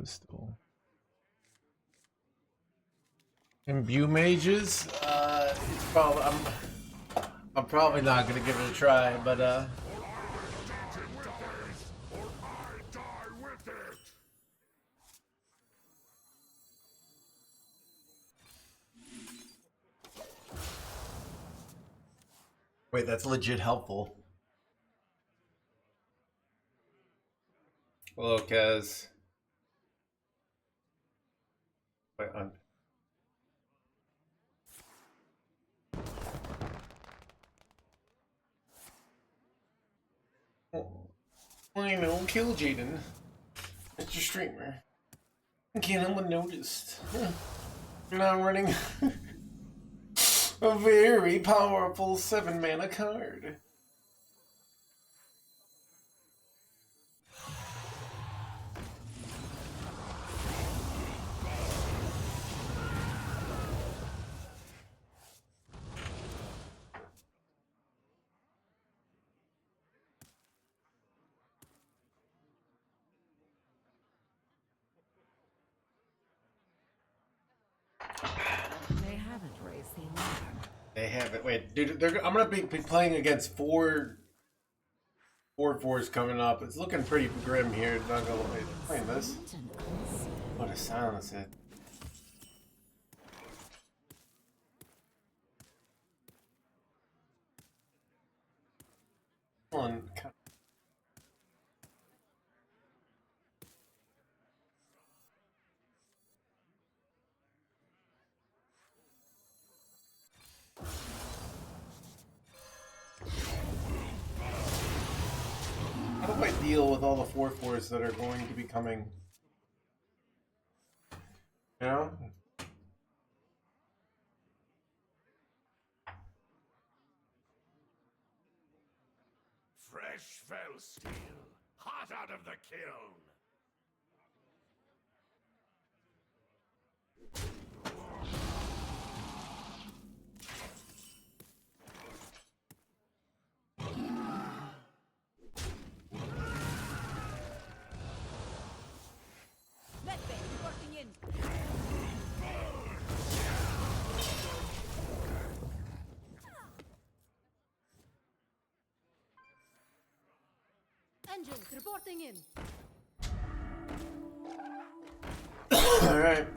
still. Imbue mages? I'm probably not gonna give it a try, but wait, that's legit helpful. Hello, Kaz. Wait, I know, kill Jaden. Mr. Streamer. Can't anyone noticed? You're not running a very powerful 7-mana card. They haven't raised the alarm. They haven't. Wait, dude, I'm gonna be playing against four 4/4s coming up. It's looking pretty grim here. Not gonna wait. Playing this. What a silence it. On. How do I deal with all the 4/4s that are going to be coming? You know? Fresh fell steel, hot out of the kiln. Engines reporting in. Alright.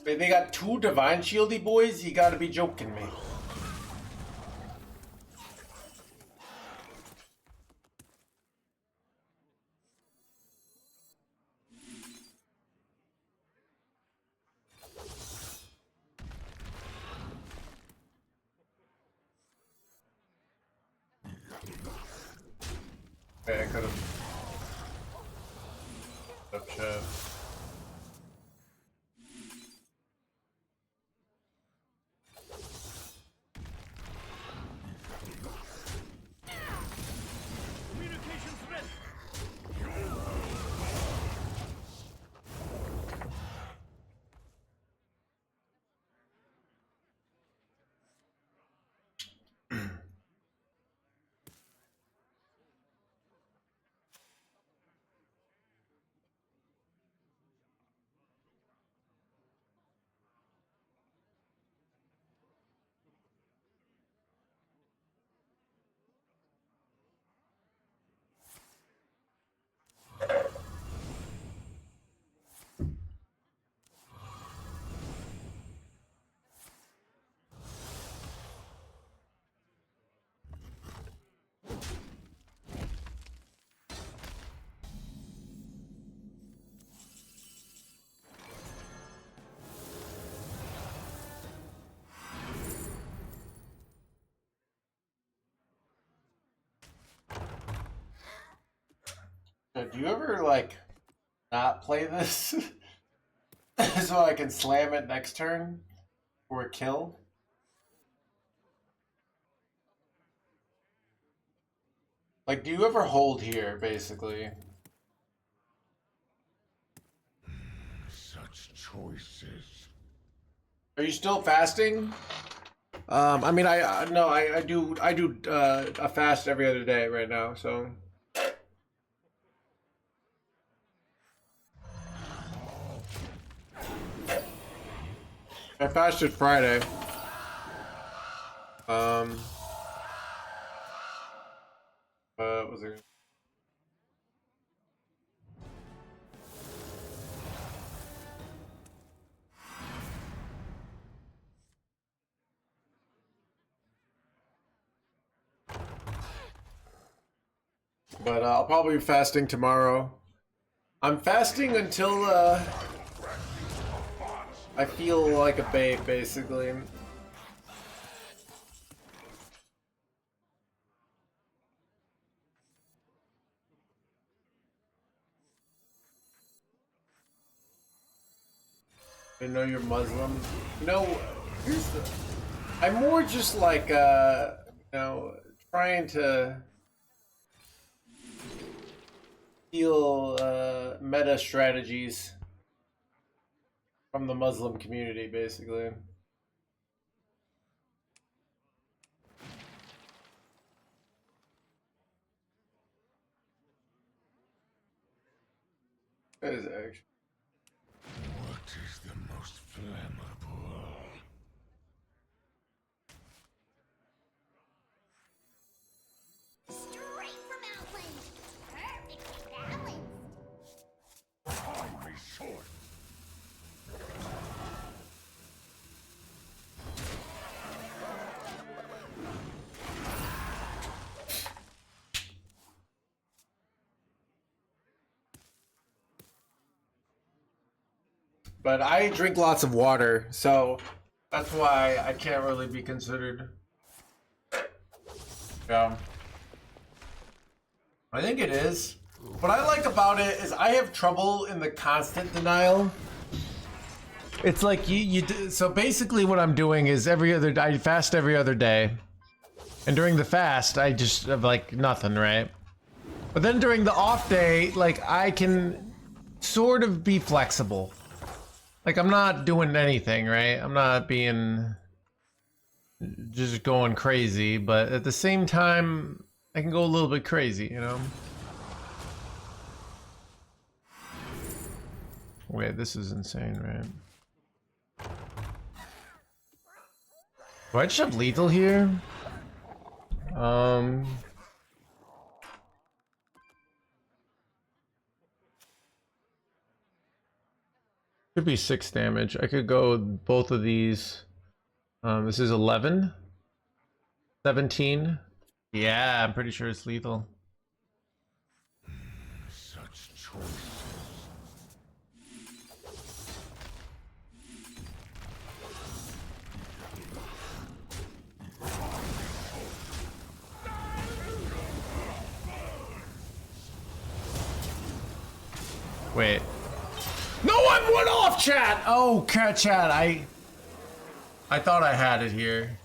They got 2 Divine Shieldy boys? You gotta be joking me. Okay, I could've... Up chat. Do you ever, like, not play this? So I can slam it next turn? For a kill? Like, do you ever hold here, basically? Such choices. Are you still fasting? I mean, I do a fast every other day right now, so... I fasted Friday. What was it? But I'll probably be fasting tomorrow. I'm fasting until I feel like a babe, basically. I know you're Muslim. No, here's the. I'm more just like trying to feel meta strategies from the Muslim community, basically. That is actually. What is the most flammable? Straight from Outland. Perfectly balanced. Time is short. But I drink lots of water, so that's why I can't really be considered. Yeah. I think it is. What I like about it is I have trouble in the constant denial. It's like so basically what I'm doing is I fast every other day. And during the fast, I just have like nothing, right? But then during the off day, like I can sort of be flexible. Like I'm not doing anything, right? I'm not being just going crazy, but at the same time, I can go a little bit crazy, you know? Wait, this is insane, right? Do I just have lethal here? Could be 6 damage. I could go both of these. This is 11. 17. Yeah, I'm pretty sure it's lethal. Such choices. Wait. No, I'm one off, chat! Oh, chat, I thought I had it here.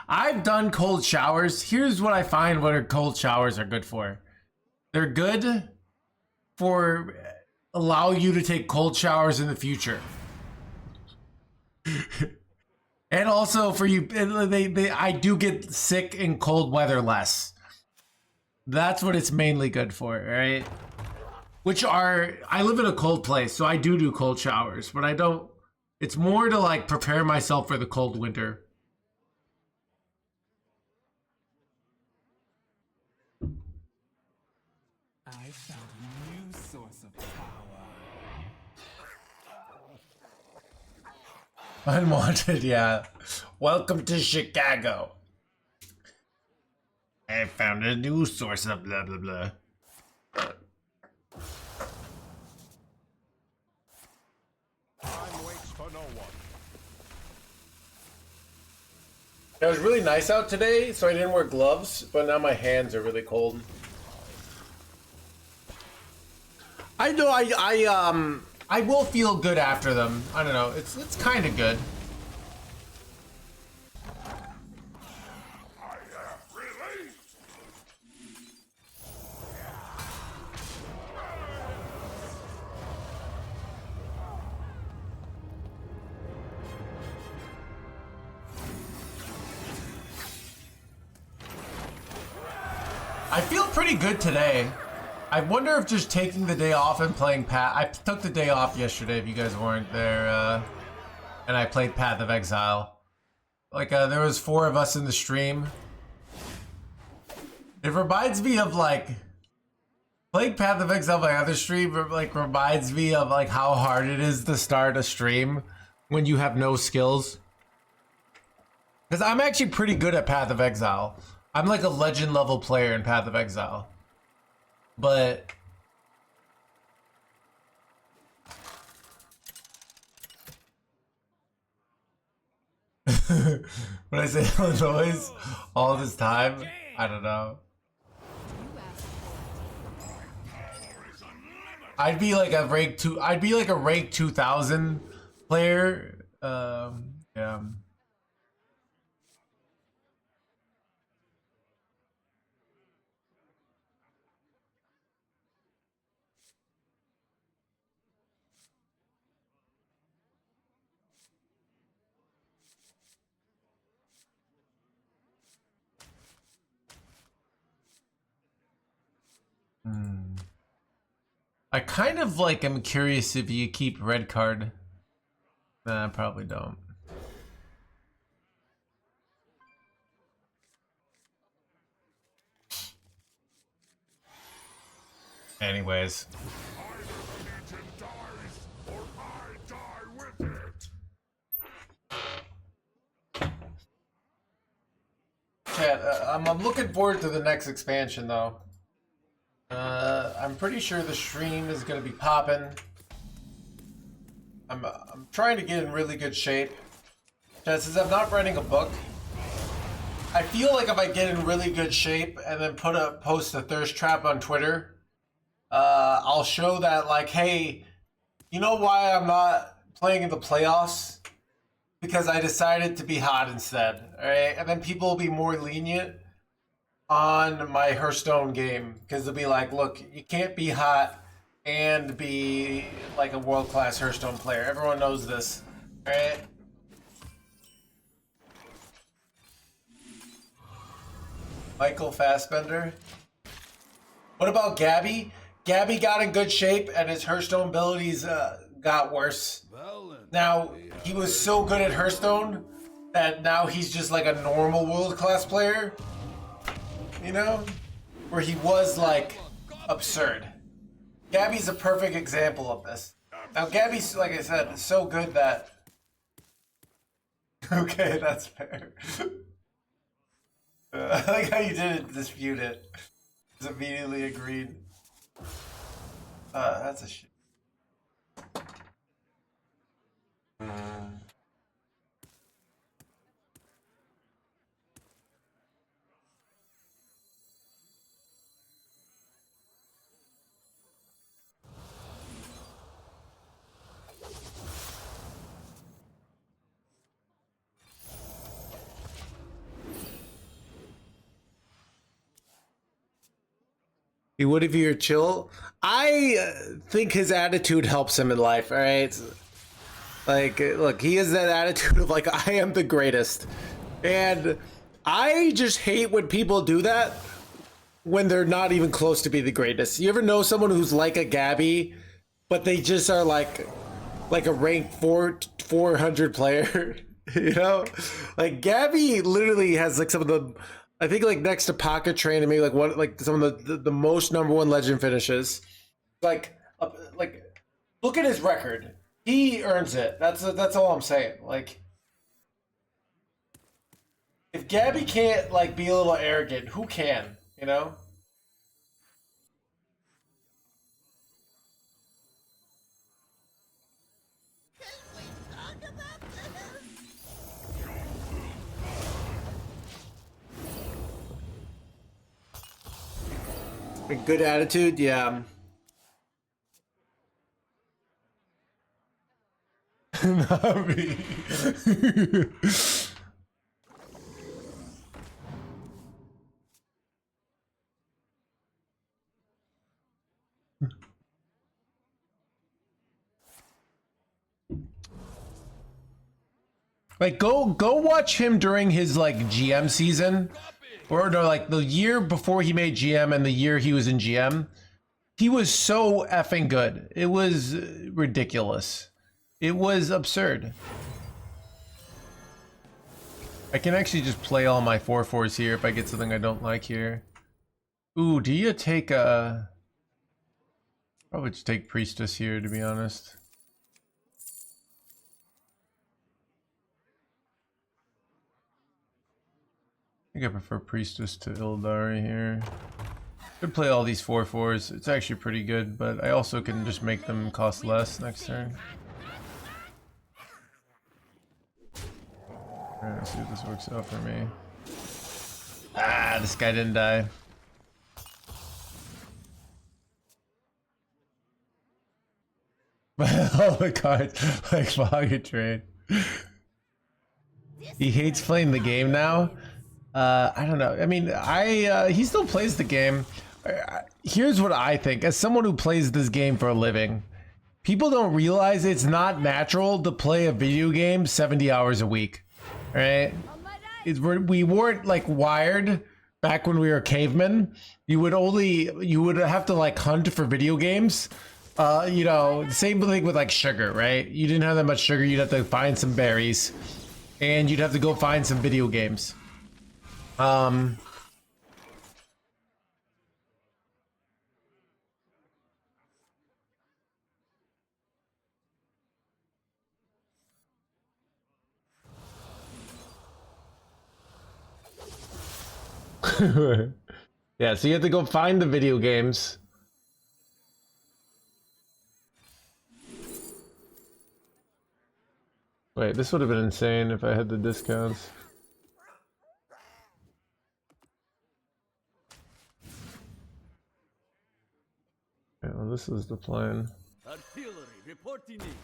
I've done cold showers. Here's what I find what cold showers are good for. They're good for allow you to take cold showers in the future. And also for you, I do get sick in cold weather less. That's what it's mainly good for, right? I live in a cold place, so I do cold showers, but I don't, it's more to like prepare myself for the cold winter. I found a new source of power. Unwanted, yeah. Welcome to Chicago. I found a new source of blah blah blah. Time waits for no one. It was really nice out today, so I didn't wear gloves, but now my hands are really cold. I know I will feel good after them. I don't know. It's kind of good. I feel pretty good today. I wonder if just taking the day off and playing Path. I took the day off yesterday. If you guys weren't there, and I played Path of Exile. Like there was 4 of us in the stream. It reminds me of like playing Path of Exile by other stream. Like reminds me of like how hard it is to start a stream when you have no skills. Because I'm actually pretty good at Path of Exile. I'm like a legend level player in Path of Exile. But when I say Illinois all this time, I don't know. I'd be like a rank 2. I'd be like a rank 2000 player. Yeah. I kind of like am curious if you keep red card. Nah, I probably don't. Anyways. Chat, I'm looking forward to the next expansion though. I'm pretty sure the stream is gonna be popping. I'm trying to get in really good shape. Since I'm not writing a book, I feel like if I get in really good shape and then post a thirst trap on Twitter, I'll show that like, hey, you know why I'm not playing in the playoffs? Because I decided to be hot instead, alright? And then people will be more lenient on my Hearthstone game because they'll be like, look, you can't be hot and be like a world-class Hearthstone player. Everyone knows this, right? Michael Fassbender. What about Gabby? Gabby got in good shape and his Hearthstone abilities got worse. Now, he was so good at Hearthstone that now he's just like a normal world-class player. You know? Where he was like absurd. Gabby's a perfect example of this. Now Gabby's, like I said, so good that... Okay, that's fair. I like how you didn't dispute it. Just immediately agreed. That's a shit. He would if you're chill. I think his attitude helps him in life, all right? Like, look, he has that attitude of like, I am the greatest. And I just hate when people do that when they're not even close to be the greatest. You ever know someone who's like a Gabby, but they just are like a rank 400 player? You know? Like, Gabby literally has like some of the... I think like next to Pocket Train and maybe like one like some of the most #1 legend finishes. Like look at his record. He earns it. That's all I'm saying. Like if Gabby can't like be a little arrogant, who can? You know? A good attitude, yeah. Not me. Like go watch him during his like GM season. Or no, like the year before he made GM and the year he was in GM. He was so effing good. It was ridiculous. It was absurd. I can actually just play all my 4/4s here if I get something I don't like here. Ooh, do you take a... Probably just take Priestess here, to be honest. I think I prefer Priestess to Ildari here. Could play all these 4/4s. It's actually pretty good, but I also can just make them cost less next turn. Alright, let's see if this works out for me. Ah, this guy didn't die. All the cards, like Pocket Trade. He hates playing the game now. I don't know. I mean, he still plays the game. Here's what I think. As someone who plays this game for a living, people don't realize it's not natural to play a video game 70 hours a week, right? We weren't like wired back when we were cavemen. You would have to like hunt for video games. You know, same thing with like sugar, right? You didn't have that much sugar. You'd have to find some berries and you'd have to go find some video games. Yeah, so you have to go find the video games. Wait, this would have been insane if I had the discounts. Yeah, well, this is the plan. Artillery reporting in.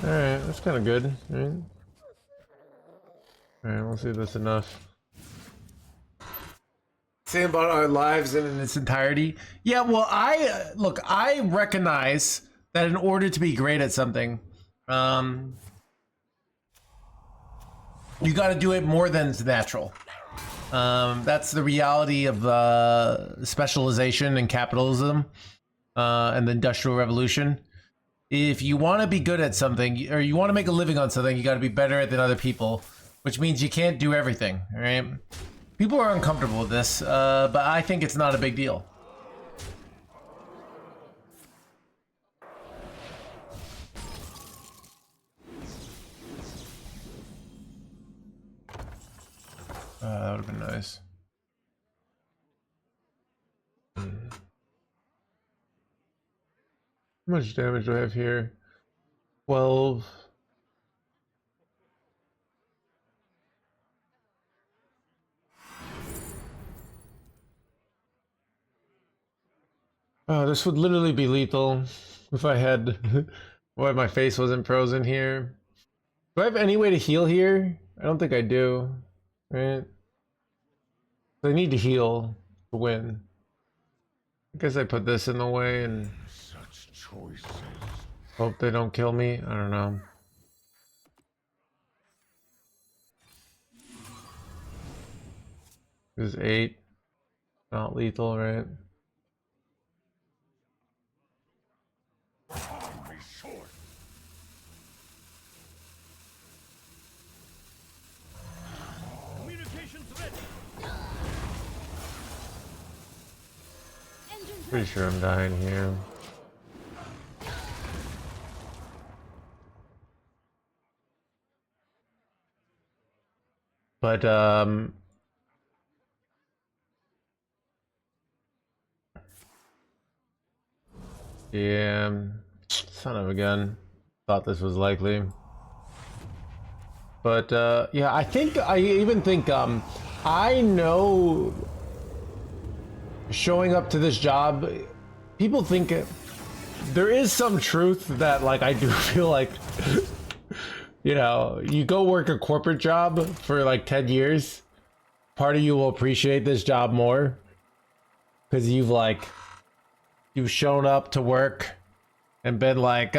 Alright, that's kind of good, right? Alright, we'll see if that's enough. Saying about our lives in its entirety. Yeah, well, I recognize that in order to be great at something, you got to do it more than it's natural. That's the reality of specialization and capitalism and the Industrial Revolution. If you want to be good at something, or you want to make a living on something, you got to be better at it than other people, which means you can't do everything, right? People are uncomfortable with this, but I think it's not a big deal. That would have been nice. How much damage do I have here? 12. This would literally be lethal if I had... Why my face wasn't frozen here. Do I have any way to heal here? I don't think I do. Right? I need to heal to win. I guess I put this in the way and Such choices. hope they don't kill me. I don't know. This is 8. Not lethal, right? Time is short. Communications ready. Engines Pretty sure I'm dying here. But yeah, son of a gun. Thought this was likely. But yeah, I even think I know showing up to this job, people think there is some truth that like I do feel like you know, you go work a corporate job for like 10 years, part of you will appreciate this job more because you've shown up to work and been like,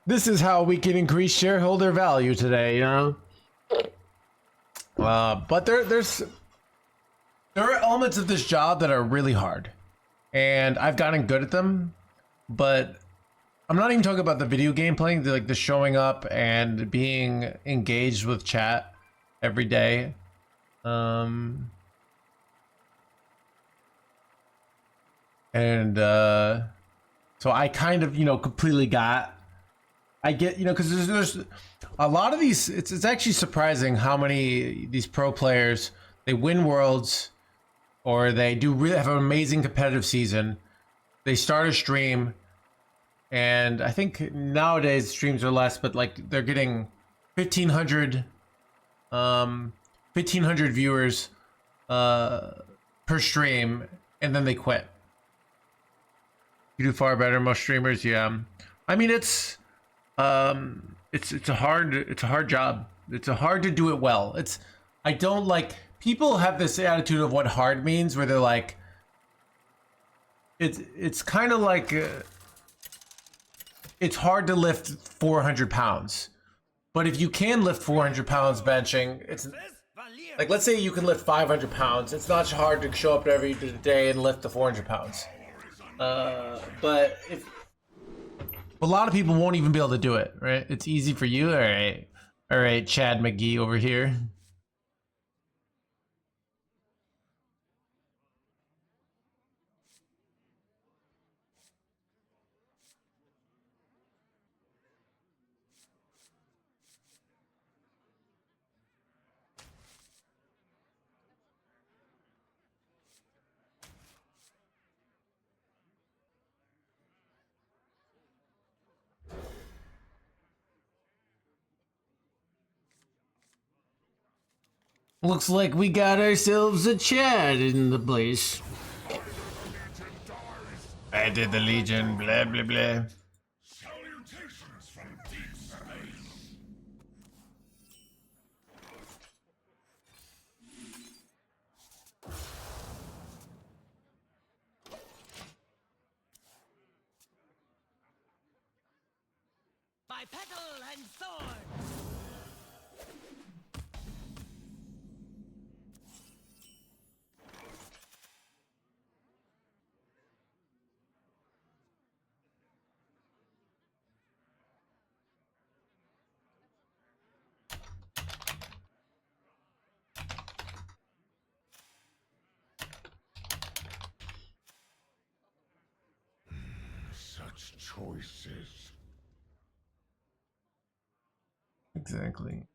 this is how we can increase shareholder value today, you know? But there are elements of this job that are really hard, and I've gotten good at them. But I'm not even talking about the video game playing, like the showing up and being engaged with chat every day. So I kind of, completely I get, because there's a lot of these, it's actually surprising how many these pro players, they win worlds or they do really have an amazing competitive season. They start a stream, and I think nowadays streams are less, but like they're getting 1,500 viewers per stream, and then they quit. You do far better, most streamers. Yeah, I mean it's a hard job. It's hard to do it well. I don't like, people have this attitude of what hard means, where they're like, it's kind of like it's hard to lift 400 pounds, but if you can lift 400 pounds benching, it's like, let's say you can lift 500 pounds. It's not hard to show up every day and lift the 400 pounds. But if a lot of people won't even be able to do it, right? It's easy for you. All right, Chad McGee over here. Looks like we got ourselves a Chad in the place. I did the Legion, blah blah blah. Salutations from deep space. By petal and sword. Such choices. Exactly.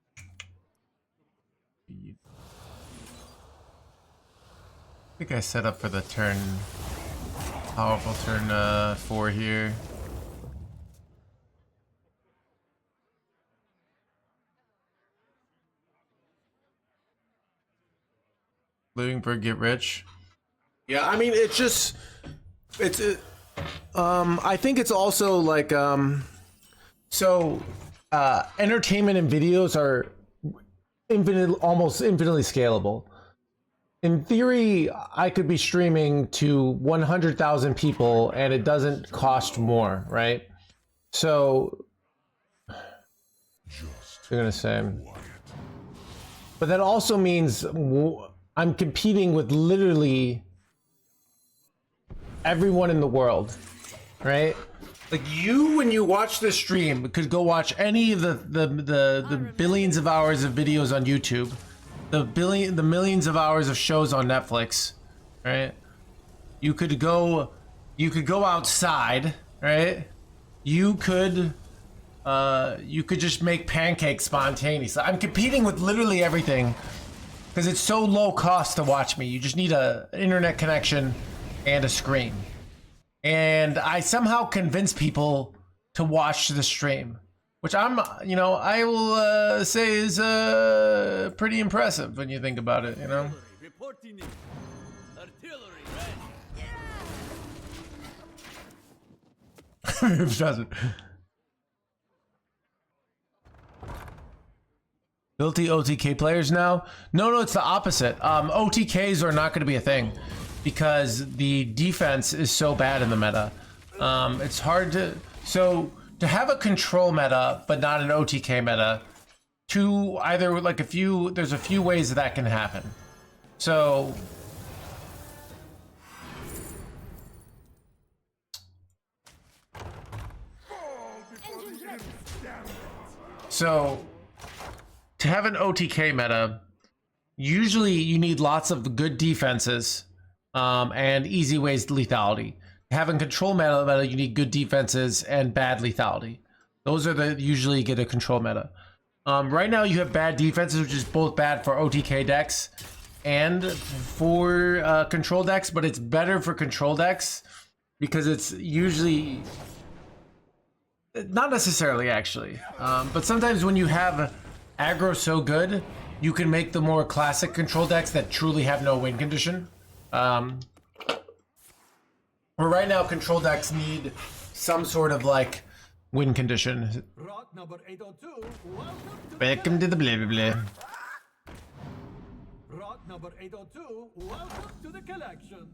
I think I set up for the turn, powerful turn 4 here. Living for get rich. Yeah, I mean, it's just, I think it's also like, entertainment and videos are almost infinitely scalable. In theory, I could be streaming to 100,000 people and it doesn't cost more, right? So, you're gonna say, but that also means I'm competing with literally everyone in the world, right? Like, you, when you watch this stream, could go watch any of the billions of hours of videos on YouTube, the millions of hours of shows on Netflix, right? You could go outside, right? You could just make pancakes spontaneously. I'm competing with literally everything because it's so low cost to watch me. You just need an internet connection and a screen. And I somehow convince people to watch the stream, which I will say is pretty impressive when you think about it, Reporting in. Artillery ready. Doesn't. Guilty OTK players now? No, it's the opposite. OTKs are not going to be a thing because the defense is so bad in the meta. It's hard to have a control meta but not an OTK meta either like there's a few ways that can happen. So to have an OTK meta, usually you need lots of good defenses and easy ways to lethality. Having control meta, you need good defenses and bad lethality. Those are the usually get a control meta. Right now you have bad defenses, which is both bad for OTK decks and for control decks, but it's better for control decks because it's usually not necessarily actually, but sometimes when you have aggro so good, you can make the more classic control decks that truly have no win condition. But right now, control decks need some sort of like win condition. Rock number 802, Welcome to the blah blah blah. Rock number 802, welcome to the collection.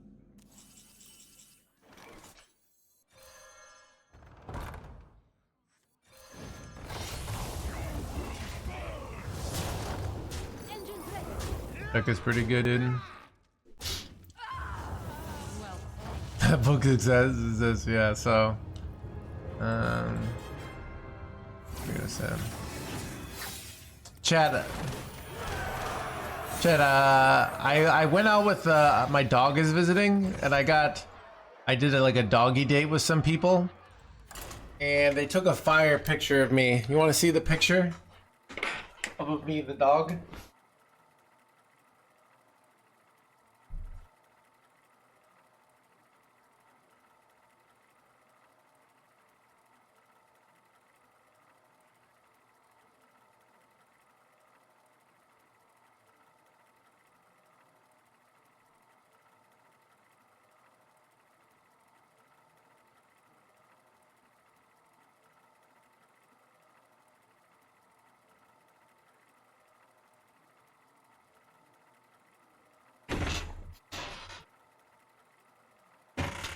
Engines ready. Deck is pretty good, dude. Book success is this, yeah, so I'm gonna say Chad, I went out with my dog is visiting, and I did like a doggy date with some people, and they took a fire picture of me. You want to see the picture of me, the dog?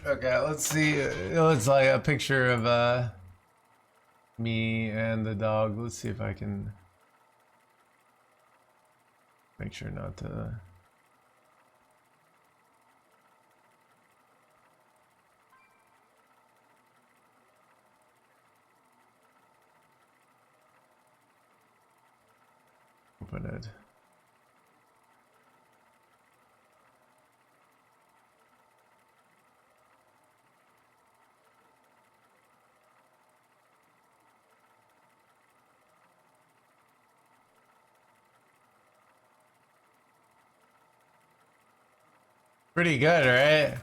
Okay, let's see. It's like a picture of me and the dog. Let's see if I can make sure not to. Open it. Pretty good, right?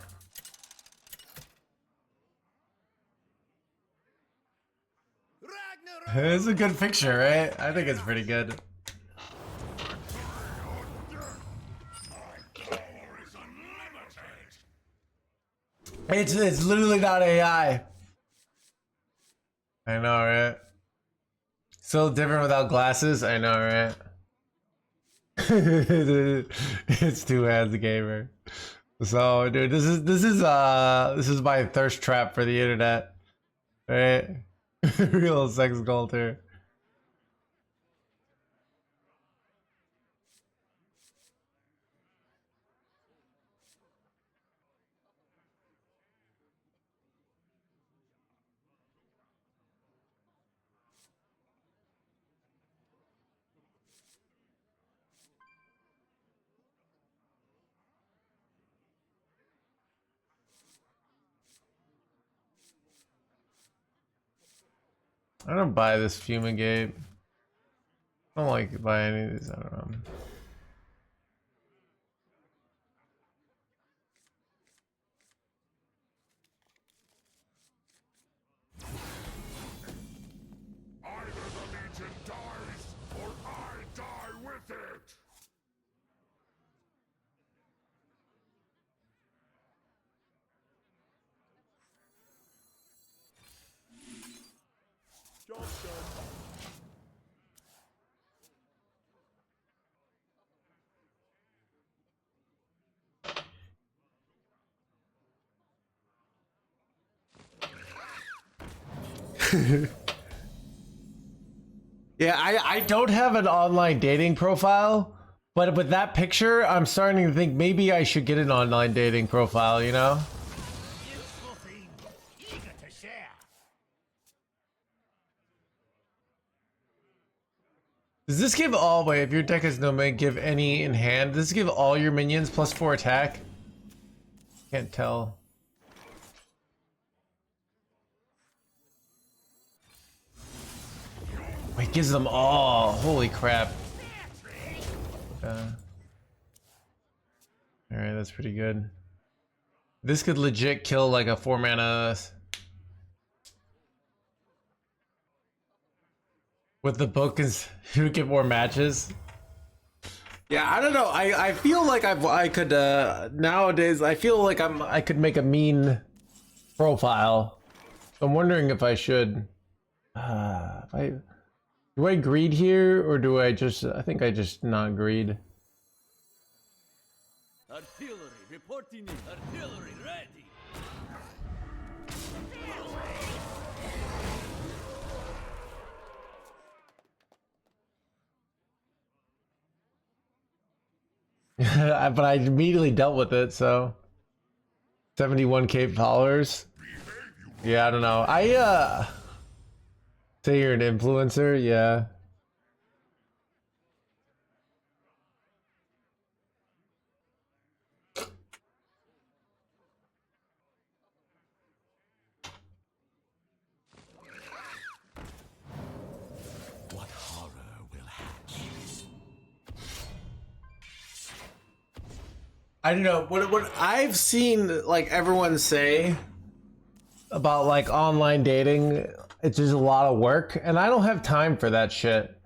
It's a good picture, right? I think it's pretty good. It's literally not AI. I know, right? So different without glasses. I know, right? It's NoHandsGamer. So, dude, this is my thirst trap for the internet, right? Real sex culture. I don't buy this fumigate. I don't like buy any of these. I don't know. Either the Legion dies, or I die with it! Job done. Yeah, I don't have an online dating profile, but with that picture, I'm starting to think maybe I should get an online dating profile, you know? Useful thing, eager to share. Does this give all, wait, if your deck has no mana, give any in hand? Does this give all your minions +4 attack? Can't tell. Wait, it gives them all. Holy crap. Alright, that's pretty good. This could legit kill like a 4-mana with the book is who get more matches. Yeah, I don't know. I feel like I could nowadays I feel like I could make a mean profile. I'm wondering if I should do I greed here or do I just I think I just not greed. Artillery reporting in. Artillery ready. But I immediately dealt with it, so 71k followers. Yeah, I don't know. I say you're an influencer, yeah. What horror will hatch? I don't know what I've seen like everyone say about like online dating. It's just a lot of work, and I don't have time for that shit.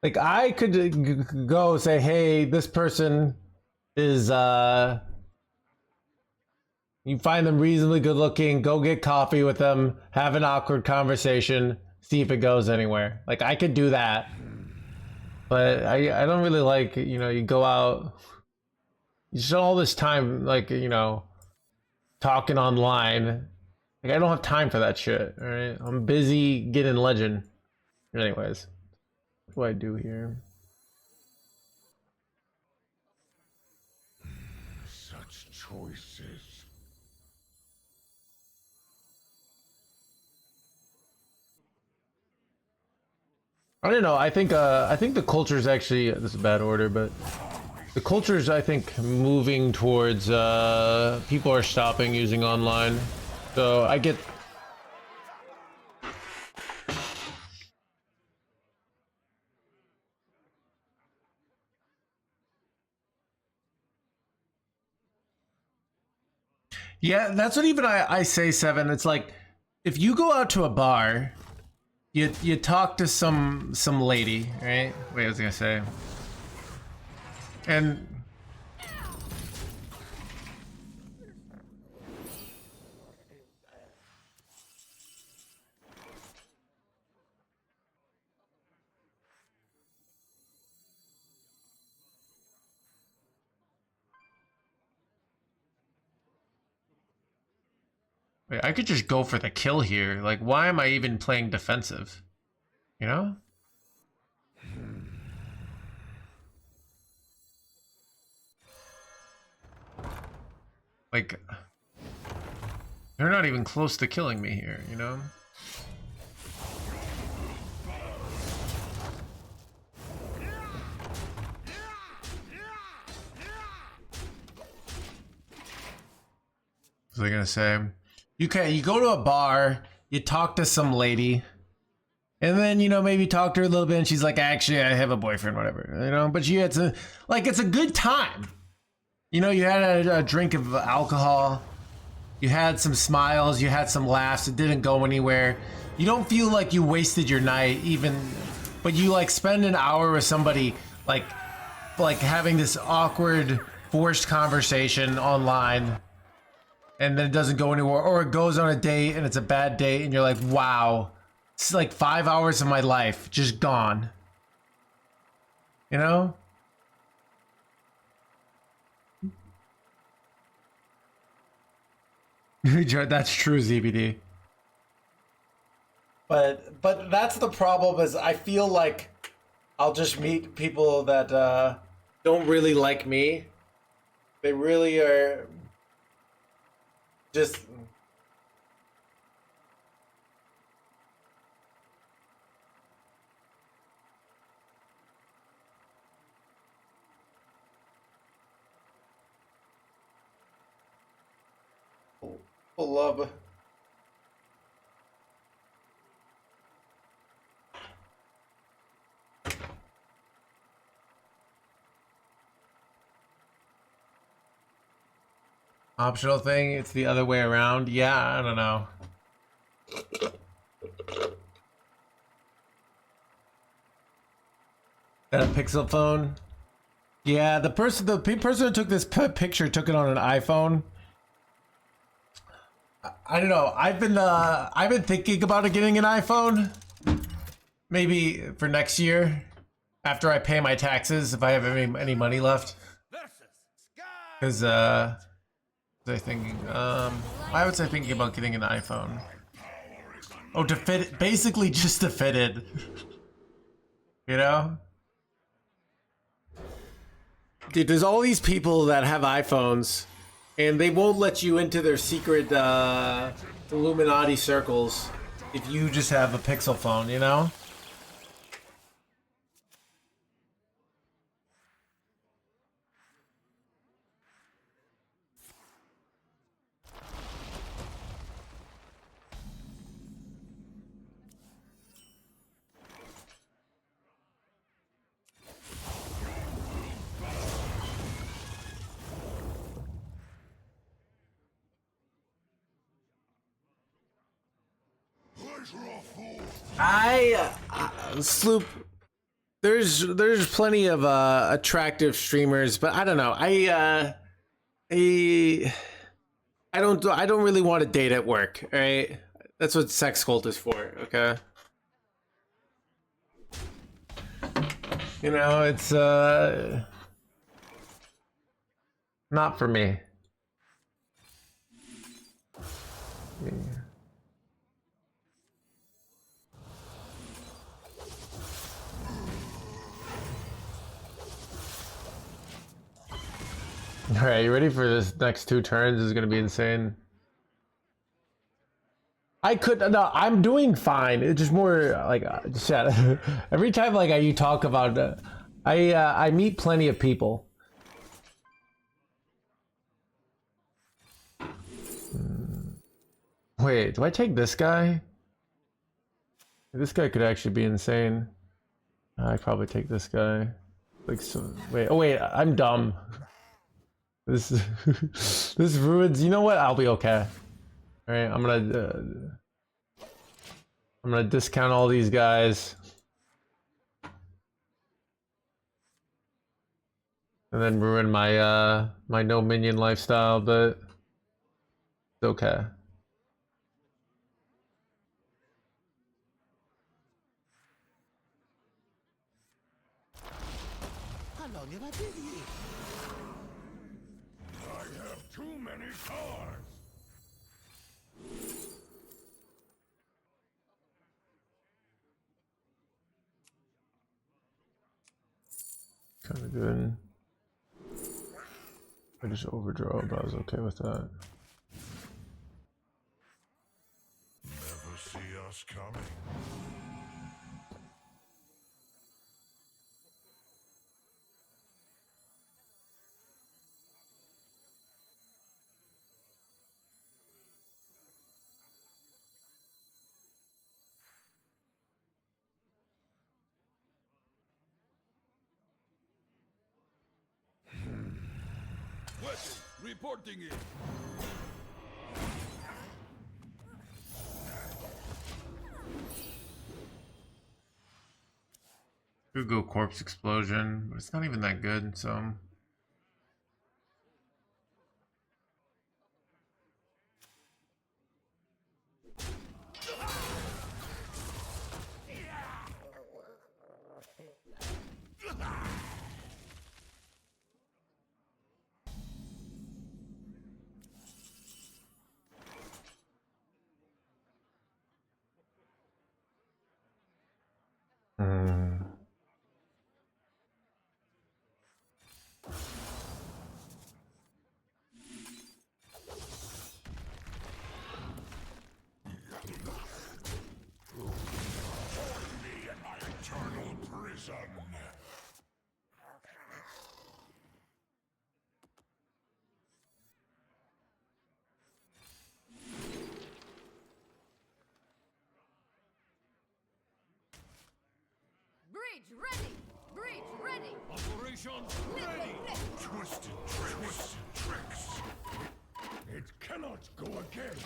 Like I could go say, hey, this person is you find them reasonably good looking, go get coffee with them, have an awkward conversation, see if it goes anywhere. Like I could do that, but I don't really like, you know, you go out, you spend all this time like, you know, talking online. Like I don't have time for that shit. All right, I'm busy getting legend. Anyways, what do I do here? Such choices. I don't know. I think the culture is actually, this is a bad order, but the culture is, I think, moving towards people are stopping using online. So I get. Yeah, that's what even I say, Seven. It's like if you go out to a bar, you talk to some lady, right? Wait, I was gonna say, and wait, I could just go for the kill here. Like, why am I even playing defensive? You know? Like, they're not even close to killing me here, you know? What was I gonna say? You go to a bar, you talk to some lady, and then, you know, maybe talk to her a little bit, and she's like, actually, I have a boyfriend, whatever, you know? But you had to, like, it's a good time. You know, you had a drink of alcohol, you had some smiles, you had some laughs, it didn't go anywhere. You don't feel like you wasted your night, even, but you, like, spend an hour with somebody, like having this awkward, forced conversation online, and then it doesn't go anywhere, or it goes on a date and it's a bad date and you're like, wow, it's like 5 hours of my life just gone. You know? That's true, ZBD. But that's the problem is I feel like I'll just meet people that don't really like me. They really are just love. Optional thing, it's the other way around. Yeah, I don't know. That a Pixel phone? Yeah, the person who took this picture took it on an iPhone. I don't know. I've been thinking about getting an iPhone. Maybe for next year, after I pay my taxes, if I have any money left. Because was I thinking? Why was I thinking about getting an iPhone? Oh, to fit, basically just to fit it. You know? Dude, there's all these people that have iPhones, and they won't let you into their secret Illuminati circles if you just have a Pixel phone, you know? Sloop. There's plenty of attractive streamers, but I don't know. I don't really want to date at work. All right, that's what sex cult is for. Okay. You know, it's not for me. Yeah. All right, you ready for this next 2 turns? This is gonna be insane. No, I'm doing fine. It's just more like just every time like you talk about I meet plenty of people. Wait, do I take this guy? This guy could actually be insane. I probably take this guy. Like so. Wait, I'm dumb. This this ruins. You know what? I'll be okay. All right, I'm gonna discount all these guys, and then ruin my my no minion lifestyle. But it's okay. How long have I been here? I have too many cards. Kind of good. I just overdraw, but I was okay with that. Never see us coming. Weapon reporting in. Could go corpse explosion, but it's not even that good. So. Hmm. Me in my eternal prison. Bridge ready! Bridge ready! Operation ready! Twisted tricks. It cannot go again.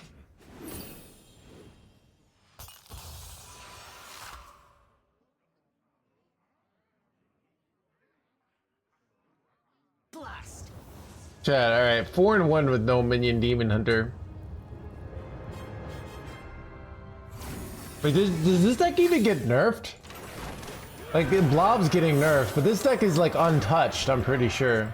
Blast! Chat, alright. 4-1 with no minion demon hunter. Wait, does this deck even get nerfed? Like, the Blob's getting nerfed, but this deck is, like, untouched, I'm pretty sure.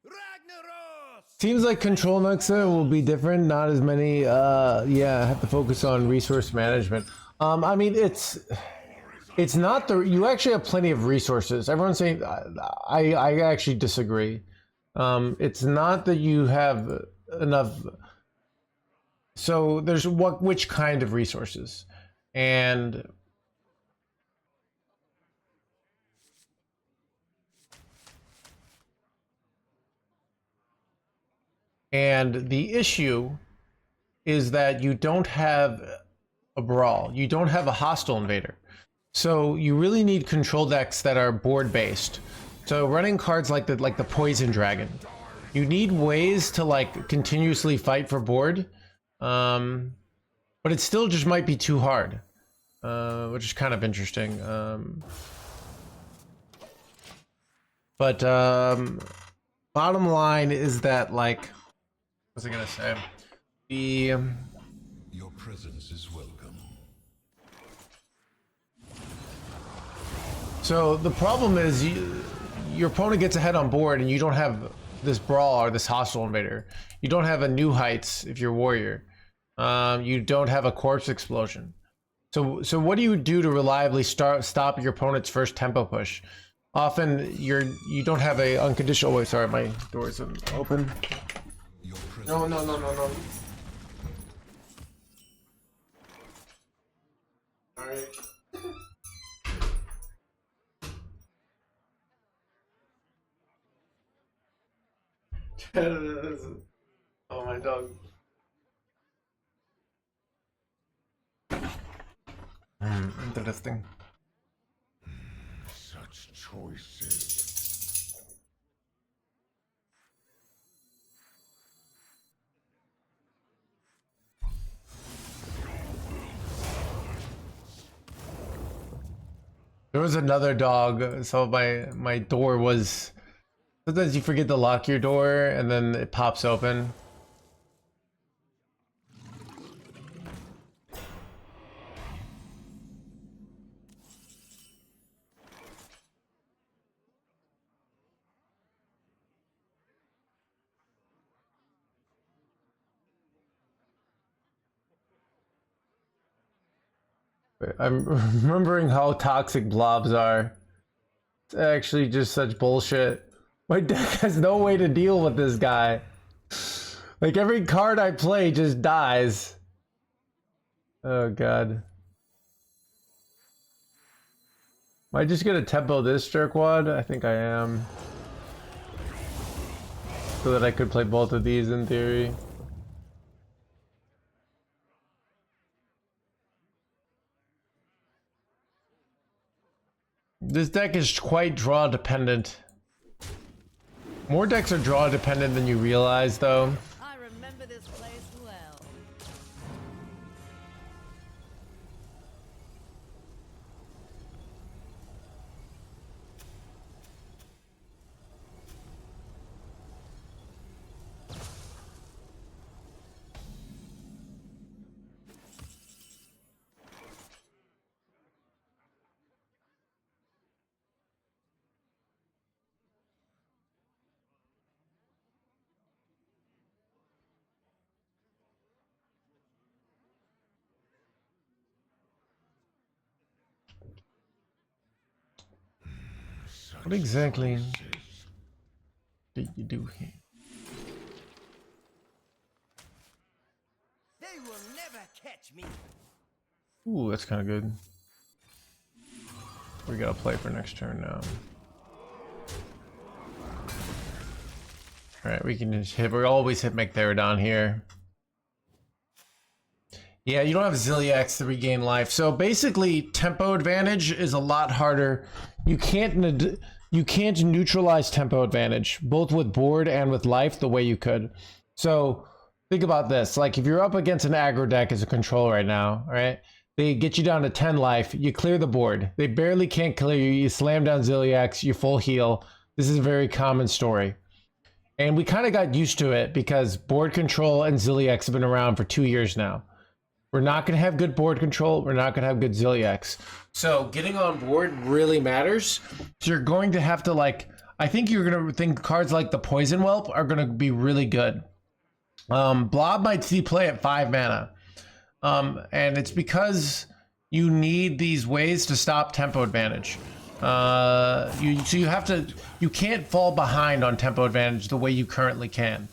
Ragnaros! Seems like Control Nexa will be different, not as many, yeah, have to focus on resource management. I mean, it's not the, you actually have plenty of resources. Everyone's saying, I actually disagree. It's not that you have enough, so there's which kind of resources? And the issue is that you don't have a brawl. You don't have a hostile invader. So you really need control decks that are board based. So running cards like the Poison Dragon. You need ways to like continuously fight for board. But it still just might be too hard. Which is kind of interesting. But bottom line is that, like, what was I gonna say? Your presence is welcome. So the problem is your opponent gets ahead on board and you don't have this brawl or this hostile invader. You don't have a new heights if you're warrior. You don't have a corpse explosion. So what do you do to reliably stop your opponent's first tempo push? Often you don't have a unconditional. Wait, sorry, my door isn't open. No. All right. Oh, my dog. Interesting. Such choices. There was another dog, so my door was. Sometimes you forget to lock your door, and then it pops open. I'm remembering how toxic blobs are. It's actually just such bullshit. My deck has no way to deal with this guy. Like every card I play just dies. Oh god. Am I just gonna tempo this jerkwad? I think I am. So that I could play both of these in theory. This deck is quite draw dependent. More decks are draw dependent than you realize though. I remember this place well. What exactly did you do here? They will never catch me. Ooh, that's kind of good. We gotta play for next turn now. Alright, we can just hit. We always hit Mechtherodon here. Yeah, you don't have Zilliax to regain life. So basically, tempo advantage is a lot harder. You can't neutralize tempo advantage, both with board and with life, the way you could. So think about this. Like if you're up against an aggro deck as a control right now, right? They get you down to 10 life, you clear the board. They barely can't clear you. You slam down Zilliax, you full heal. This is a very common story. And we kind of got used to it because board control and Zilliax have been around for 2 years now. We're not going to have good board control. We're not going to have good Zilliax. So getting on board really matters. So you're going to have to like, I think you're going to think cards like the Poison Whelp are going to be really good. Blob might see play at 5 mana. And it's because you need these ways to stop tempo advantage. So you can't fall behind on tempo advantage the way you currently can.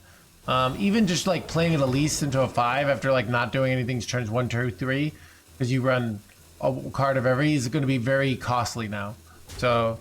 Even just like playing it at least into a 5 after like not doing anything turns 1, 2, 3, because you run a card of every is going to be very costly now. So.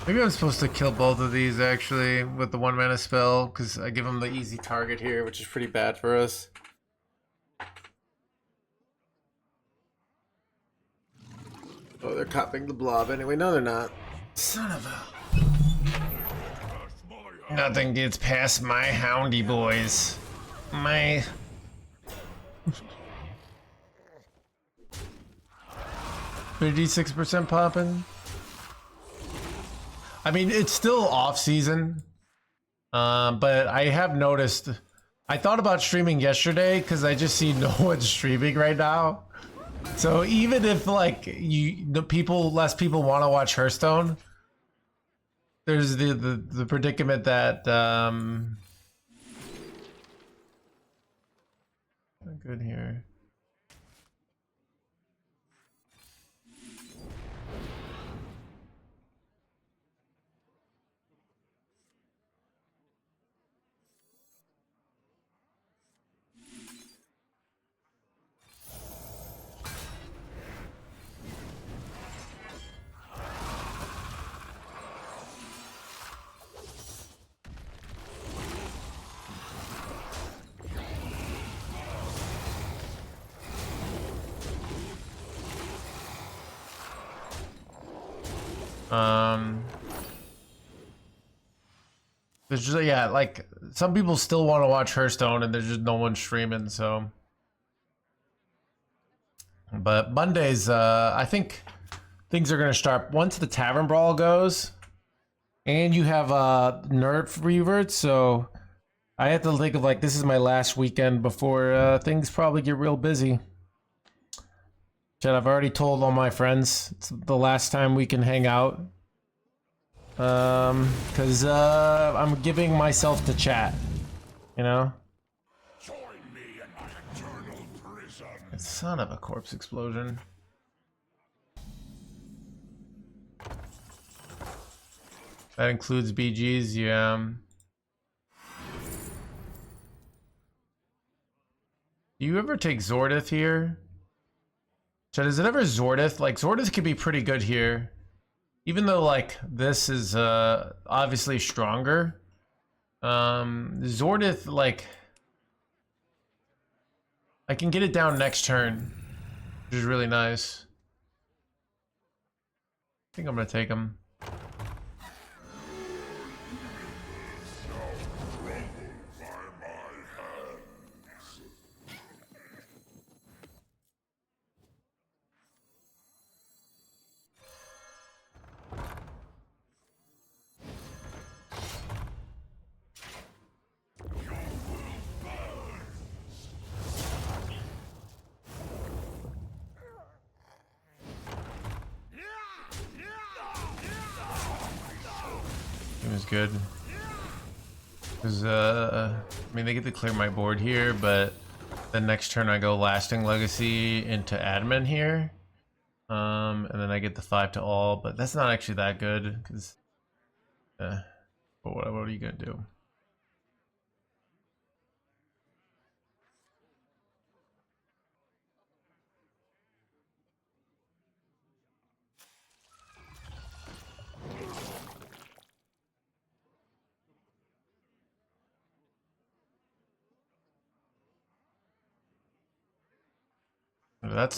Maybe I'm supposed to kill both of these actually with the 1 mana spell because I give them the easy target here, which is pretty bad for us. Oh, they're copying the blob anyway. No, they're not. Son of a... Nothing gets past my houndy boys. My... 56% popping. I mean, it's still off season. But I have noticed, I thought about streaming yesterday because I just see no one streaming right now. So even if like less people want to watch Hearthstone, there's the predicament that good here. There's just, yeah, like some people still want to watch Hearthstone and there's just no one streaming, so. But Mondays, I think things are gonna start once the Tavern Brawl goes, and you have nerf reverts. So I have to think of like this is my last weekend before things probably get real busy. Chat, I've already told all my friends it's the last time we can hang out. Cause I'm giving myself to chat, you know? Join me in my eternal prison. Son of a corpse explosion. That includes BGs, yeah. Do you ever take Zordith here? Chat, is it ever Zordith? Like, Zordith could be pretty good here. Even though, like, this is, obviously stronger. Zordith, like... I can get it down next turn. Which is really nice. I think I'm gonna take him. It was good. Because, I mean, they get to clear my board here, but the next turn I go Lasting Legacy into Admin here. And then I get the 5 to all, but that's not actually that good, because... but what are you gonna do? That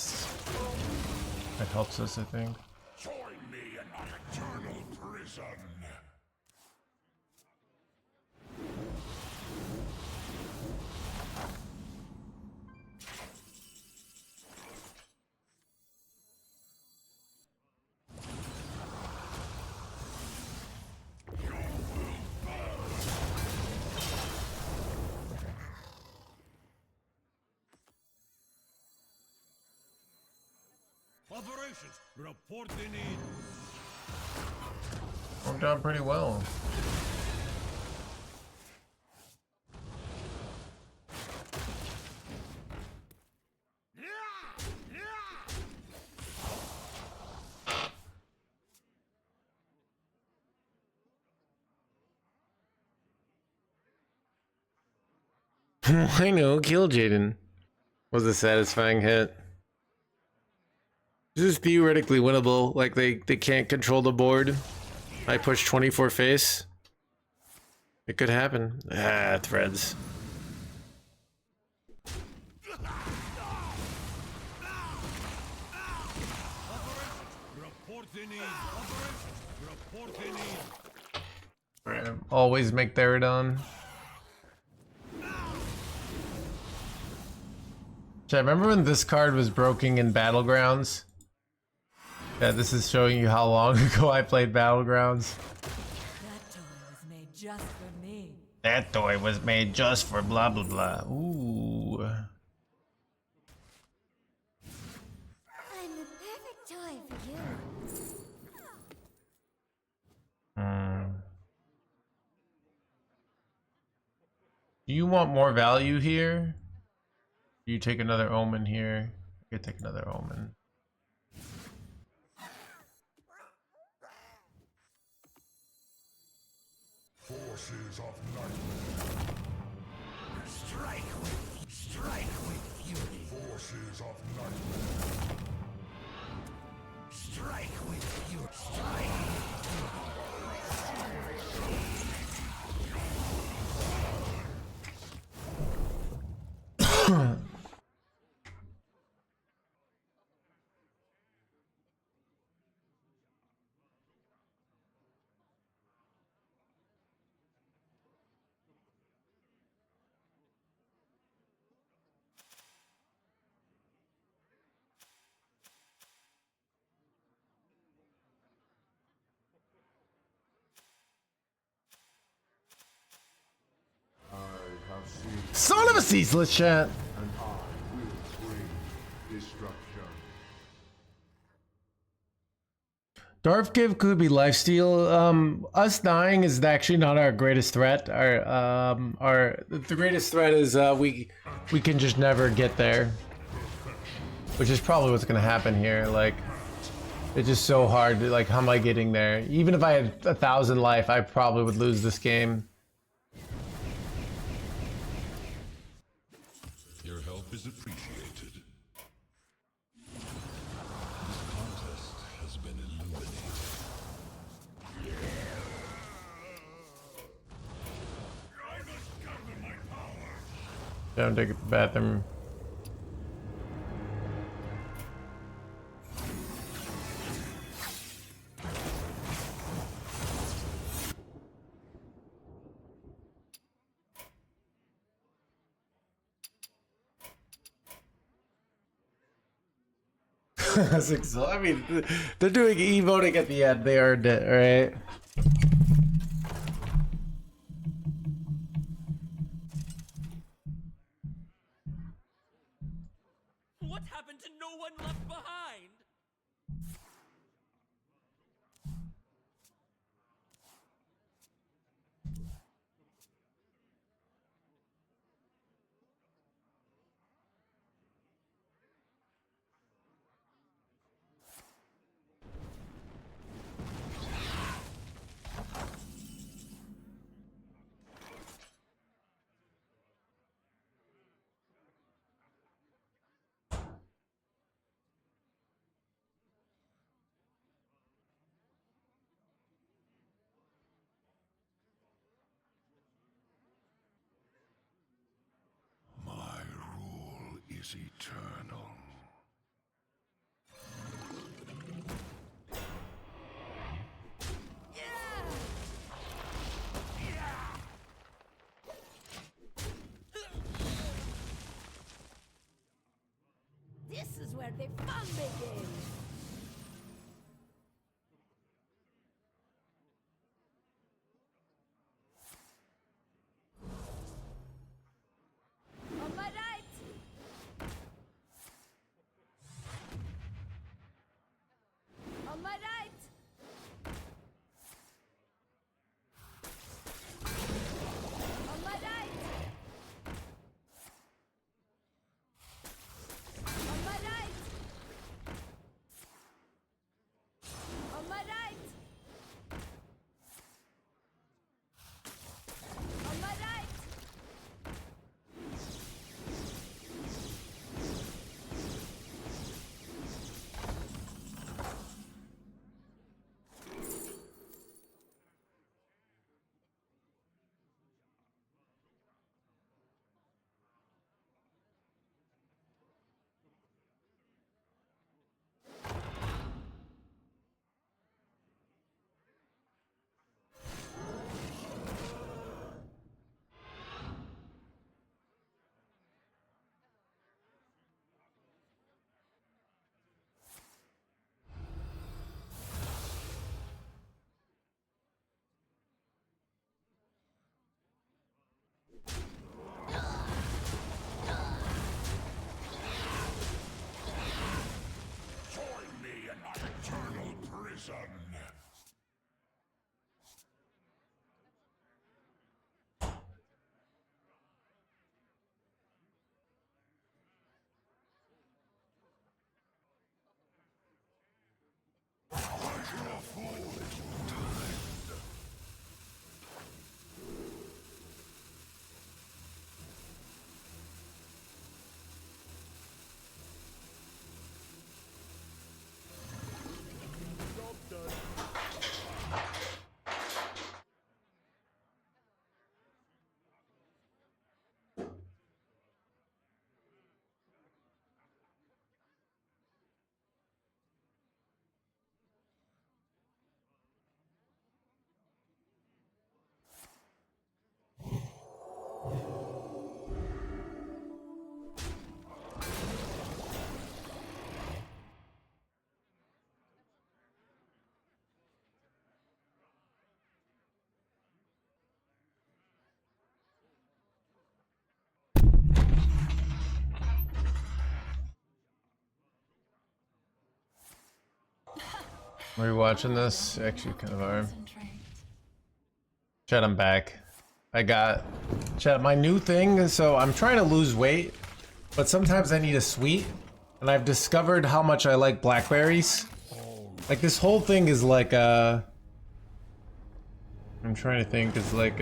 helps us, I think. Join me in my eternal prison. Operations, report the need. Worked out pretty well. I know, kill Jaden. Was a satisfying hit. This is theoretically winnable, like they can't control the board. I push 24 face. It could happen. Ah, threads. Report the need. Operations, Always make Theridon. I remember when this card was broken in Battlegrounds. Yeah, this is showing you how long ago I played Battlegrounds. That toy was made just for me. That toy was made just for blah blah blah. Ooh. I'm the perfect toy for you. Do you want more value here? You take another omen here. You take another omen. Forces of night. Strike with fury. Forces of night. Strike with fury. Strike. Son of a ceaseless chat. And I will bring destruction. Darth give could be lifesteal. Us dying is actually not our greatest threat. The greatest threat is we can just never get there, which is probably what's gonna happen here. Like, it's just so hard. Like, how am I getting there? Even if I had 1,000 life, I probably would lose this game. Your help is appreciated. This contest has been illuminated. I must gather my power. Don't take a bathroom. I mean, they're doing e-voting at the end. They earned it, right? What happened to no one left behind? My rule is eternal. This is where the fun begins. On my right. On my right. On my right. On my right. Are you watching this? Actually, kind of are. Chat, I'm back. I got chat. My new thing is, so I'm trying to lose weight, but sometimes I need a sweet, and I've discovered how much I like blackberries. Like this whole thing is like I'm trying to think. It's like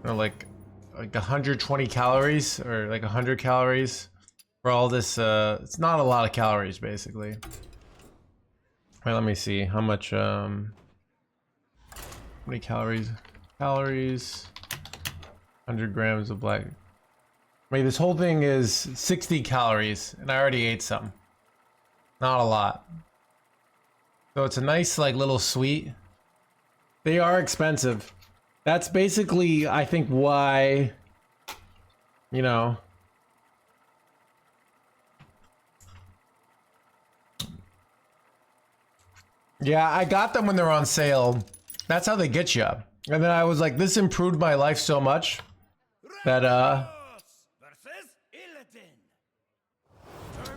like 120 calories or like 100 calories for all this. It's not a lot of calories, basically. All right, let me see how much. How many calories? 100 grams of black. Wait, this whole thing is 60 calories, and I already ate some. Not a lot. So it's a nice, like, little sweet. They are expensive. That's basically, I think, why, you know. Yeah, I got them when they're on sale. That's how they get you. And then I was like, this improved my life so much that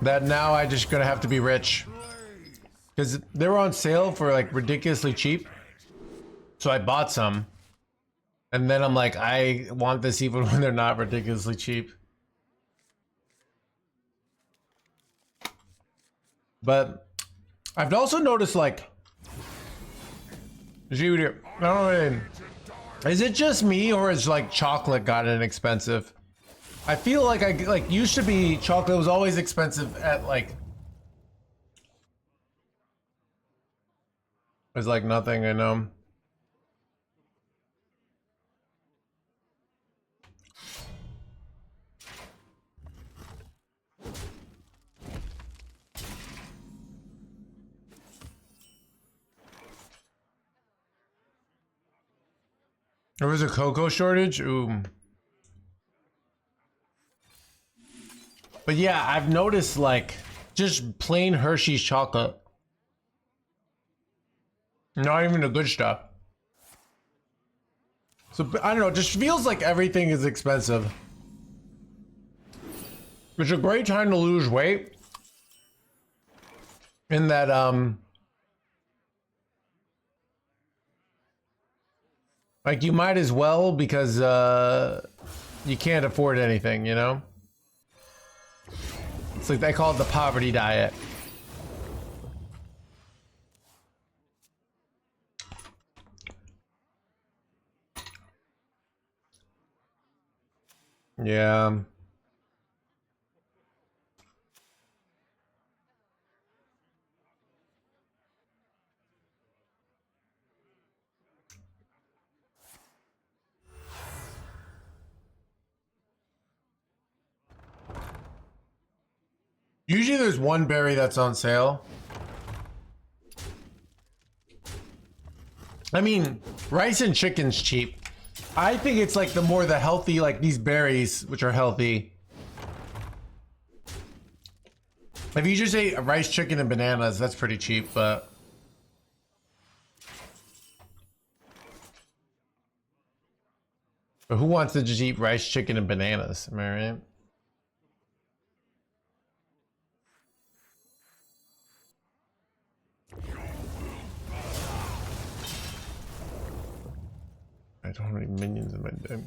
that now I just gonna have to be rich. Because they were on sale for like ridiculously cheap. So I bought some. And then I'm like, I want this even when they're not ridiculously cheap. But I've also noticed, like, I don't know, is it just me or is like chocolate gotten inexpensive? I feel like used to be chocolate was always expensive at like, it's like nothing, I know. There was a cocoa shortage? Ooh. But yeah, I've noticed like just plain Hershey's chocolate. Not even the good stuff. So I don't know, it just feels like everything is expensive. It's a great time to lose weight. In that like you might as well because you can't afford anything, you know? It's like they call it the poverty diet. Yeah. Usually there's one berry that's on sale. I mean, rice and chicken's cheap. I think it's like the more the healthy, like these berries, which are healthy. If you just ate rice, chicken, and bananas, that's pretty cheap, but who wants to just eat rice, chicken, and bananas? Am I right? I don't have any minions in my deck.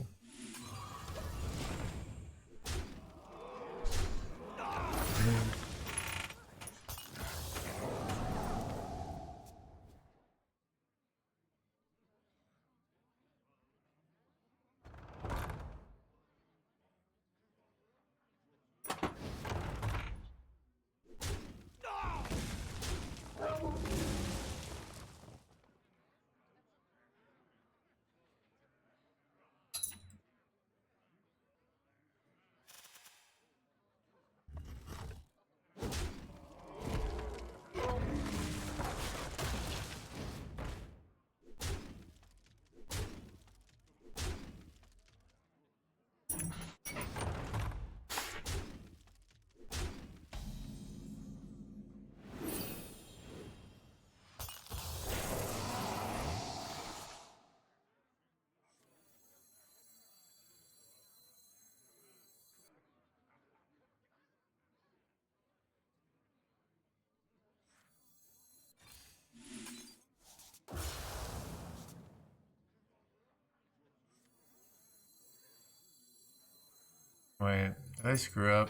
Wait, did I screw up?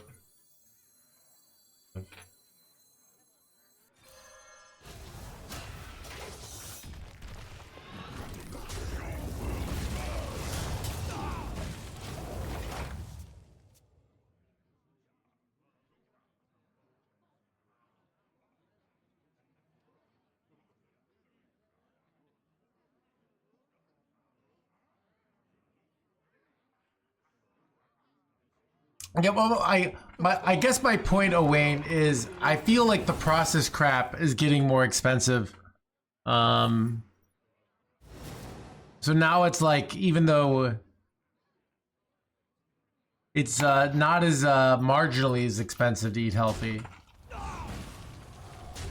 Yeah, well, I guess my point, Owain, is I feel like the process crap is getting more expensive. So now it's like, even though it's not as marginally as expensive to eat healthy,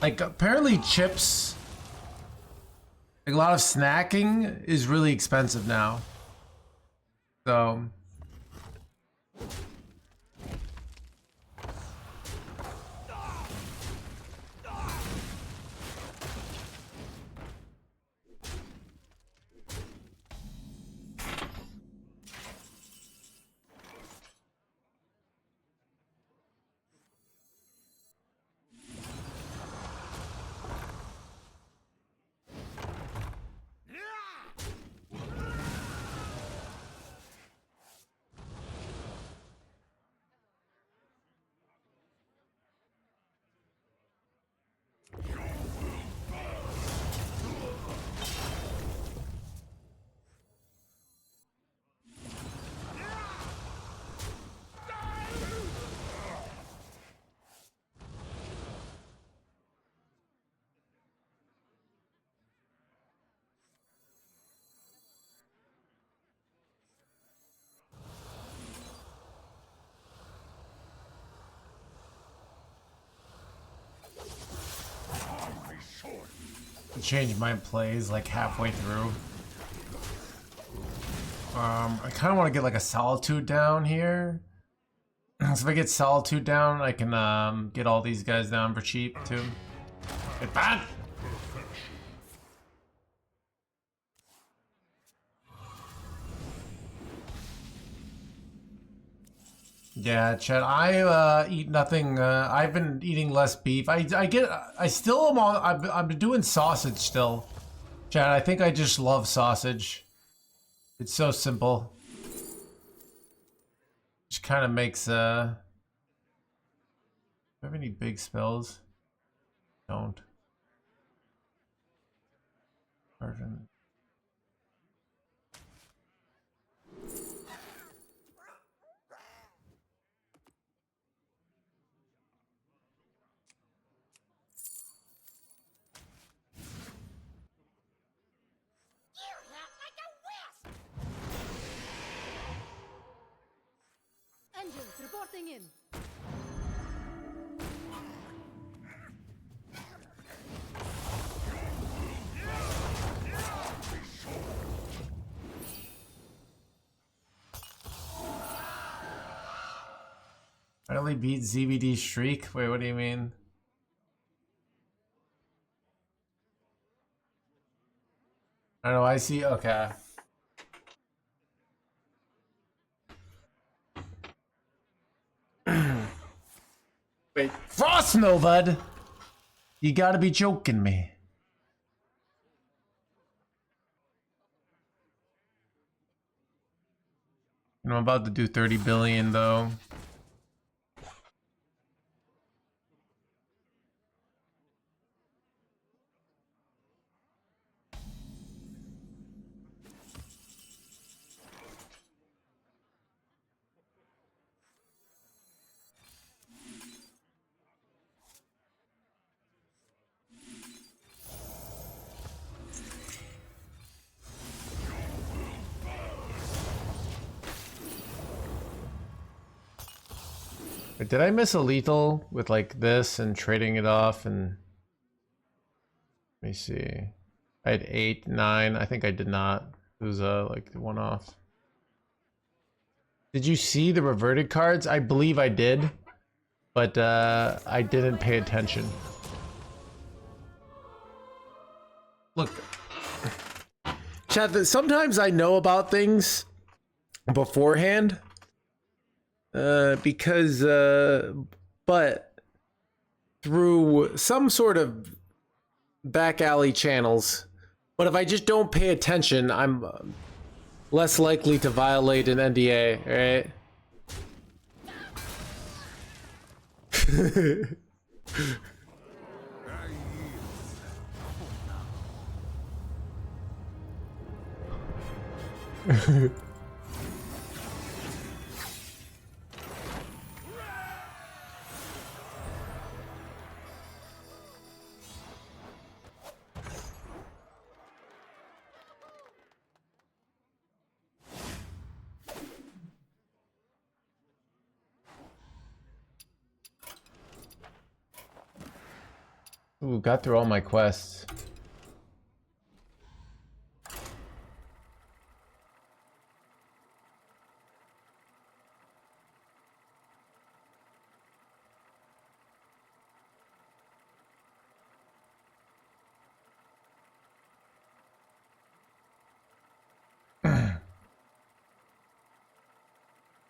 like apparently chips, like a lot of snacking is really expensive now. So. Change my plays like halfway through. I kind of want to get like a solitude down here. So if I get solitude down, I can get all these guys down for cheap too. Get bad. Yeah, Chad. I eat nothing. I've been eating less beef. I still am on. I'm doing sausage still. Chad, I think I just love sausage. It's so simple. Just kind of makes. Do I have any big spells? Don't. Pardon. Engines reporting in. Finally beat ZBD streak? Wait, what do you mean? I don't know, I see, okay. Wait, Frost Nova? You gotta be joking me. I'm about to do 30 billion though. Wait, did I miss a lethal with like this and trading it off? And let me see. I had 8, 9. I think I did not. It was like one off. Did you see the reverted cards? I believe I did, but I didn't pay attention. Look, chat, sometimes I know about things beforehand. because but through some sort of back alley channels. But if I just don't pay attention, I'm less likely to violate an NDA, right? Ooh, got through all my quests.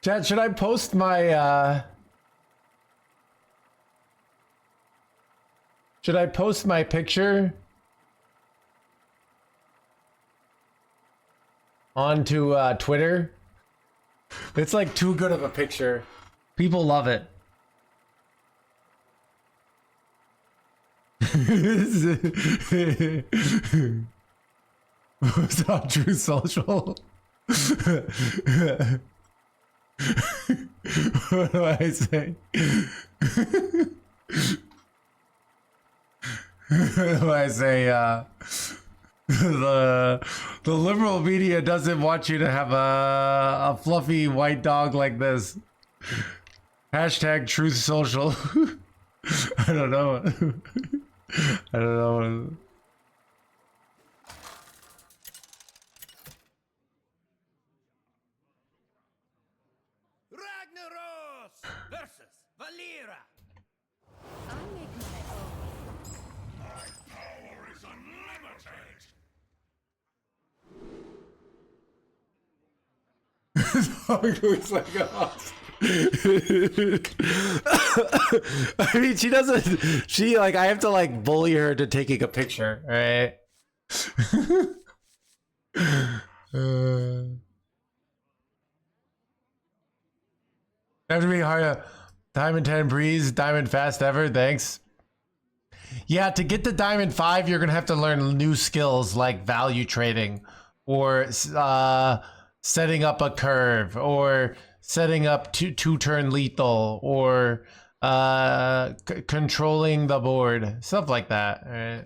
Chad, should I post my should I post my picture onto Twitter? It's like too good of a picture. People love it. What's on True Social? What do I say? What do I say? The liberal media doesn't want you to have a fluffy white dog like this. Hashtag Truth Social. I don't know. I don't know. Ragnaros versus Valera. I make my own. My power is unlimited! Looks like a horse. I mean, she doesn't. She like I have to like bully her to taking a picture, right? Have to be hard. Diamond 10 breeze, diamond fast ever. Thanks. Yeah, to get to diamond 5, you're gonna have to learn new skills like value trading, or setting up a curve, or setting up two-turn lethal, or controlling the board, stuff like that. Right?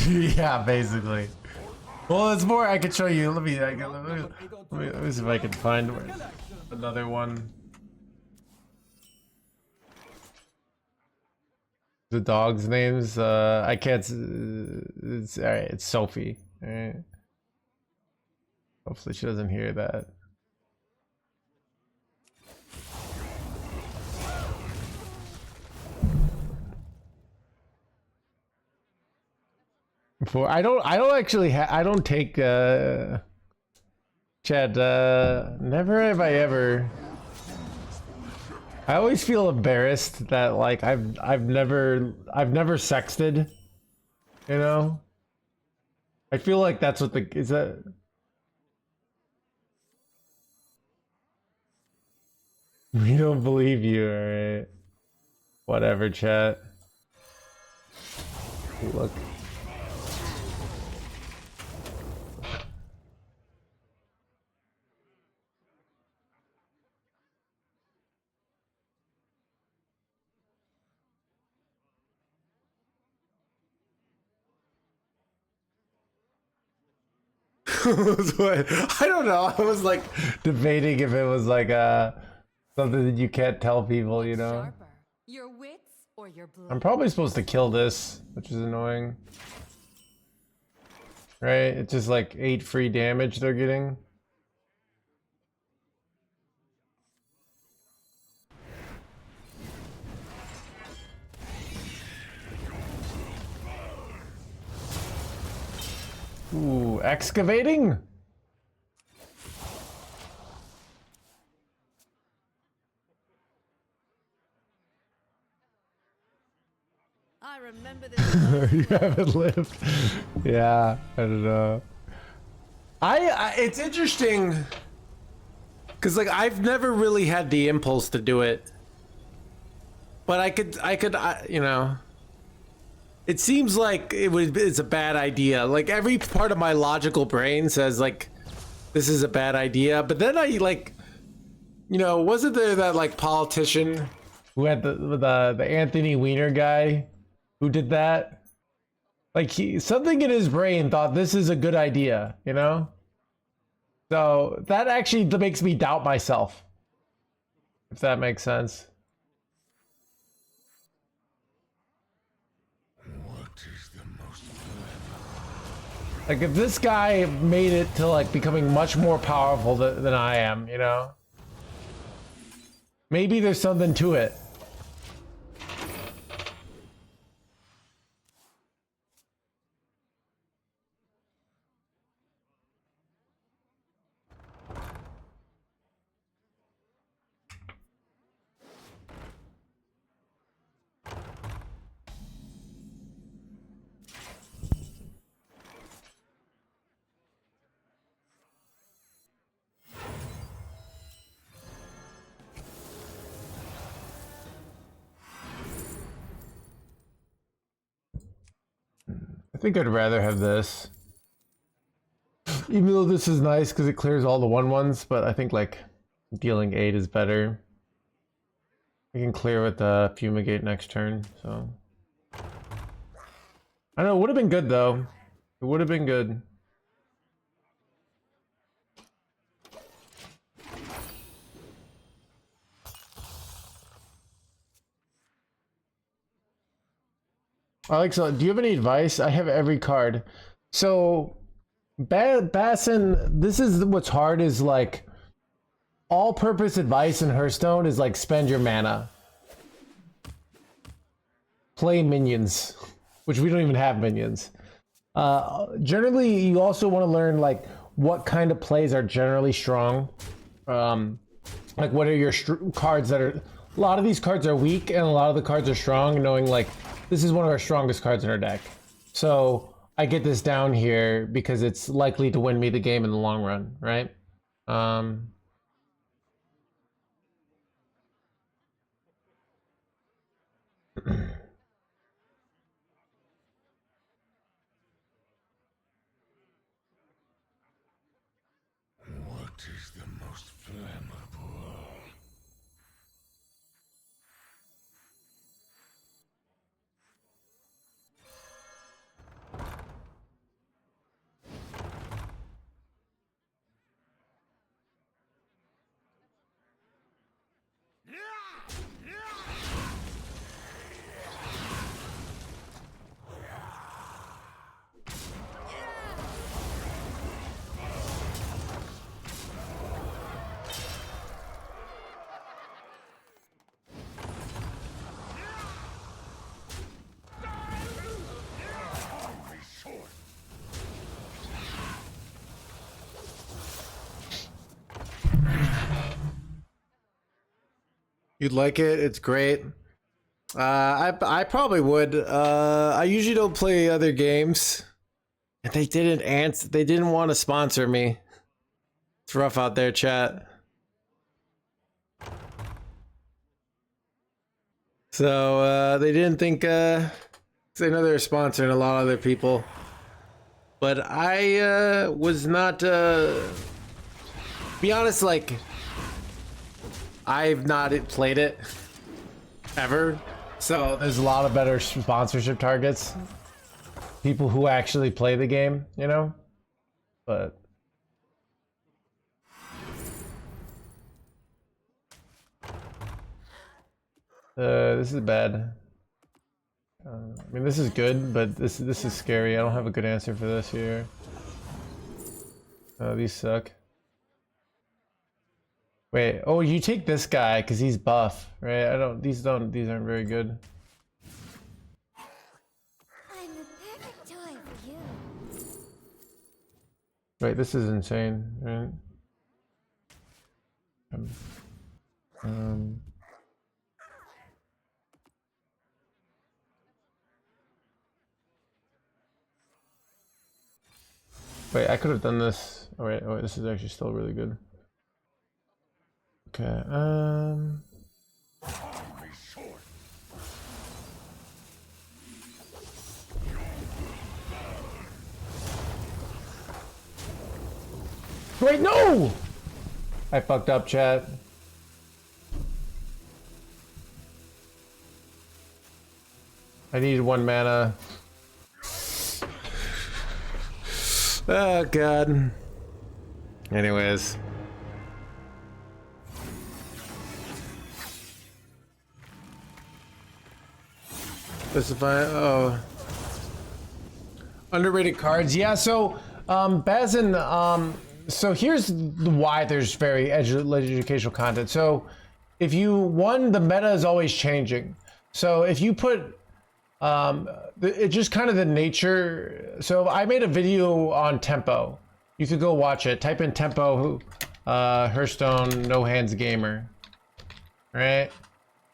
Yeah, basically. Well, it's more. I could show you. Let me see if I can find another one. The dog's names. I can't. It's all right. It's Sophie. All right. Hopefully, she doesn't hear that. For I don't actually I don't take Chad, never have I ever. I always feel embarrassed that like I've never sexted, you know? I feel like that's what the is that. We don't believe you, alright. Whatever, chat. Look. I don't know. I was like debating if it was like something that you can't tell people, you know. Sharper. Your wits or your blood. I'm probably supposed to kill this, which is annoying. Right? It's just like 8 free damage they're getting. excavating? I remember this. You haven't lived. Yeah, I don't know. I it's interesting because like I've never really had the impulse to do it, but you know, it seems like it's a bad idea. Like every part of my logical brain says like this is a bad idea, but then I like, you know, wasn't there that like politician who had the Anthony Weiner guy who did that? Like something in his brain thought this is a good idea, you know? So that actually makes me doubt myself, if that makes sense. What is the most Like if this guy made it to like becoming much more powerful than I am, you know? Maybe there's something to it. I think I'd rather have this. Even though this is nice because it clears all the 1/1s, but I think like dealing 8 is better. I can clear with the Fumigate next turn, so. I don't know, it would have been good though. It would have been good. Alexa, do you have any advice? I have every card. So, Bassin, this is what's hard is like all-purpose advice in Hearthstone is like spend your mana. Play minions, which we don't even have minions. Generally, you also want to learn like what kind of plays are generally strong. Like what are your cards that are... A lot of these cards are weak and a lot of the cards are strong, knowing like this is one of our strongest cards in our deck. So I get this down here because it's likely to win me the game in the long run, right? What is the most flammable? You'd like it. It's great. I probably would. I usually don't play other games. And they didn't answer. They didn't want to sponsor me. It's rough out there, chat. So they didn't think. They know they're sponsoring a lot of other people. But I was not. Be honest, like. I've not played it ever, so there's a lot of better sponsorship targets. People who actually play the game, you know? But this is bad. I mean, this is good, but this is scary. I don't have a good answer for this here. These suck. Wait, oh, you take this guy because he's buff, right? These aren't very good. I'm the perfect toy for you. Wait, this is insane, right? Wait, I could have done this. Oh wait, this is actually still really good. Okay, wait, no! I fucked up, chat. I needed 1 mana. Oh god. Anyways. Specify. Oh. Underrated cards. Yeah, so Bazin, so here's why there's very educational content. So if you the meta is always changing. So if you put it's just kind of the nature. So I made a video on tempo. You could go watch it. Type in tempo, Hearthstone, NoHandsGamer, right?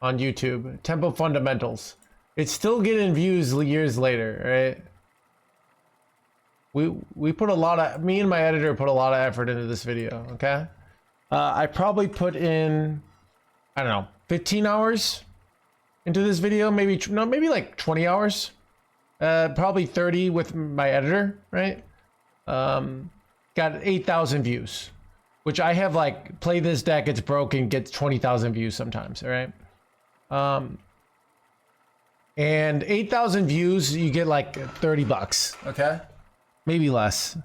On YouTube. Tempo fundamentals. It's still getting views years later, right? We put a lot of, me and my editor put a lot of effort into this video, okay? I probably put in, I don't know, 15 hours into this video, maybe like 20 hours, probably 30 with my editor, right? Got 8,000 views, which I have like, play this deck, it's broken, gets 20,000 views sometimes, all right? And 8,000 views, you get like $30, okay? Maybe less.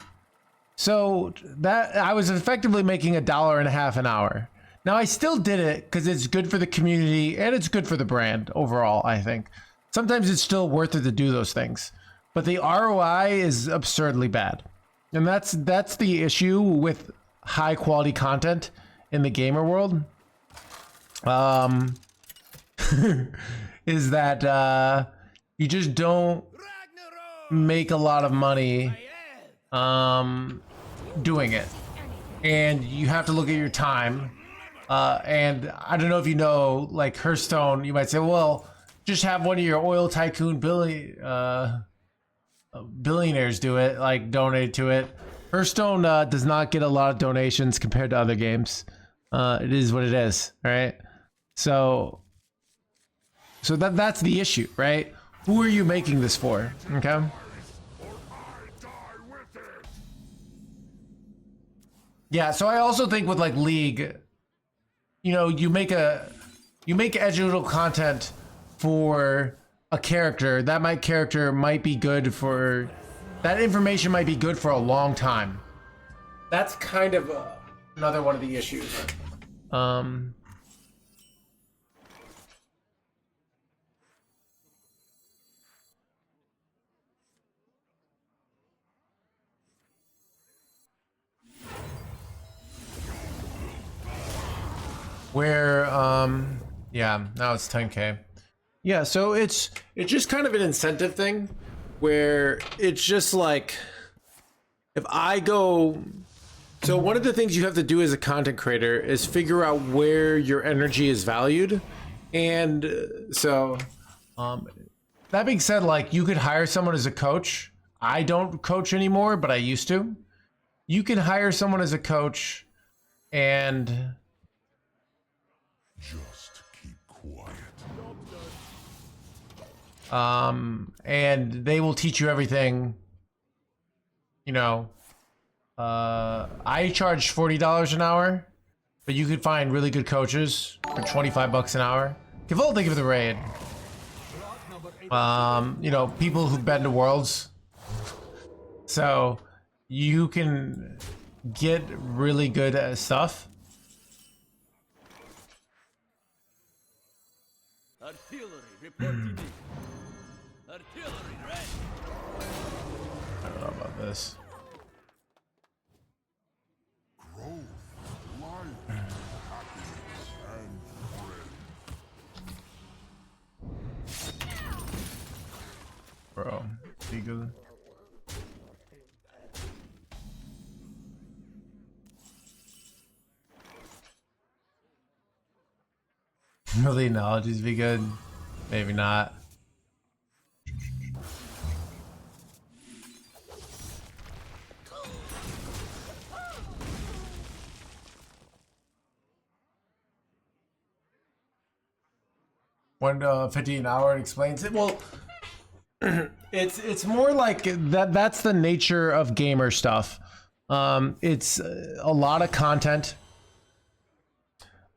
So that, I was effectively making $1.50 an hour. Now I still did it because it's good for the community and it's good for the brand overall, I think. Sometimes it's still worth it to do those things, but the ROI is absurdly bad. And that's the issue with high quality content in the gamer world. Is that you just don't make a lot of money doing it. And you have to look at your time. And I don't know if you know, like Hearthstone, you might say, well, just have one of your oil tycoon billionaires do it, like donate to it. Hearthstone does not get a lot of donations compared to other games. It is what it is, right? So that's the issue, right? Who are you making this for? Okay. Yeah, so I also think with like League, you know, you make educational content for a character. That character might be good for, that information might be good for a long time. That's kind of another one of the issues. Where yeah, now it's 10K. Yeah, so it's just kind of an incentive thing where it's just like, if I go, so one of the things you have to do as a content creator is figure out where your energy is valued. And so that being said, like you could hire someone as a coach. I don't coach anymore, but I used to. You can hire someone as a coach and Just keep quiet. and they will teach you everything. You know, I charge $40 an hour, but you could find really good coaches for $25 an hour. Kavol, thank you for the raid. You know, people who've been to Worlds, so you can get really good stuff. Artillery reporting. Artillery ready. I don't know about this. Growth, life, happiness, and friends. Bro, be good. Will the analogies be good? Maybe not. $1.50 an hour explains it. Well, it's more like that. That's the nature of gamer stuff. It's a lot of content.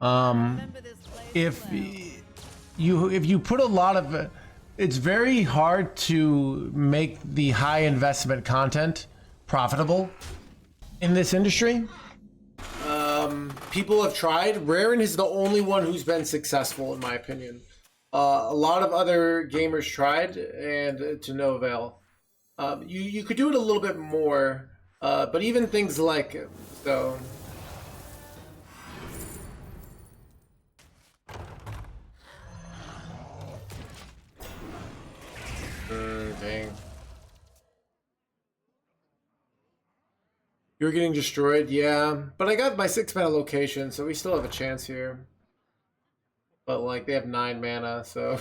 Remember this place well. If you put a lot of, it's very hard to make the high investment content profitable in this industry. People have tried. Raren is the only one who's been successful, in my opinion. A lot of other gamers tried, and to no avail. You could do it a little bit more, but even things like so. Dang. You're getting destroyed, yeah. But I got my 6-mana location, so we still have a chance here. But like they have 9 mana, so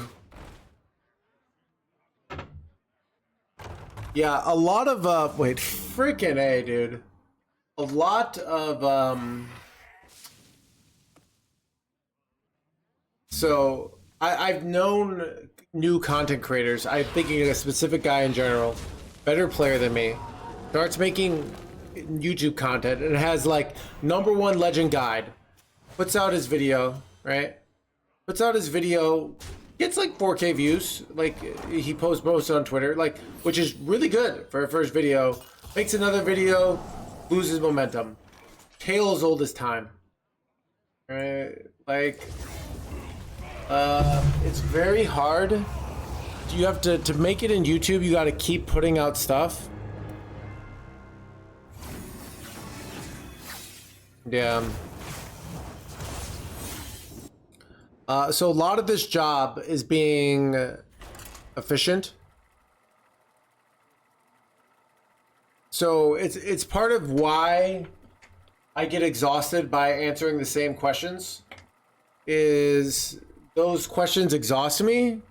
yeah, a lot of wait, freaking A, dude. A lot of so I've known new content creators. I'm thinking of a specific guy in general, better player than me, starts making YouTube content and has like #1 legend guide, puts out his video, right? Puts out his video, gets like 4K views, like he posts on Twitter, like, which is really good for a first video. Makes another video, loses momentum. Tale as old as time, right? Like, it's very hard. You have to make it in YouTube. You got to keep putting out stuff. Yeah. So a lot of this job is being efficient. So it's part of why I get exhausted by answering the same questions. Is those questions exhaust me,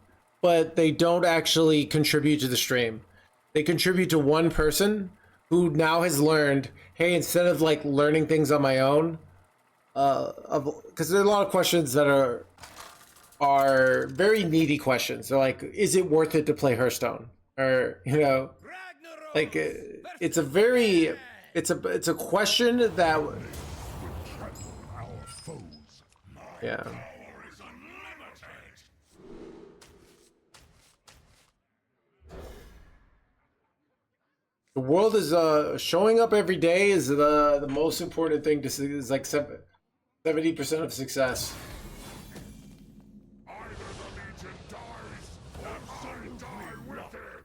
but they don't actually contribute to the stream. They contribute to one person who now has learned, hey, instead of like learning things on my own, because there are a lot of questions that are very needy questions. They're like, is it worth it to play Hearthstone? Or, you know, like it's a very, it's a question that, yeah. The world is showing up every day is the most important thing to see. Is like 70% of success. Either the Legion dies, or I die with it.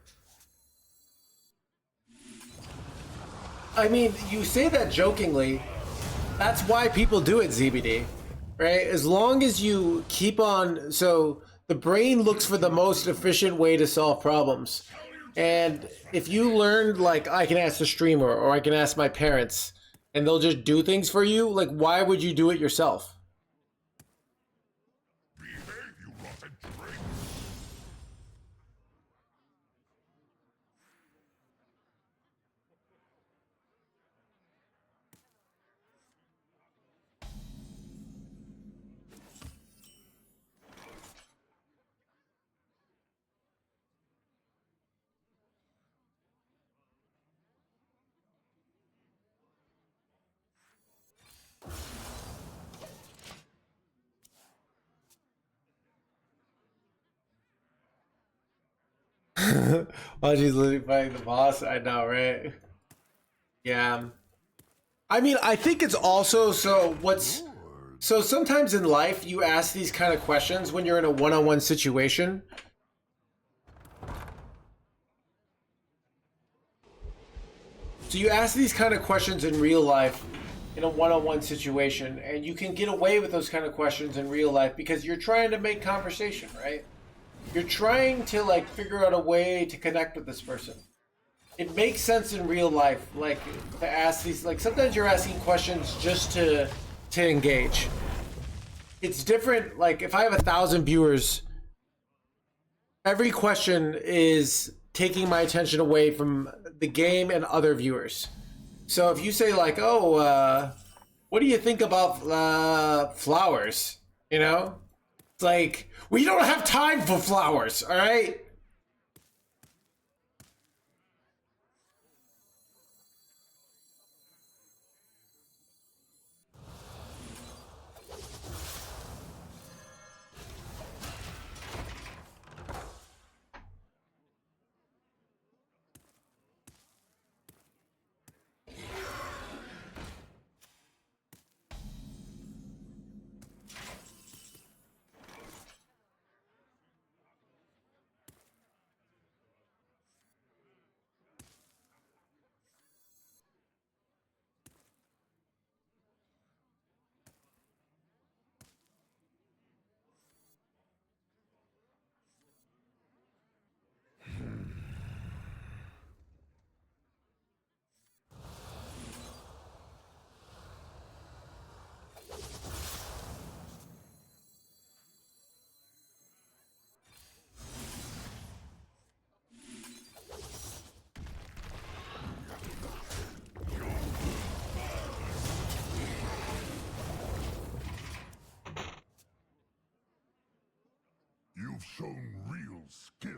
I mean, you say that jokingly. That's why people do it, ZBD, right? As long as you keep on, so the brain looks for the most efficient way to solve problems. And if you learned, like, I can ask the streamer or I can ask my parents and they'll just do things for you, like, why would you do it yourself? Behave, you rotten drink. While she's literally fighting the boss, I know, right? Yeah. I mean, I think it's also so sometimes in life you ask these kind of questions when you're in a one-on-one situation. So you ask these kind of questions in real life in a one-on-one situation, and you can get away with those kind of questions in real life because you're trying to make conversation, right? You're trying to like figure out a way to connect with this person. It makes sense in real life, like to ask these, like sometimes you're asking questions just to engage. it's different. Like if I have 1,000 viewers, every question is taking my attention away from the game and other viewers. So if you say like, oh, what do you think about flowers? You know, it's like, we don't have time for flowers, all right? You've shown real skill.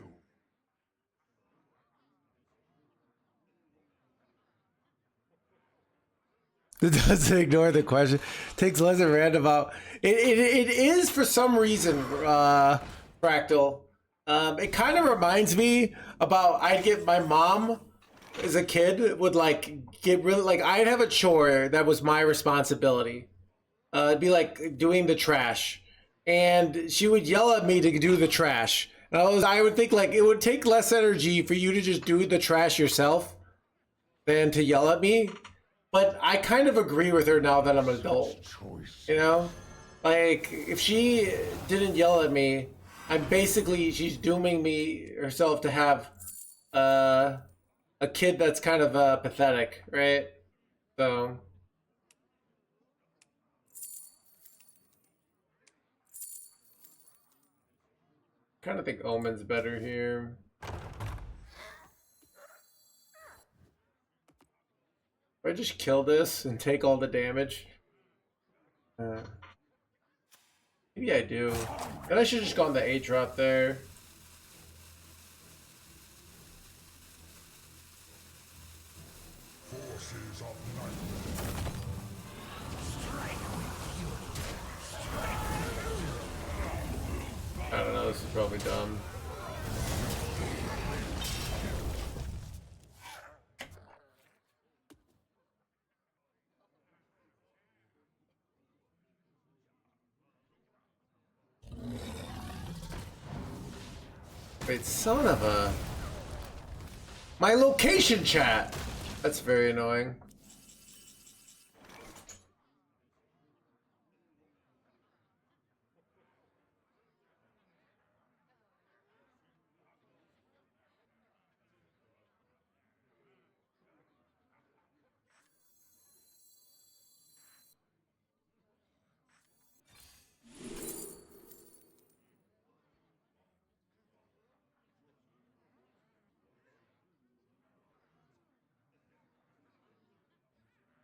It doesn't ignore the question. Takes less than random out. It is for some reason, Fractal. It kind of reminds me about I'd get my mom as a kid would like get really like I'd have a chore that was my responsibility. It'd be like doing the trash, and she would yell at me to do the trash. And I would think like it would take less energy for you to just do the trash yourself than to yell at me. But I kind of agree with her now that I'm an adult. You know? Like, if she didn't yell at me, she's dooming me herself to have a kid that's kind of pathetic, right? So. Kind of think Omen's better here. If I just kill this and take all the damage. Maybe I do. And I should just go on the 8-drop there. Forces of night. I don't know, this is probably dumb. Wait, son of a... My location chat! That's very annoying.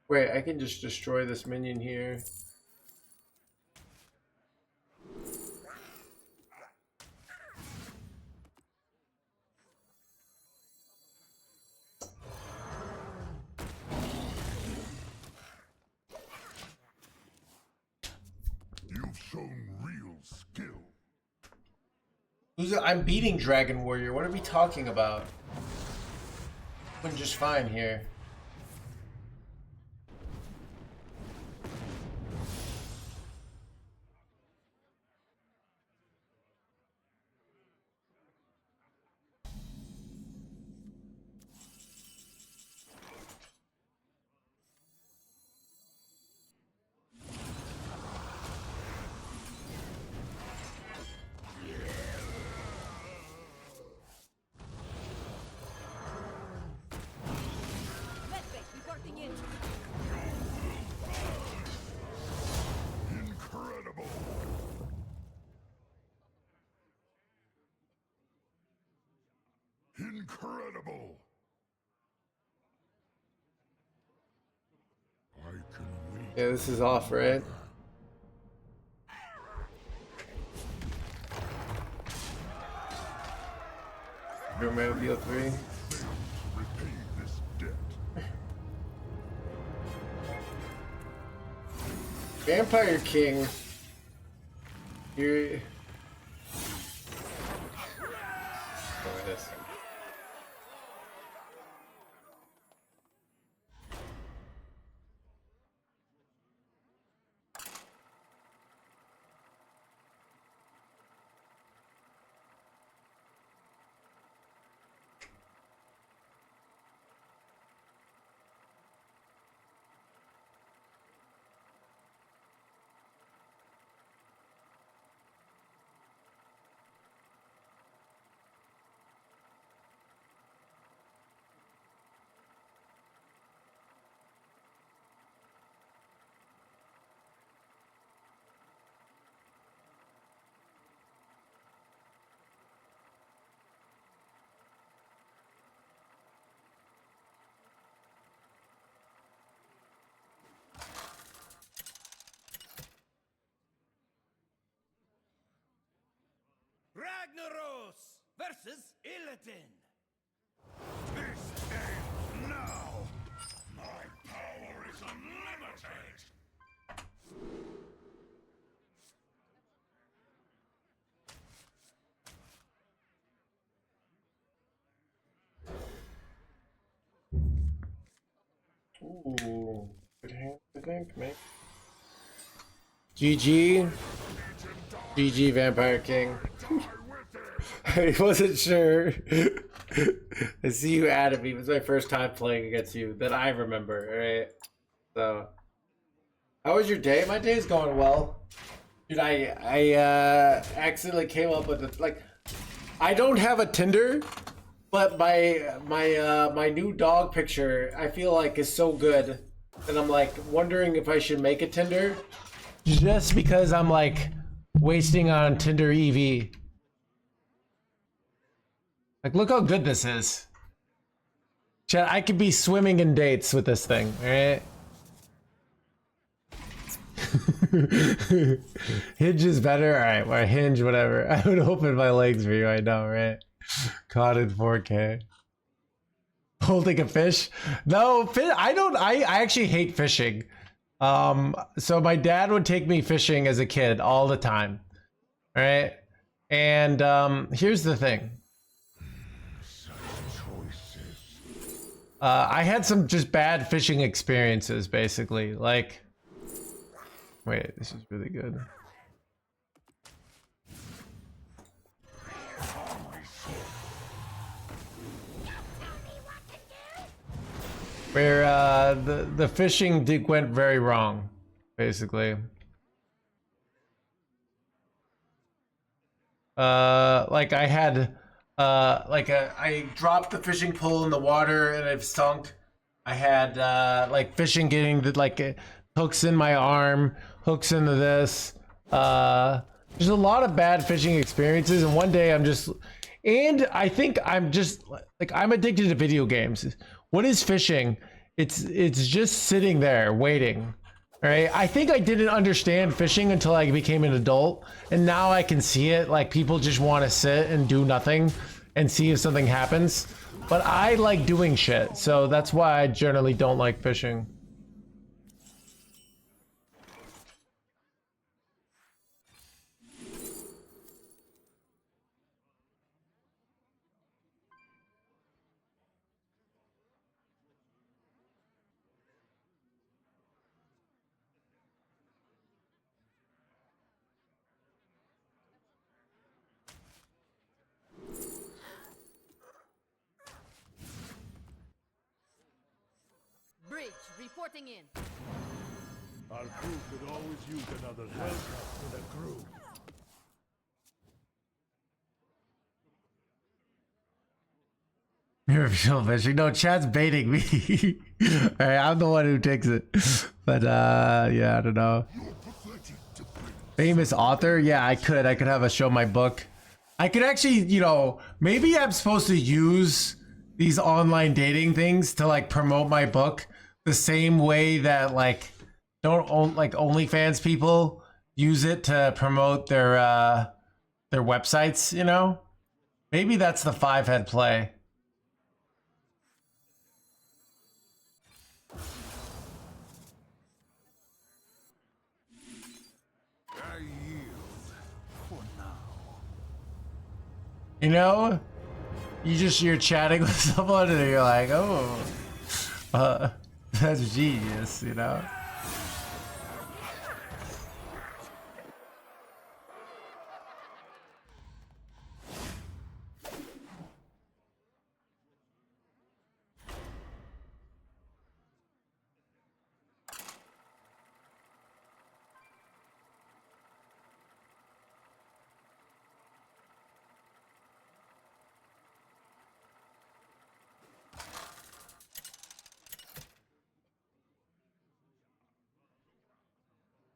Wait, I can just destroy this minion here. You've shown real skill. I'm beating Dragon Warrior. What are we talking about? I'm just fine here. incredible. I can wait. Yeah, this is off, right? Room deal 3. Repay this debt. Vampire King. You're. Oh, this. Ragnaros versus Illidan. This ends now. My power is unlimited. Ooh, good hand, I think, mate. GG. GG, Vampire King. I wasn't sure. I see you added me. It was my first time playing against you that I remember, alright? So, how was your day? My day's going well. Dude, I accidentally came up with it. Like, I don't have a Tinder, but my new dog picture I feel like is so good, and I'm like wondering if I should make a Tinder, just because I'm like wasting on Tinder EV. Like, look how good this is. Chat, I could be swimming in dates with this thing, alright? Hinge is better? Alright, well, Hinge, whatever. I would open my legs for you, I know, right? Caught in 4K. Holding a fish? No, I actually hate fishing. So my dad would take me fishing as a kid all the time. Alright? And here's the thing. I had some just bad fishing experiences, basically. Like, wait, this is really good. Where the fishing went very wrong, basically. Like I had I dropped the fishing pole in the water and I've sunk. I had like fishing getting the hooks in my arm, hooks into this. There's a lot of bad fishing experiences, and one day and I think I'm just like, I'm addicted to video games. What is fishing? It's just sitting there waiting. All right. I think I didn't understand fishing until I became an adult, and now I can see it. Like, people just want to sit and do nothing and see if something happens. But I like doing shit, so that's why I generally don't like fishing. Bridge reporting in. Our crew could always use another help to the crew. You're still fishing. No, chat's baiting me. All right, I'm the one who takes it. But yeah, I don't know. Famous author? Yeah, I could have a show my book. I could actually, you know, maybe I'm supposed to use these online dating things to like promote my book the same way that like OnlyFans people use it to promote their websites, you know? Maybe that's the 5-head play. I yield for now. You know? You're chatting with someone and you're like, oh, that's genius, you know?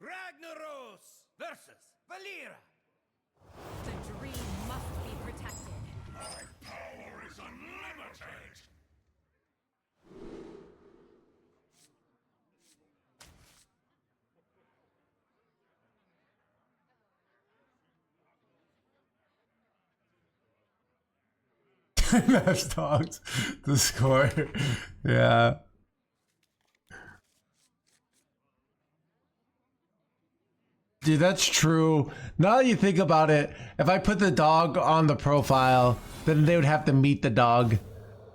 Ragnaros versus Valera. The dream must be protected. My power is unlimited. Match dogs. The score. Yeah. Dude, that's true. Now that you think about it, if I put the dog on the profile, then they would have to meet the dog.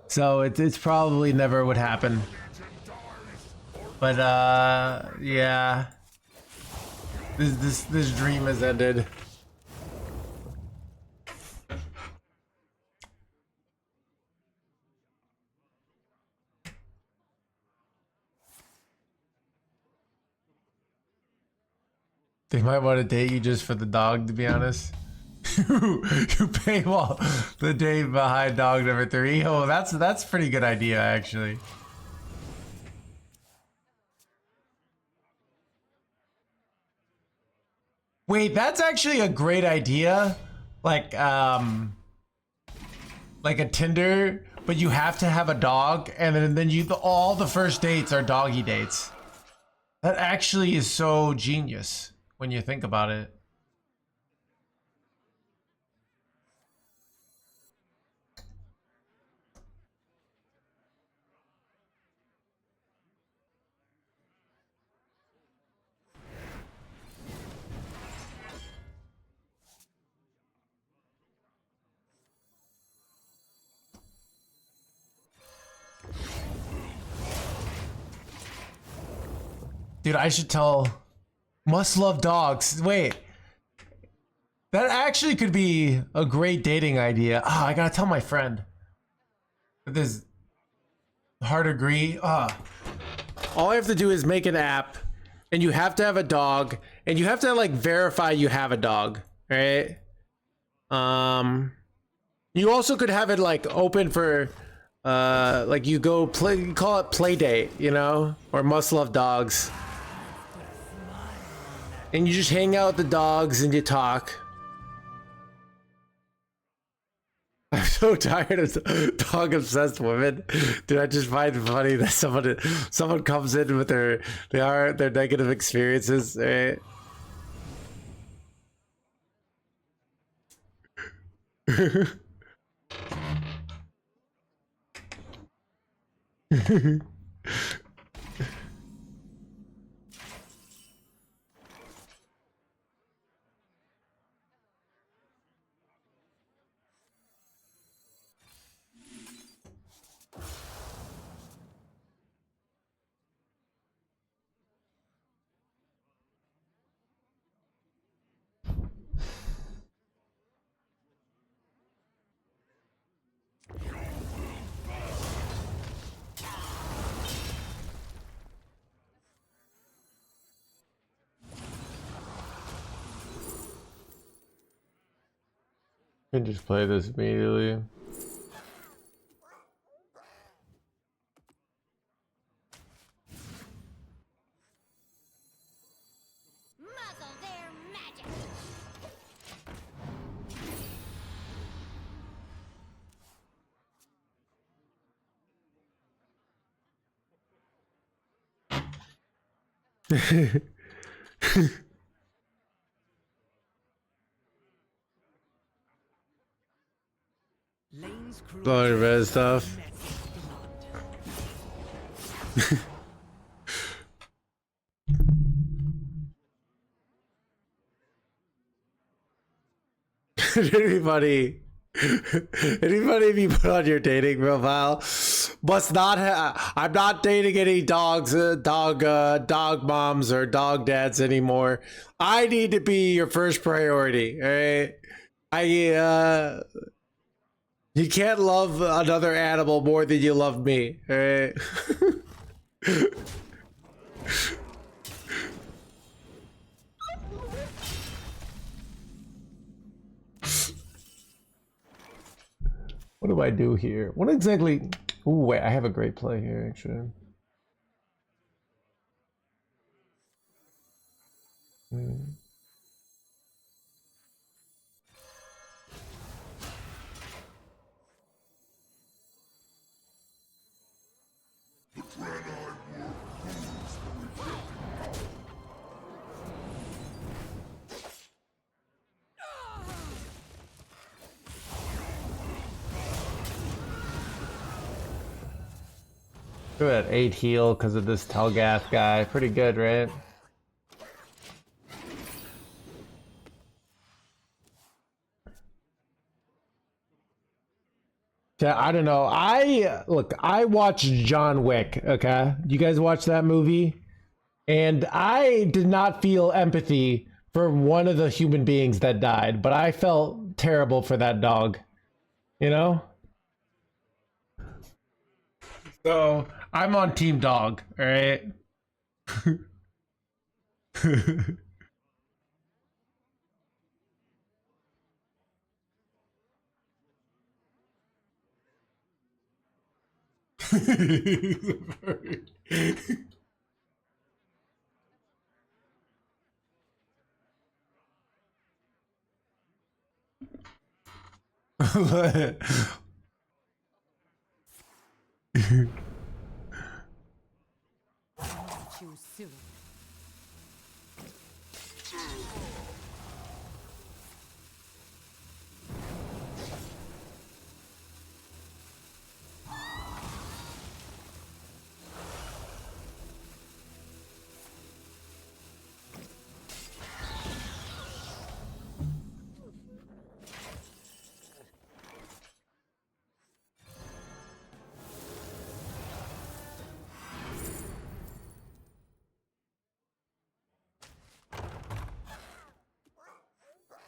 So it's probably never would happen. But yeah. This dream has ended. They might want to date you just for the dog, to be honest. You pay well the day behind dog number 3. Oh, that's a pretty good idea, actually. Wait, that's actually a great idea. Like a Tinder, but you have to have a dog, and then all the first dates are doggy dates. That actually is so genius when you think about it. Dude, I should tell must love dogs. Wait. That actually could be a great dating idea. Ah, I gotta tell my friend. This hard agree. All I have to do is make an app, and you have to have a dog, and you have to like verify you have a dog, right? You also could have it like open for like you go play, you call it play date, you know, or must love dogs. And you just hang out with the dogs and you talk. I'm so tired of dog obsessed women. Dude, I just find it funny that someone comes in with their negative experiences, right? Can just play this immediately. Muzzle their magic. Lane's crew Blowing red stuff. Anybody if you put on your dating profile must not have. I'm not dating any dogs, dog moms or dog dads anymore. I need to be your first priority. All right, you can't love another animal more than you love me. All right. What do I do here? What exactly? Ooh, wait, I have a great play here, actually. We're at 8 heal because of this Telgath guy. Pretty good, right? Yeah, I don't know. I watched John Wick, okay? You guys watch that movie? And I did not feel empathy for one of the human beings that died, but I felt terrible for that dog. You know? So, I'm on Team Dog, alright? Choose soon.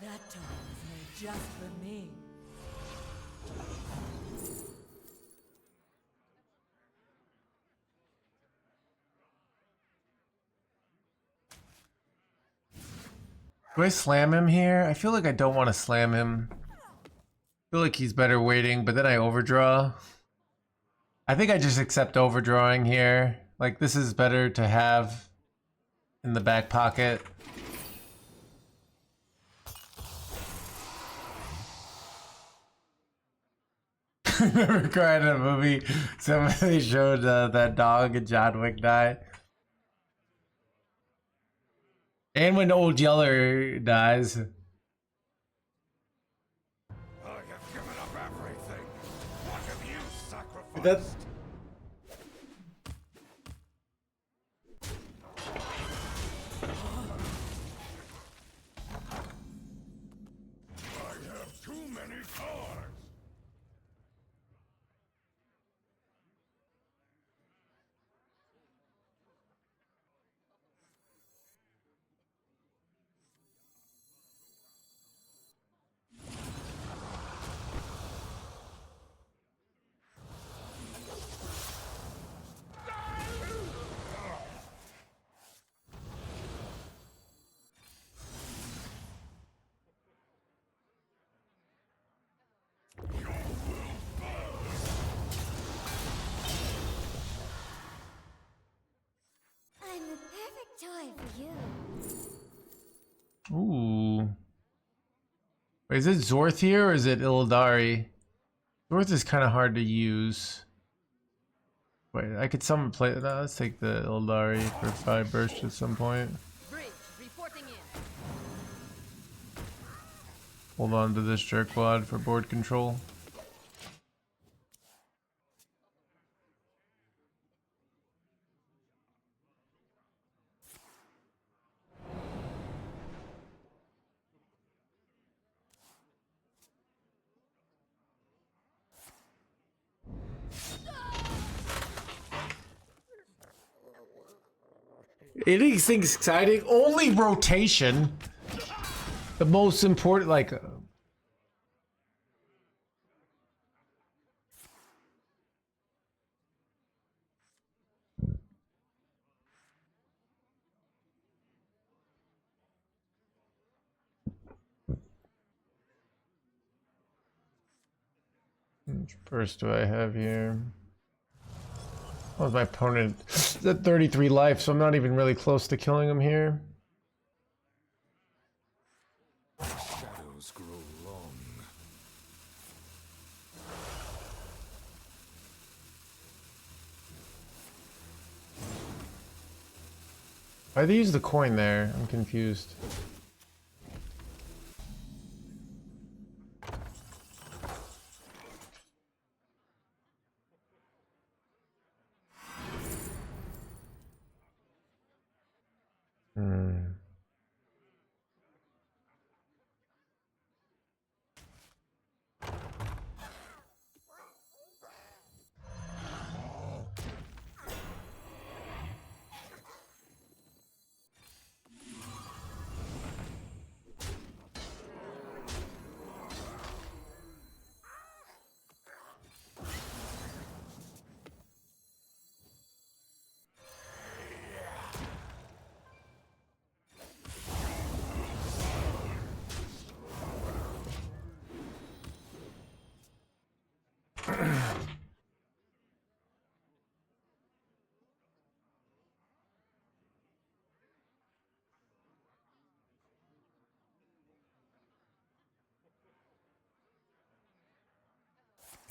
That toy was made just for me. Do I slam him here? I feel like I don't want to slam him. I feel like he's better waiting, but then I overdraw. I think I just accept overdrawing here. Like, this is better to have in the back pocket. Never cried in a movie. Somebody showed that dog and John Wick died. And when Old Yeller dies. I have given up everything. What have you sacrificed? That's... I have too many cards. I'm the perfect toy for you. Ooh. Wait, is it Zorth here or is it Illidari? Zorth is kind of hard to use. Wait, I could summon play. Let's take the Ildari for 5 burst at some point. Bridge reporting in. Hold on to this jerkwad for board control. Anything exciting? Only rotation. The most important, like. Which burst do I have here? Oh, my opponent at 33 life, so I'm not even really close to killing him here. Shadows grow long. Why'd they use the coin there? I'm confused.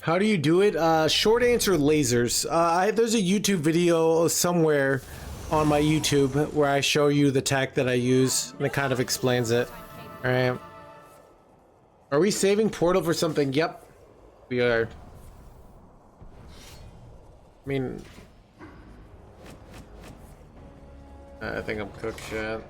How do you do it? Short answer, lasers. There's a YouTube video somewhere on my YouTube where I show you the tech that I use, and it kind of explains it. All right. Are we saving Portal for something? Yep, we are. I mean, I think I'm cooked shit.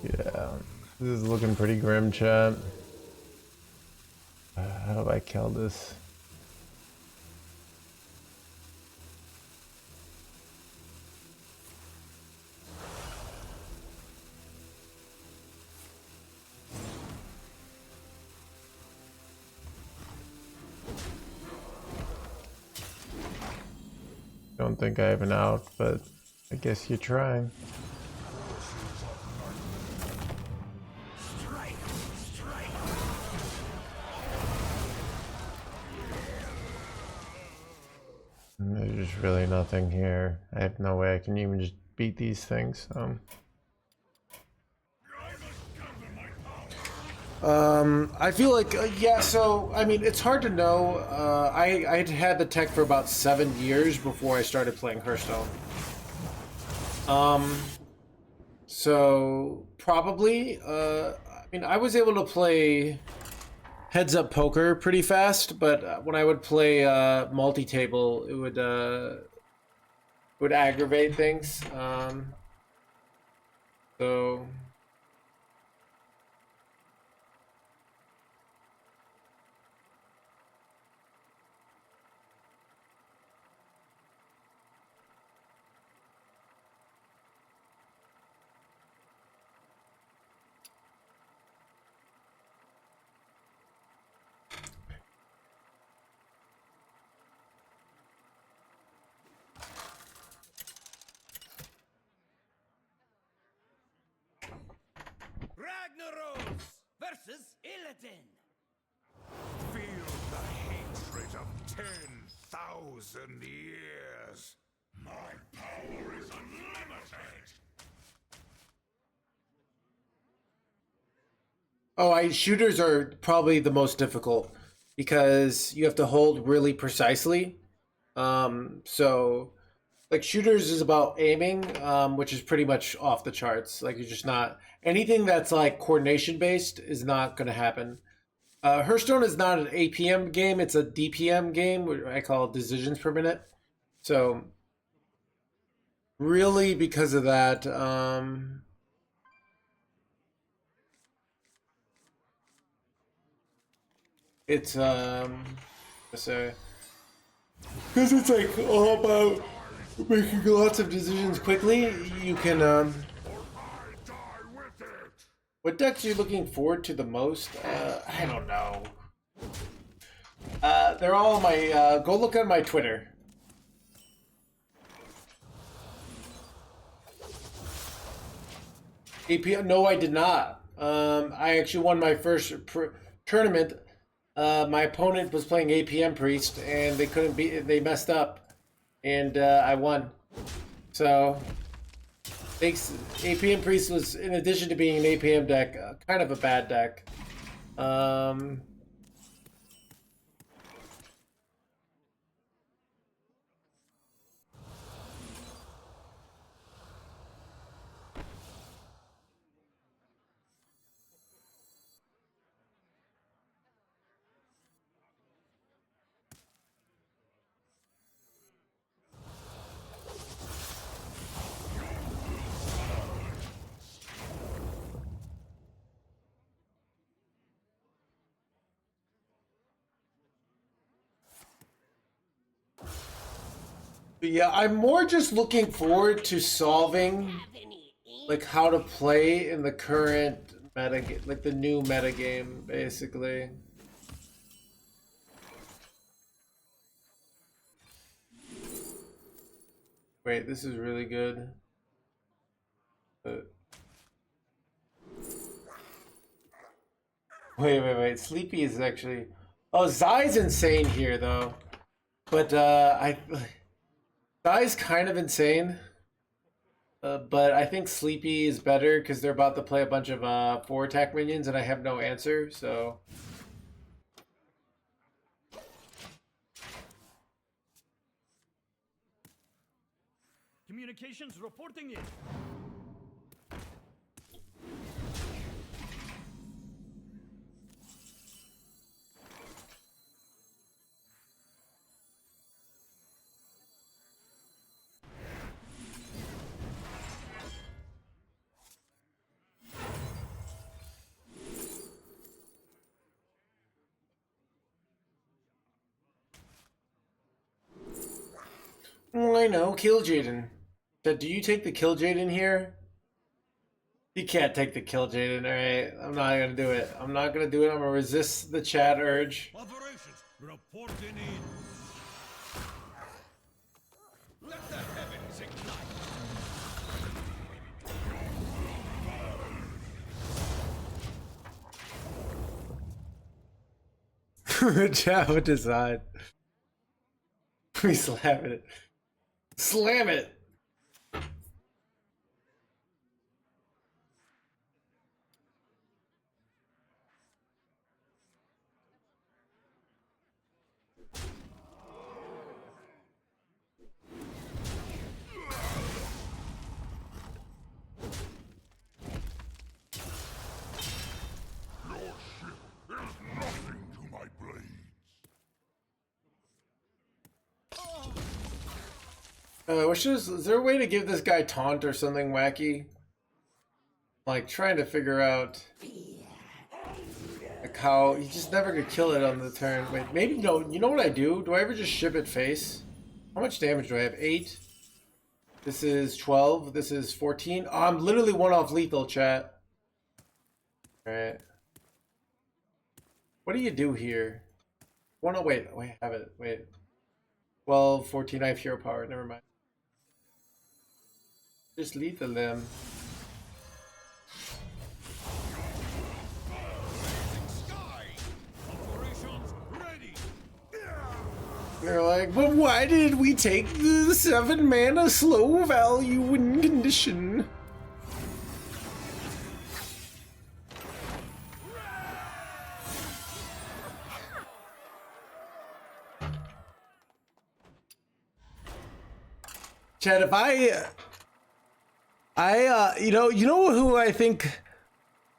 Yeah, this is looking pretty grim, chat. How do I kill this? Don't think I have an out, but I guess you try. There's just really nothing here. I have no way I can even just beat these things. I feel like, yeah, so, I mean, it's hard to know. I had the tech for about 7 years before I started playing Hearthstone. So, probably, I mean, I was able to play heads-up poker pretty fast, but when I would play multi-table, it would aggravate things. So... Ragnaros versus Illidan. Feel hatred of 10,000 years. My power is unlimited. Oh, shooters are probably the most difficult because you have to hold really precisely. So like shooters is about aiming, which is pretty much off the charts. Like you're just not anything that's like coordination based is not going to happen. Hearthstone is not an APM game; it's a DPM game, which I call decisions per minute. So really, because of that, it's let's say because it's like all about making lots of decisions quickly. You can what decks are you looking forward to the most? I don't know. They're all on my go look at my Twitter. APM? No, I did not. I actually won my first tournament. My opponent was playing APM Priest, and they couldn't beat. They messed up, and I won. So, thanks. APM Priest was, in addition to being an APM deck, kind of a bad deck. But yeah, I'm more just looking forward to solving like how to play in the current meta, like the new meta game, basically. Wait, this is really good. Wait. Sleepy is actually. Oh, Zai's insane here though, but Zai's kind of insane. But I think Sleepy is better because they're about to play a bunch of 4-attack minions and I have no answer, so. Communications reporting in. Oh, I know, Kill Jaden. Do you take the Kill Jaden here? You can't take the Kill Jaden, alright? I'm not gonna do it. I'm not gonna do it. I'm gonna resist the chat urge. Operations reporting in. Let the heavens ignite. Chat would decide. We slam it. Slam it! Is there a way to give this guy taunt or something wacky? Like trying to figure out like how he just never could kill it on the turn. Wait, maybe no. You know what I do? Do I ever just ship it face? How much damage do I have? 8. This is 12. This is 14. Oh, I'm literally one off lethal, chat. All right. What do you do here? Oh no, wait, have it. Wait. 12, 14. I have hero power. Never mind. Just lethal them. Operations ready. They're like, but why did we take the 7 mana slow value win condition? Chad, if you know who I think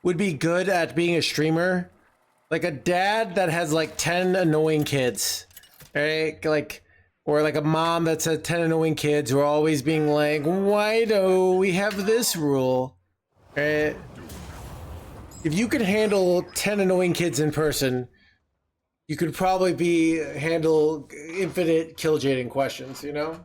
would be good at being a streamer? Like a dad that has like 10 annoying kids, right? Like, or like a mom that's had 10 annoying kids who are always being like, why do we have this rule? Right? If you could handle 10 annoying kids in person, you could probably handle infinite killjading questions, you know?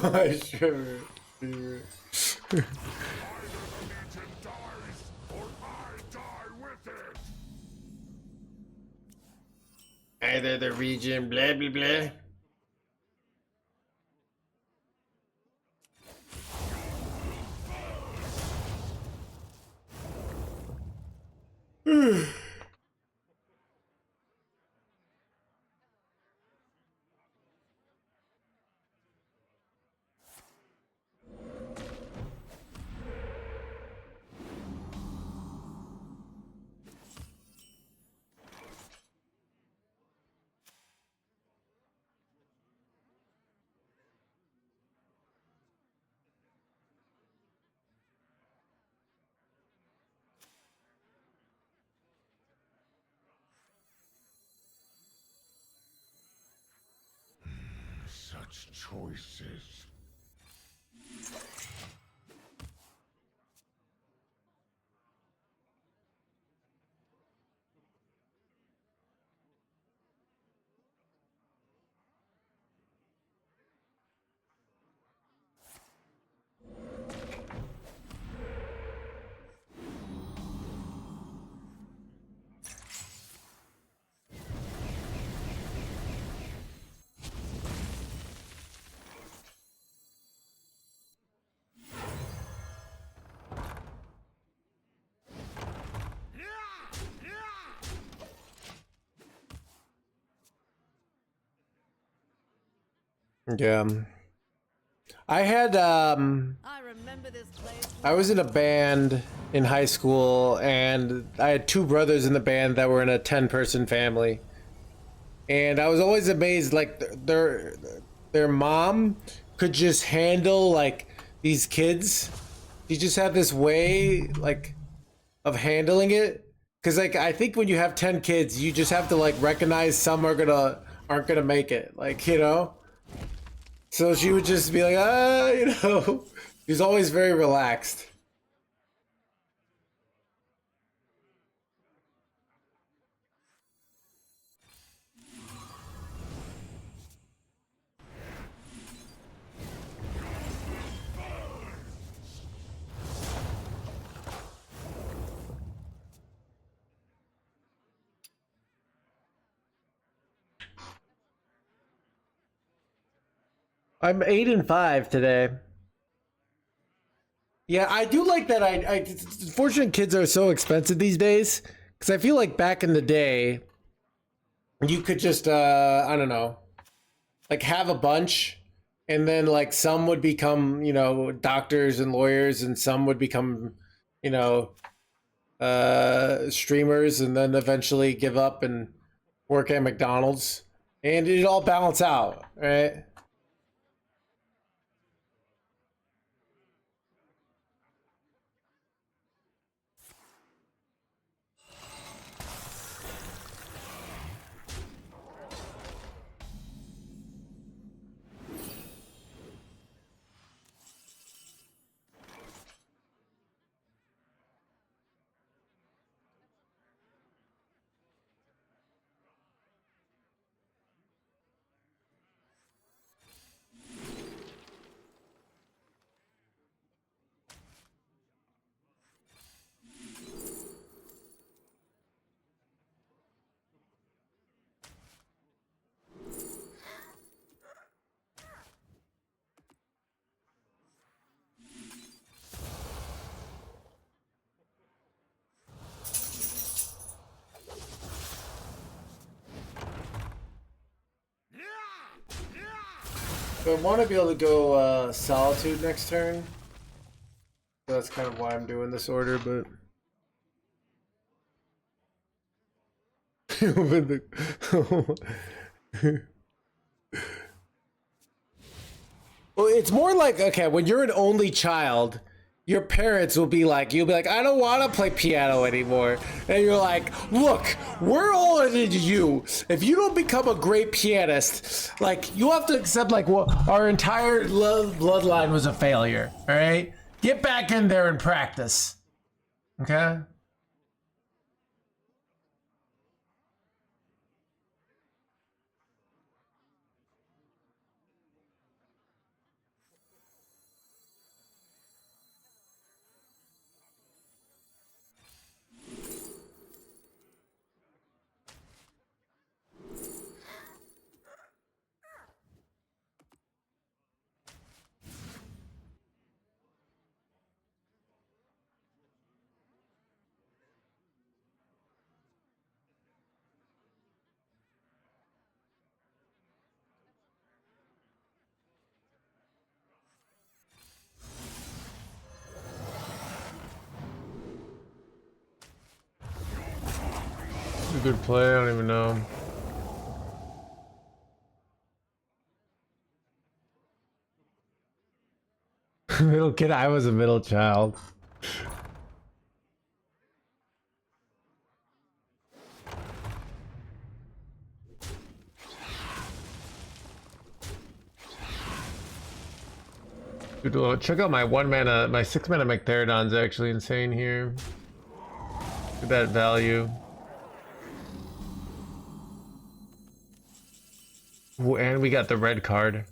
My shiver. Either the Legion dies, or I die with it! Either the region, blah, blah, blah. Such choices. Yeah. I had, I remember this place. I was in a band in high school, and I had 2 brothers in the band that were in a 10-person family. And I was always amazed, like, their mom could just handle, like, these kids. She just had this way, like, of handling it. Because, like, I think when you have 10 kids, you just have to, like, recognize some aren't gonna make it. Like, you know? So she would just be like, you know. She was always very relaxed. I'm 8-5 today. Yeah, I do like that. Fortunate kids are so expensive these days, because I feel like back in the day, you could just I don't know, like have a bunch, and then like some would become, you know, doctors and lawyers, and some would become, you know, streamers, and then eventually give up and work at McDonald's, and it all balance out, right? I want to be able to go Solitude next turn. So that's kind of why I'm doing this order, but... Well, it's more like, okay, when you're an only child, your parents will be like, you'll be like, I don't want to play piano anymore. And you're like, look, we're older than you. If you don't become a great pianist, like, you have to accept, like, well, our entire bloodline was a failure, all right? Get back in there and practice, okay? A good play, I don't even know. Middle kid, I was a middle child. Dude, check out my 1 mana, my 6 mana Mechtherodon's actually insane here. Look at that value. Ooh, and we got the red card.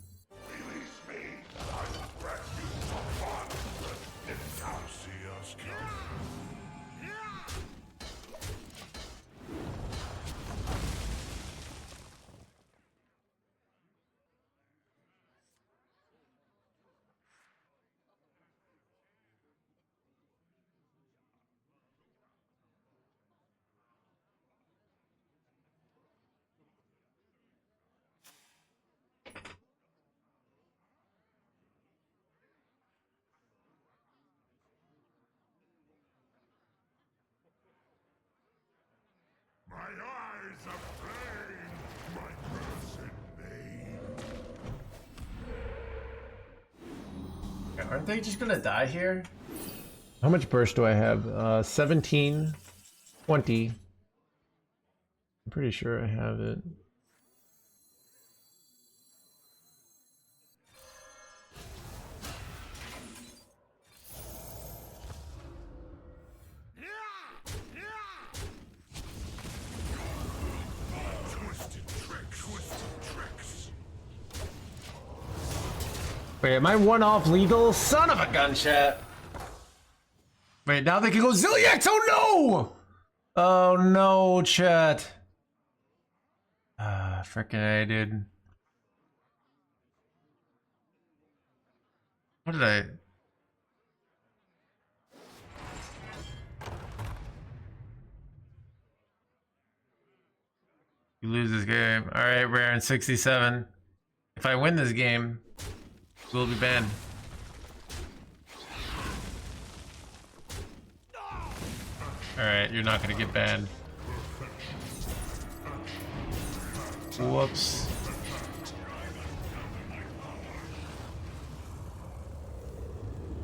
My eyes of flame, my cursed bane. Aren't they just gonna die here? How much burst do I have? 17, 20. I'm pretty sure I have it. Wait, am I one off legal? Son of a gun, chat. Wait, now they can go Zilliax. Oh no! Oh no, chat. Frickin' A, dude. What did I? You lose this game. Alright, rare in 67. If I win this game, we'll be banned. Alright, you're not gonna get banned. Whoops.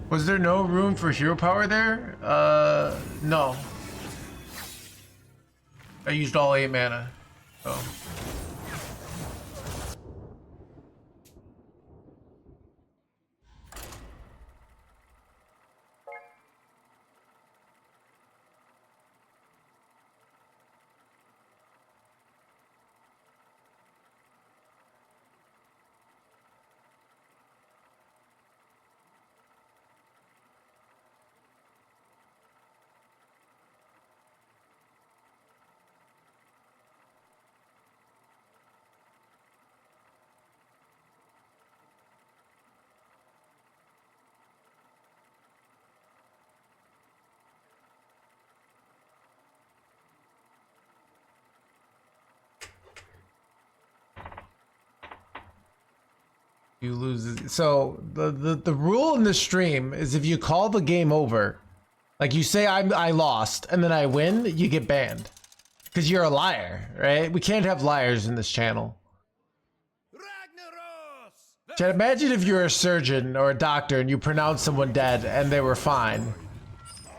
Was there no room for hero power there? No. I used all 8 mana. Oh. You lose. So the rule in the stream is if you call the game over, like you say I lost and then I win, you get banned because you're a liar, right? We can't have liars in this channel. Ragnaros! Chad, imagine if you're a surgeon or a doctor and you pronounce someone dead and they were fine,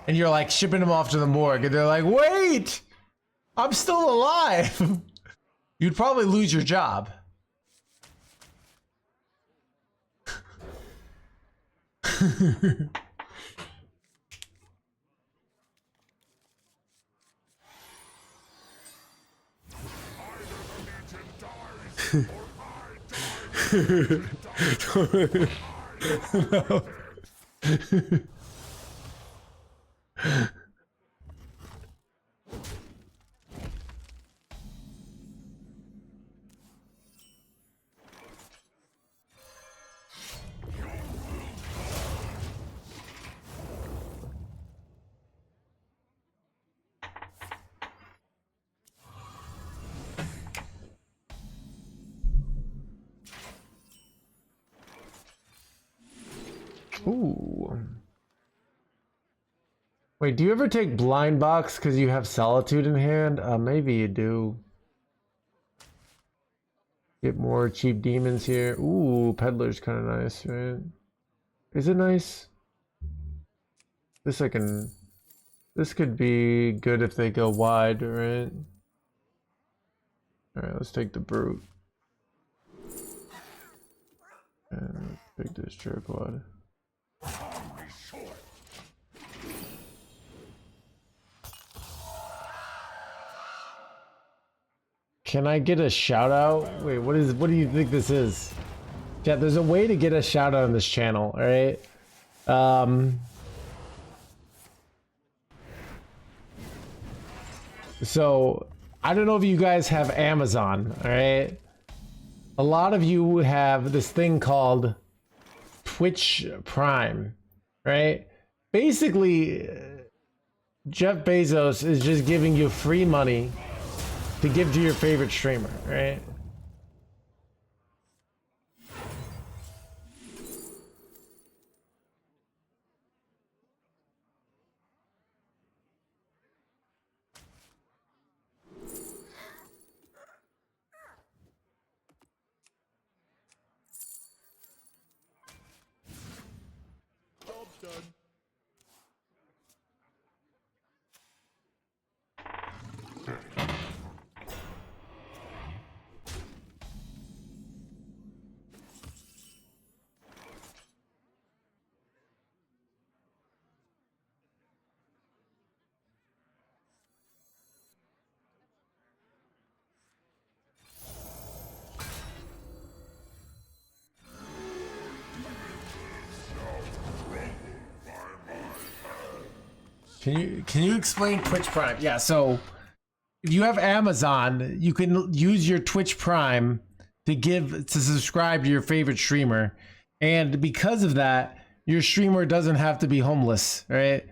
and you're like shipping them off to the morgue, and they're like, "Wait, I'm still alive." You'd probably lose your job. Ooh. Wait, do you ever take blind box because you have solitude in hand? Maybe you do. Get more cheap demons here. Ooh, peddler's kind of nice, right? Is it nice? This I can. This could be good if they go wide, right? All right, let's take the brute. And take this jerkwad. Can I get a shout out? Wait, what do you think this is? Yeah, there's a way to get a shout out on this channel, all right? So I don't know if you guys have Amazon, all right? A lot of you have this thing called Twitch Prime, right? Basically, Jeff Bezos is just giving you free money to give to your favorite streamer, right? Job's done. Can you explain Twitch Prime? Yeah, so if you have Amazon, you can use your Twitch Prime to subscribe to your favorite streamer, and because of that, your streamer doesn't have to be homeless, right?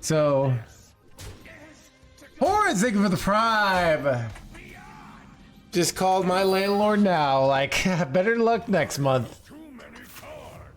So, Horns, thank you for the Prime. Just called my landlord now, like, better luck next month. Too many cards.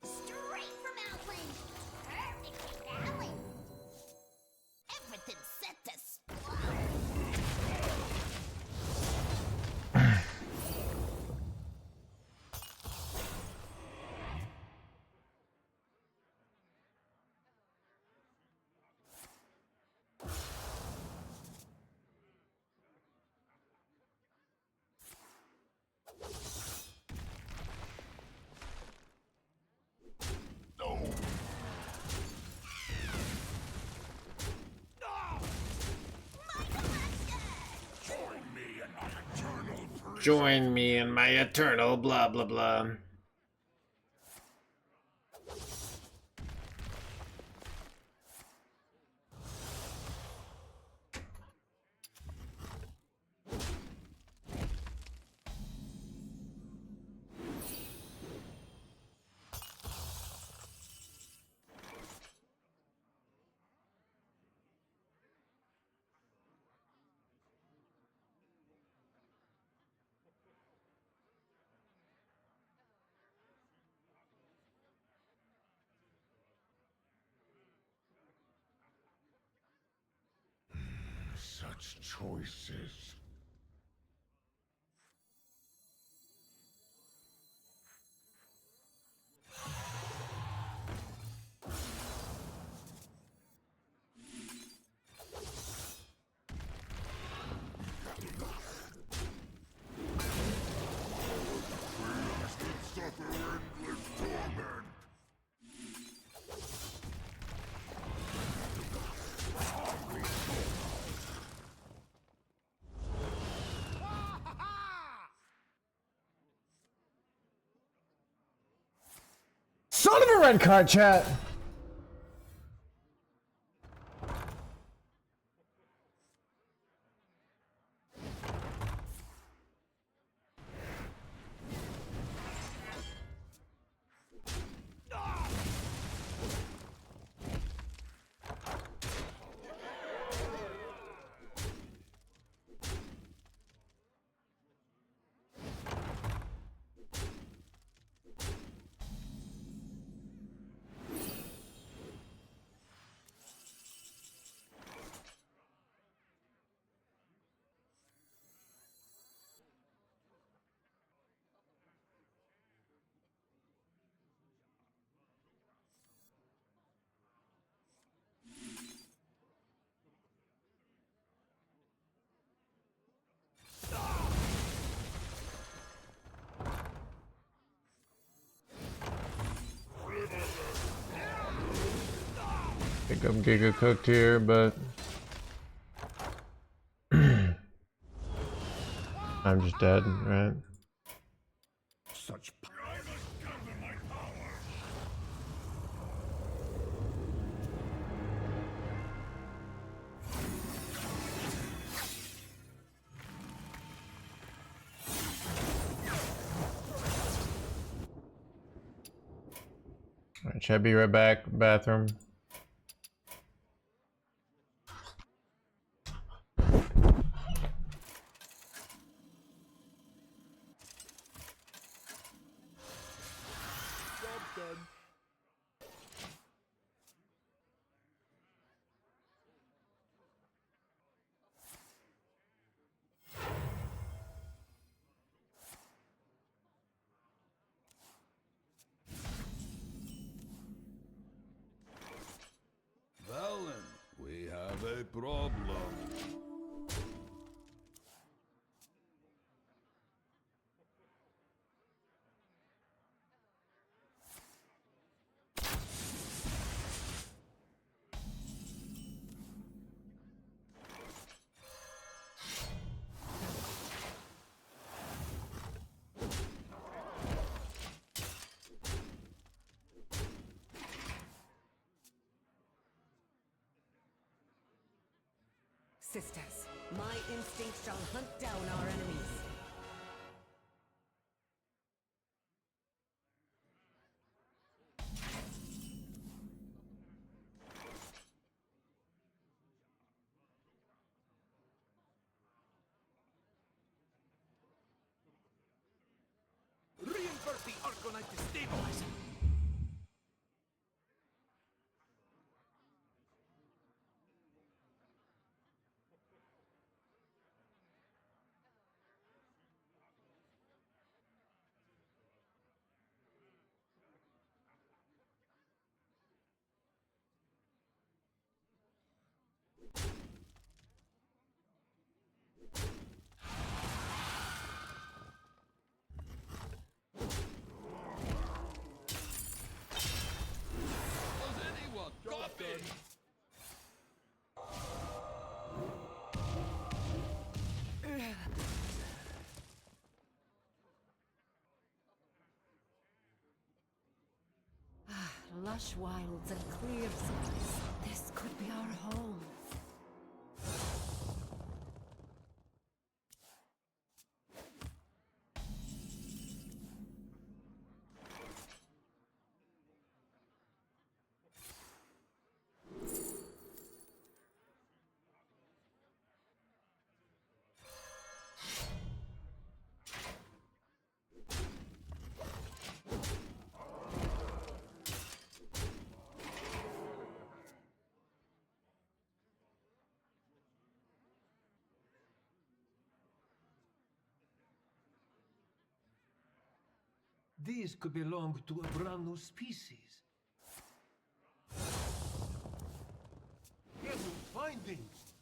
Straight from Outland. Perfectly balanced. Everything's set to explode. Join me in my eternal blah blah blah. Such choices. Suffer endless torment. Son of a red card, chat. I think I'm giga cooked here, but I'm just dead, right? Such I must gather my power. Alright, should I be right back? Bathroom. Valen, we have a problem. Sisters, my instinct shall hunt down our enemies. Reinvert the Arconite to stabilize him. lush wilds and clear skies. This could be our home. These could belong to a brand new species. Hidden findings.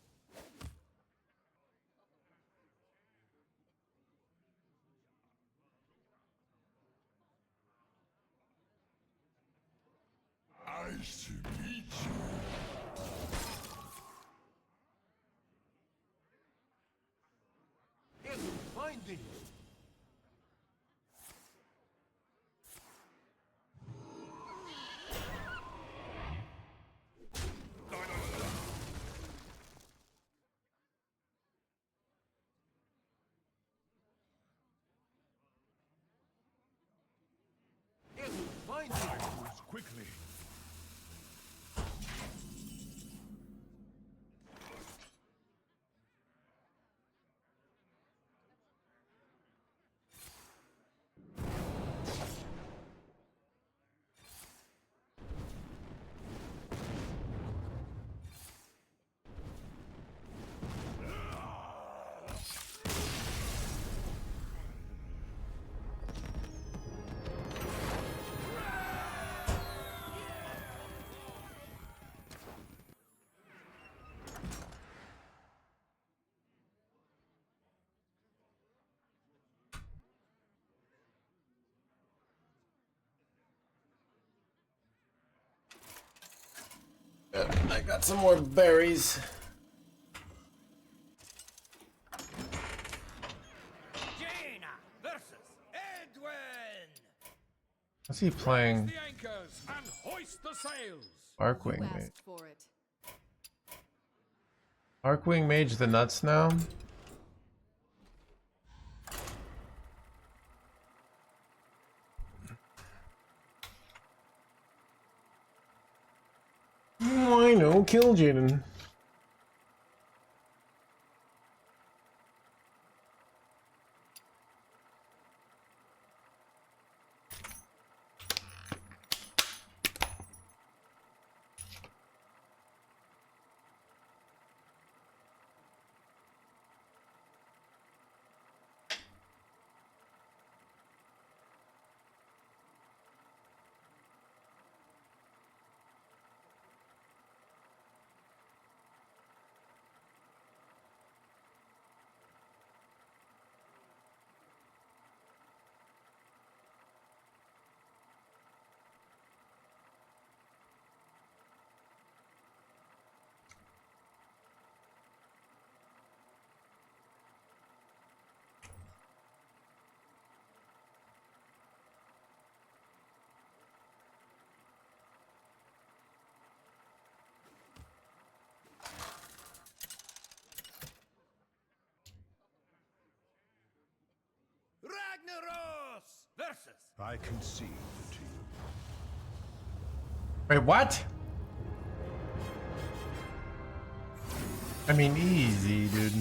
Nice to meet you. Hidden findings. Hidden findings. Moves quickly. I got some more berries. Jaina versus Edwin. What's he playing? The anchors and hoist the sails. Arcwing You Mage. asked for it. Arcwing Mage the nuts now? I know, kill Jaden. Ragnaros versus. I concede to you. Wait, what? I mean, easy, dude.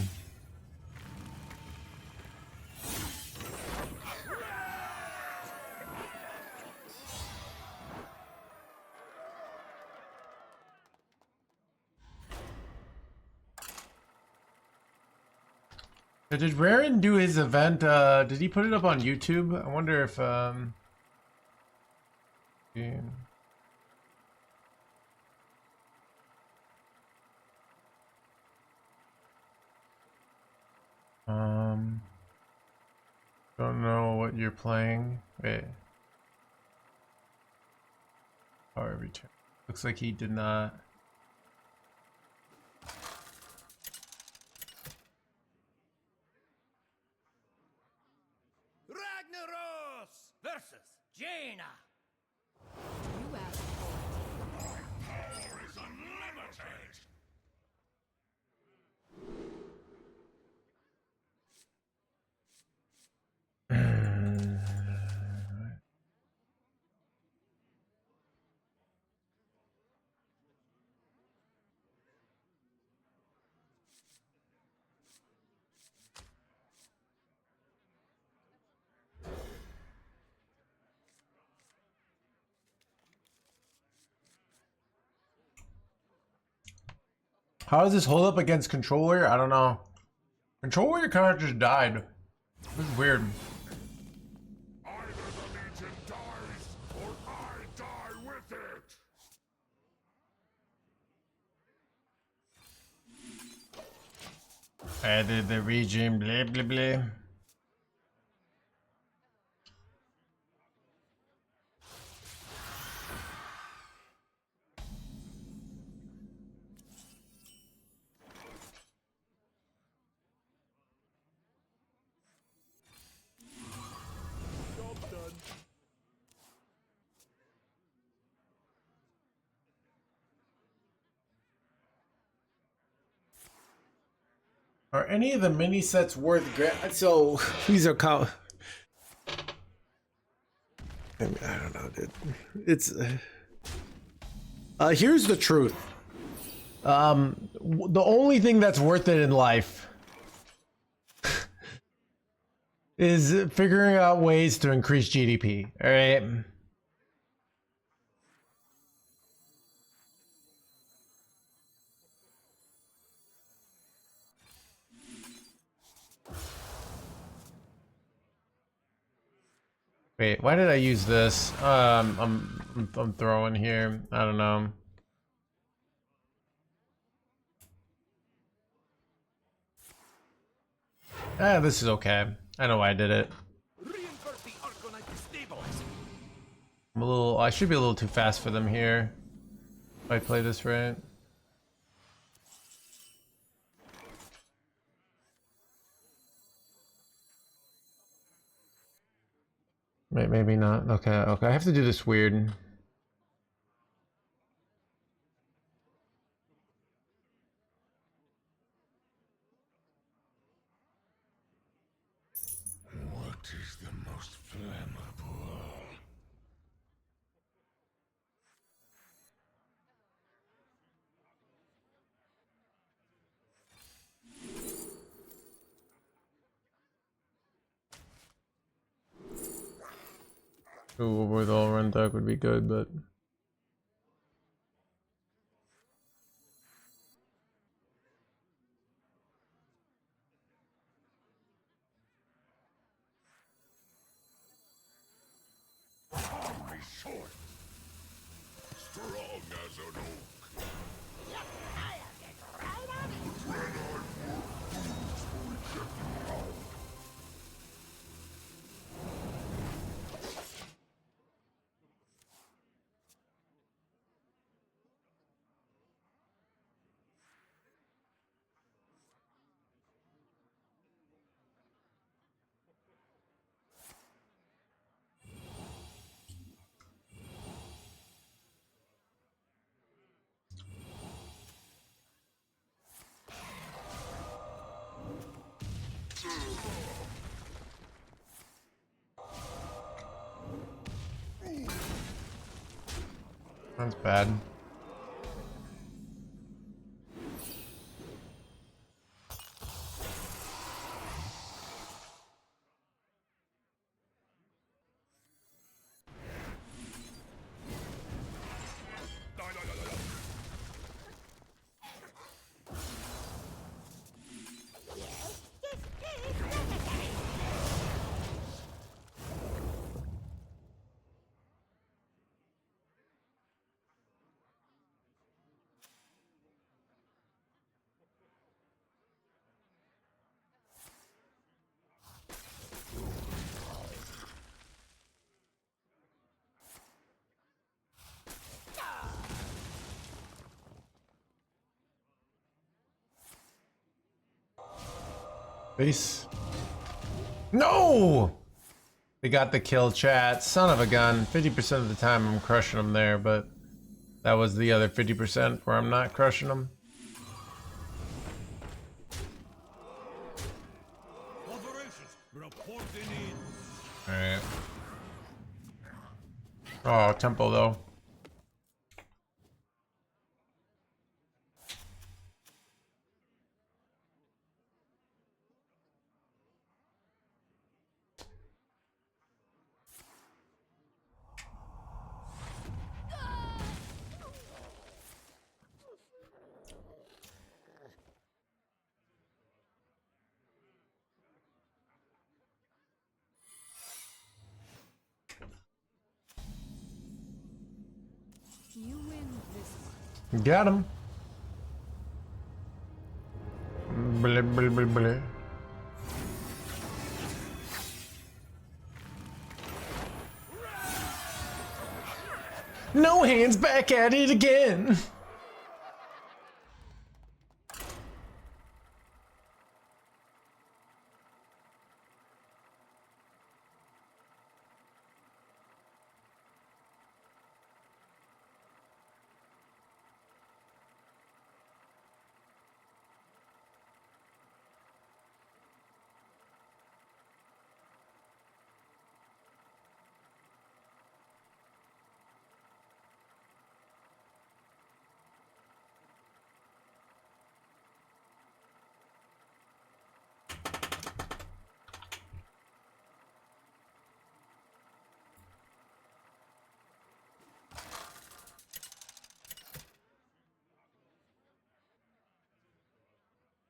Did Raren do his event? Did he put it up on YouTube? I wonder if yeah. Don't know what you're playing. Wait. Power return. Looks like he did not. Ragnaros versus Jaina. You asked for it. How does this hold up against Control Warrior? I don't know. Control Warrior kind of just died. This is weird. Either the Legion dies, or I die with it! Added the region, blah blah blah. Are any of the mini sets worth so these are I don't know, dude. It's here's the truth. The only thing that's worth it in life is figuring out ways to increase GDP. All right. Wait, why did I use this? I'm throwing here. I don't know. Ah, this is okay. I know why I did it. I should be a little too fast for them here. If I play this right. Maybe not. Okay, okay. I have to do this weird. What is the most flammable? Ooh, with all run duck would be good, but Army short. Strong as an oak. that's bad. Base. No! They got the kill, chat. Son of a gun. 50% of the time I'm crushing them there, but that was the other 50% where I'm not crushing them. Alright. Oh, tempo though. You win this one. Got him. Blah, blah, blah, blah. No hands back at it again.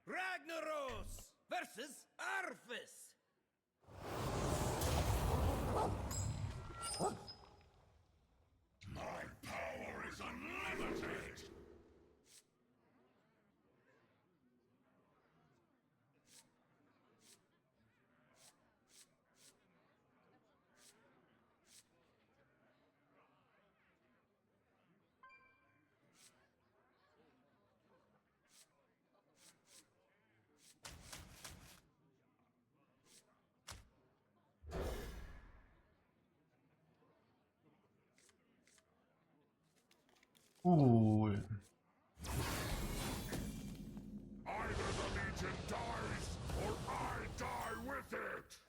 Ragnaros versus Arfis. My power is unlimited! Ooh. Either the Legion dies, or I die with it!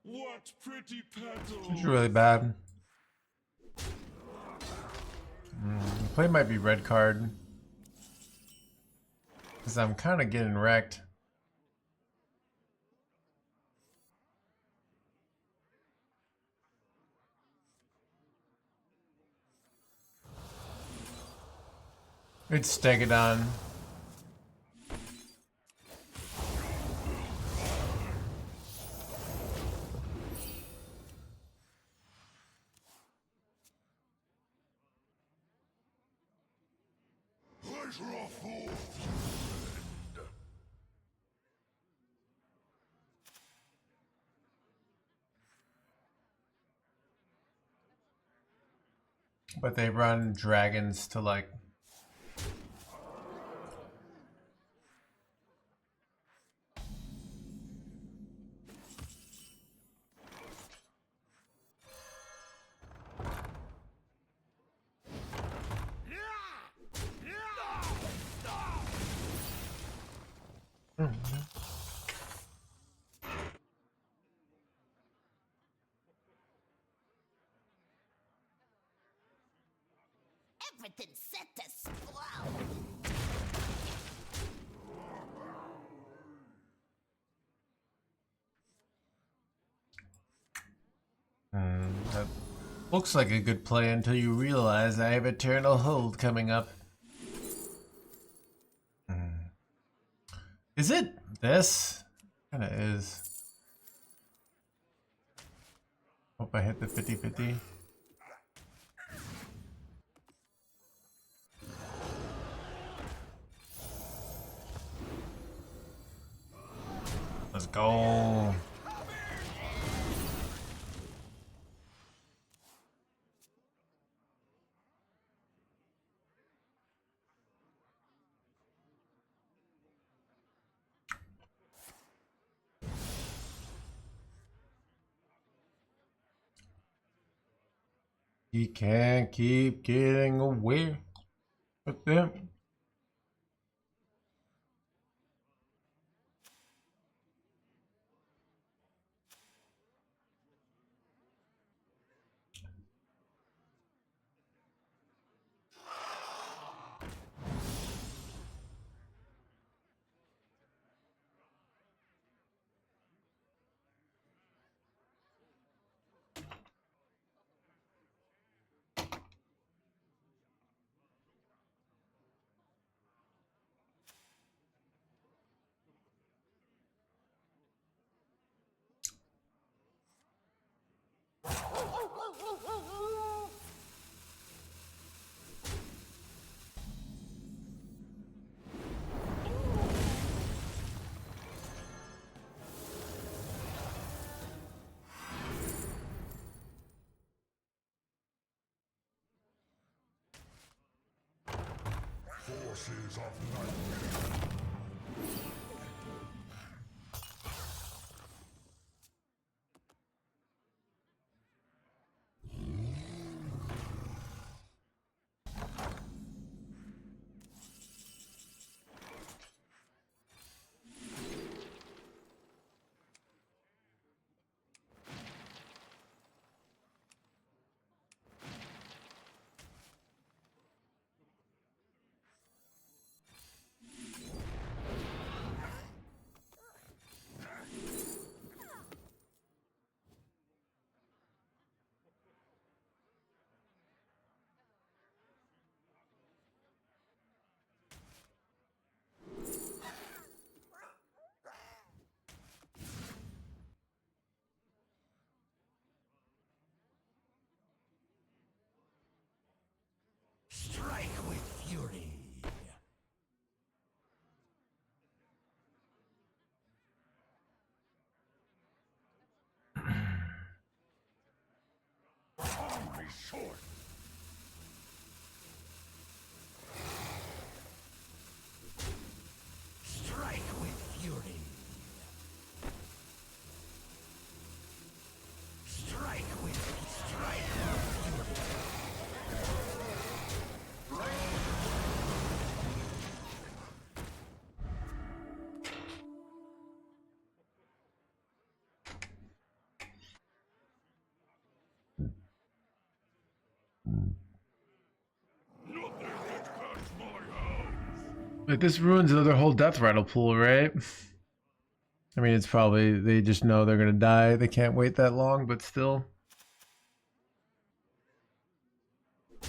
What pretty petals! It's really bad. The play might be red card. Because I'm kind of getting wrecked. It's Stegodon. I draw forth! But they run dragons to like... Everything's set to explode. That looks like a good play until you realize I have Eternal Hold coming up. Is it this? Kinda is. Hope I hit the 50-50. Let's go. He can't keep getting away with them. forces of night. Strike with fury. Hungry short. Strike with fury. Strike with fury. Like, this ruins their whole death rattle pool, right? I mean, it's probably, they just know they're gonna die. They can't wait that long, but still.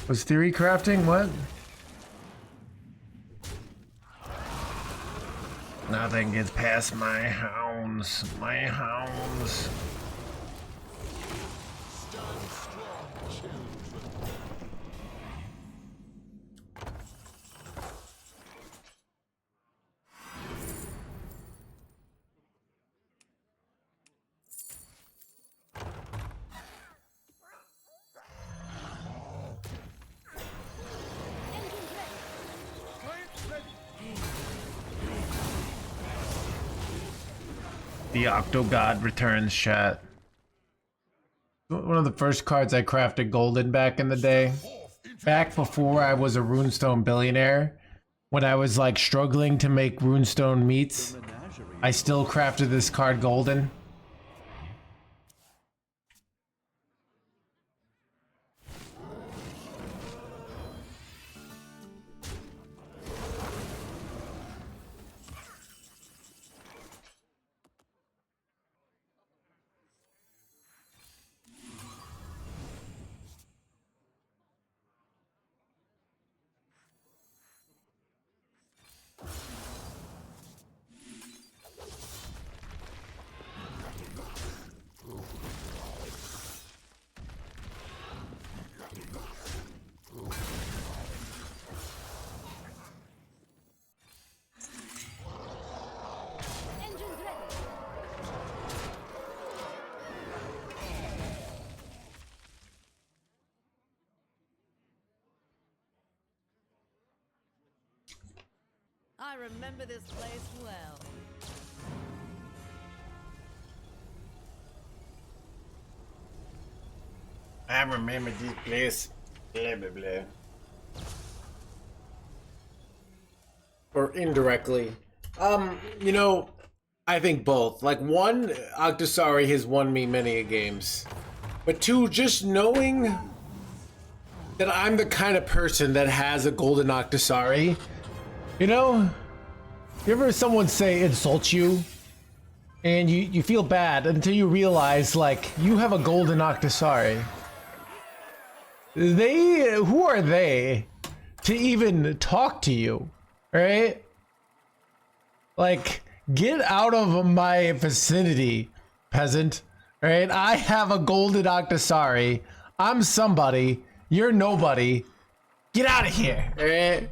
Was theory crafting? What? Nothing gets past my hounds. My hounds. The Octogod returns, chat. One of the first cards I crafted golden back in the day. Back before I was a runestone billionaire. When I was like struggling to make runestone meats. I still crafted this card golden. I remember this place well. I remember this place. Blah, blah, blah. Or indirectly. You know, I think both. Like, one, Octosari has won me many games. But two, just knowing that I'm the kind of person that has a golden Octosari. You know, you ever someone say insult you and you feel bad until you realize like you have a golden Octosari. Who are they to even talk to you, right? Like, get out of my vicinity, peasant, right? I have a golden Octosari. I'm somebody. You're nobody. Get out of here, right?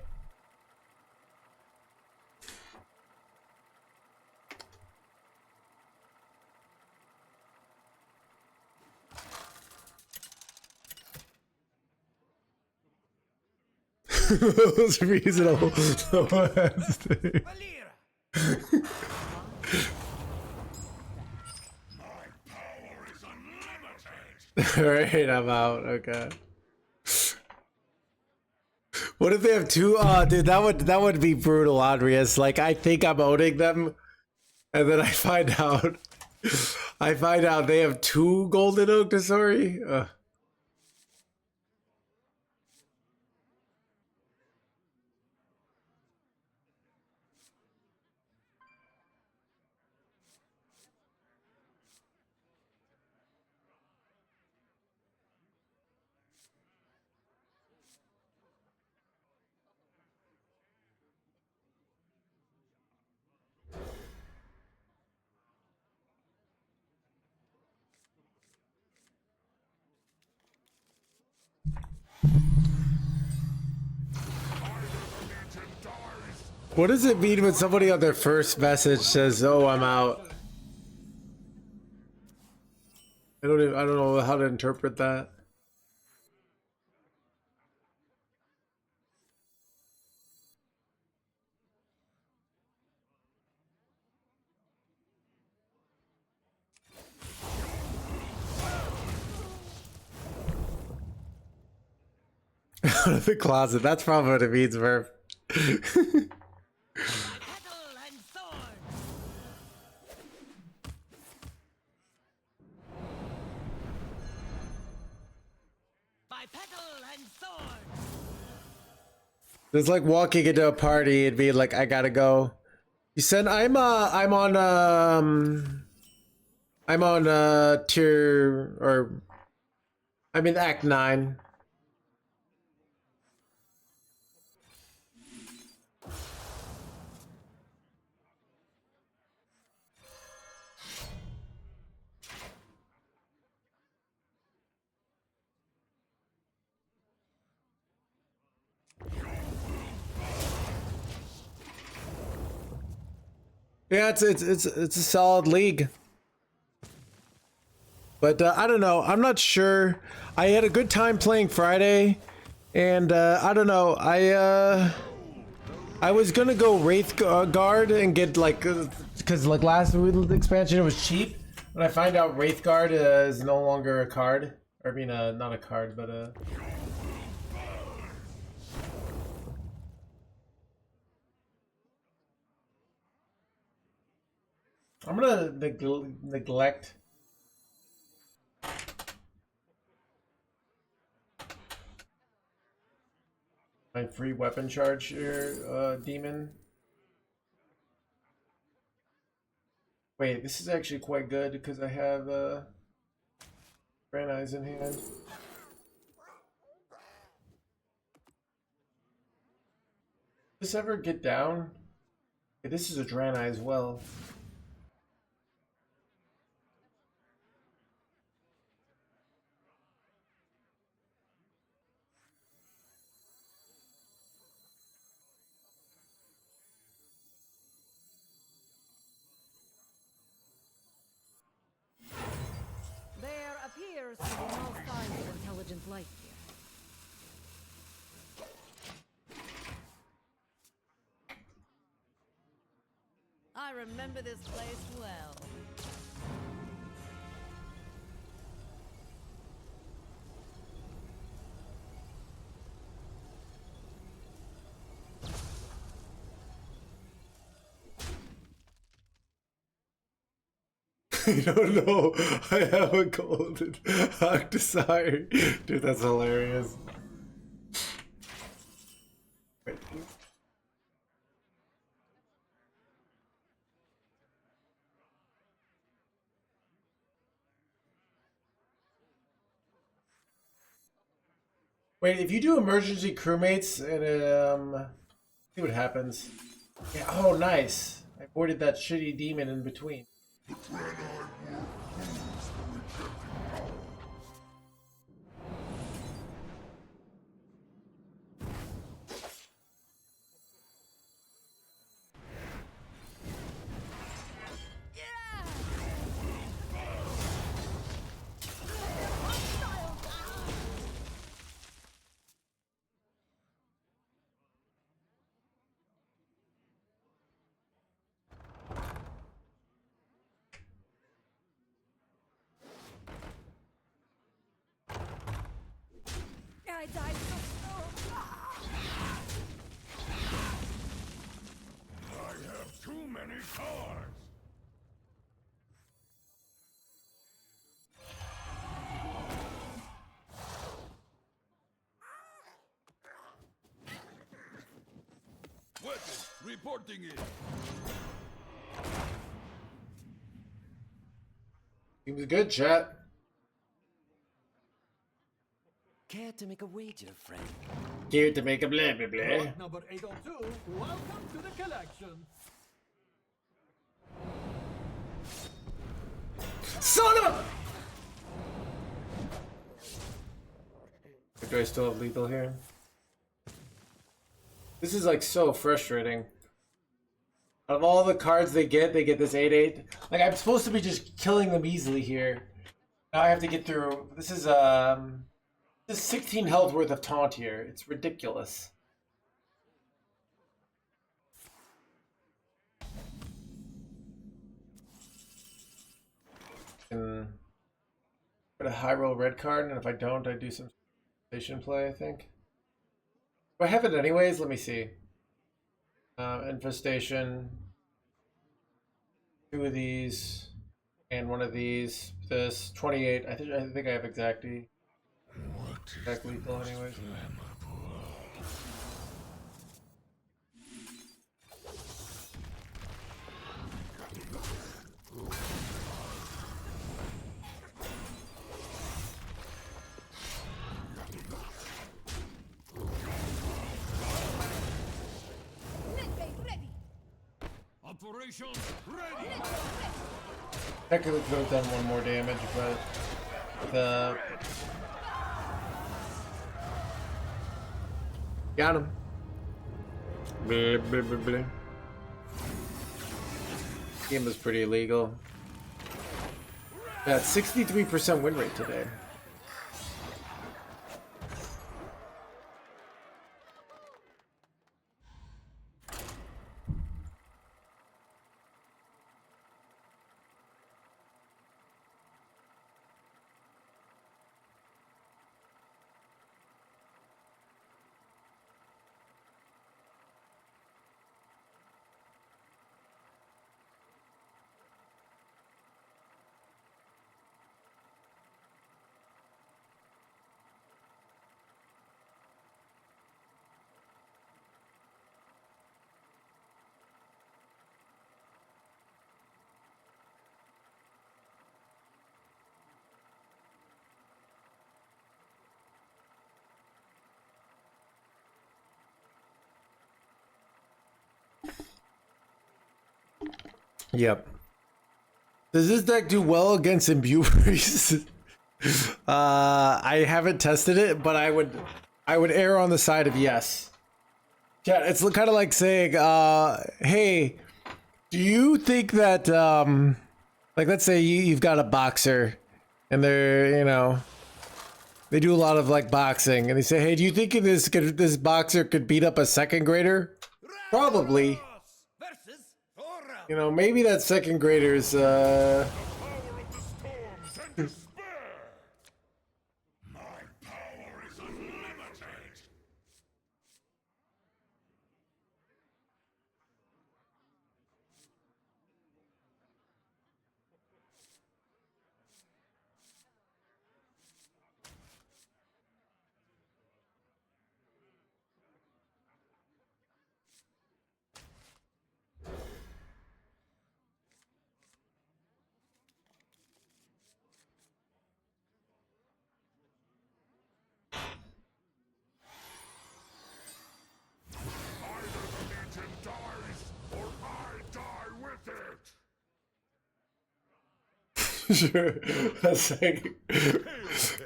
Most reasonable. Valera! Alright, I'm out. Okay. What if they have two? Dude, that would be brutal, Andreas. Like, I think I'm owning them, and then I find out they have two golden oak Tesori. What does it mean when somebody on their first message says, "Oh, I'm out"? I don't know how to interpret that. Out of the closet. That's probably what it means, Murph. Petal and sword! By petal and sword! It's like walking into a party and being like, "I gotta go." You said I'm on tier, or I'm in Act 9. Yeah, it's a solid league. But I don't know. I'm not sure. I had a good time playing Friday, and I don't know. I was gonna go Wraith Guard and get like, because like last expansion it was cheap, but I find out Wraith Guard is no longer a card. Or I mean, not a card, but a. I'm gonna neglect. My free weapon charge here, demon. Wait, this is actually quite good because I have Grand Eyes in hand. Does this ever get down? Okay, this is a Draenei as well. There appears to be no signs of intelligent life here. I remember this place well. I don't know. I have a golden Octosire. Dude, that's hilarious. Wait. Wait, if you do emergency crewmates and see what happens. Yeah, oh nice. I boarded that shitty demon in between. I die so soon? I have too many cards. Weapon reporting it. Seems good, chat. Care to make a wager, friend? Here to make a blah blah blah. Lot number 802, welcome to the collection. Son of a... Do I still have lethal here? This is like so frustrating. Out of all the cards they get this 8/8. Like I'm supposed to be just killing them easily here. Now I have to get through. This is 16 health worth of taunt here. It's ridiculous. And put a high roll red card, and if I don't, I do some station play, I think. Do I have it anyways? Let me see. Infestation. 2 of these. And 1 of these. This. 28. I think I have exact lethal anyways. Operation ready. Technically could have done 1 more damage, but the got him. Blah, blah, blah, blah. Game was pretty illegal. Yeah, 63% win rate today. Yep. Does this deck do well against imbuers? I haven't tested it, but I would err on the side of yes. Yeah, it's kind of like saying, hey, do you think that, like, let's say you've got a boxer, and they're, you know, they do a lot of like boxing, and they say, hey, do you think this boxer could beat up a second grader? Probably. You know, maybe that second grader's, Power of the storms and despair. My power is unlimited. Sure.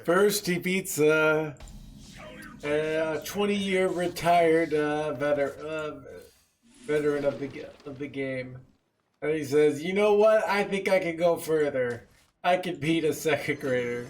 First, he beats a 20-year retired veteran of the game, and he says, "You know what? I think I can go further. I can beat a second grader."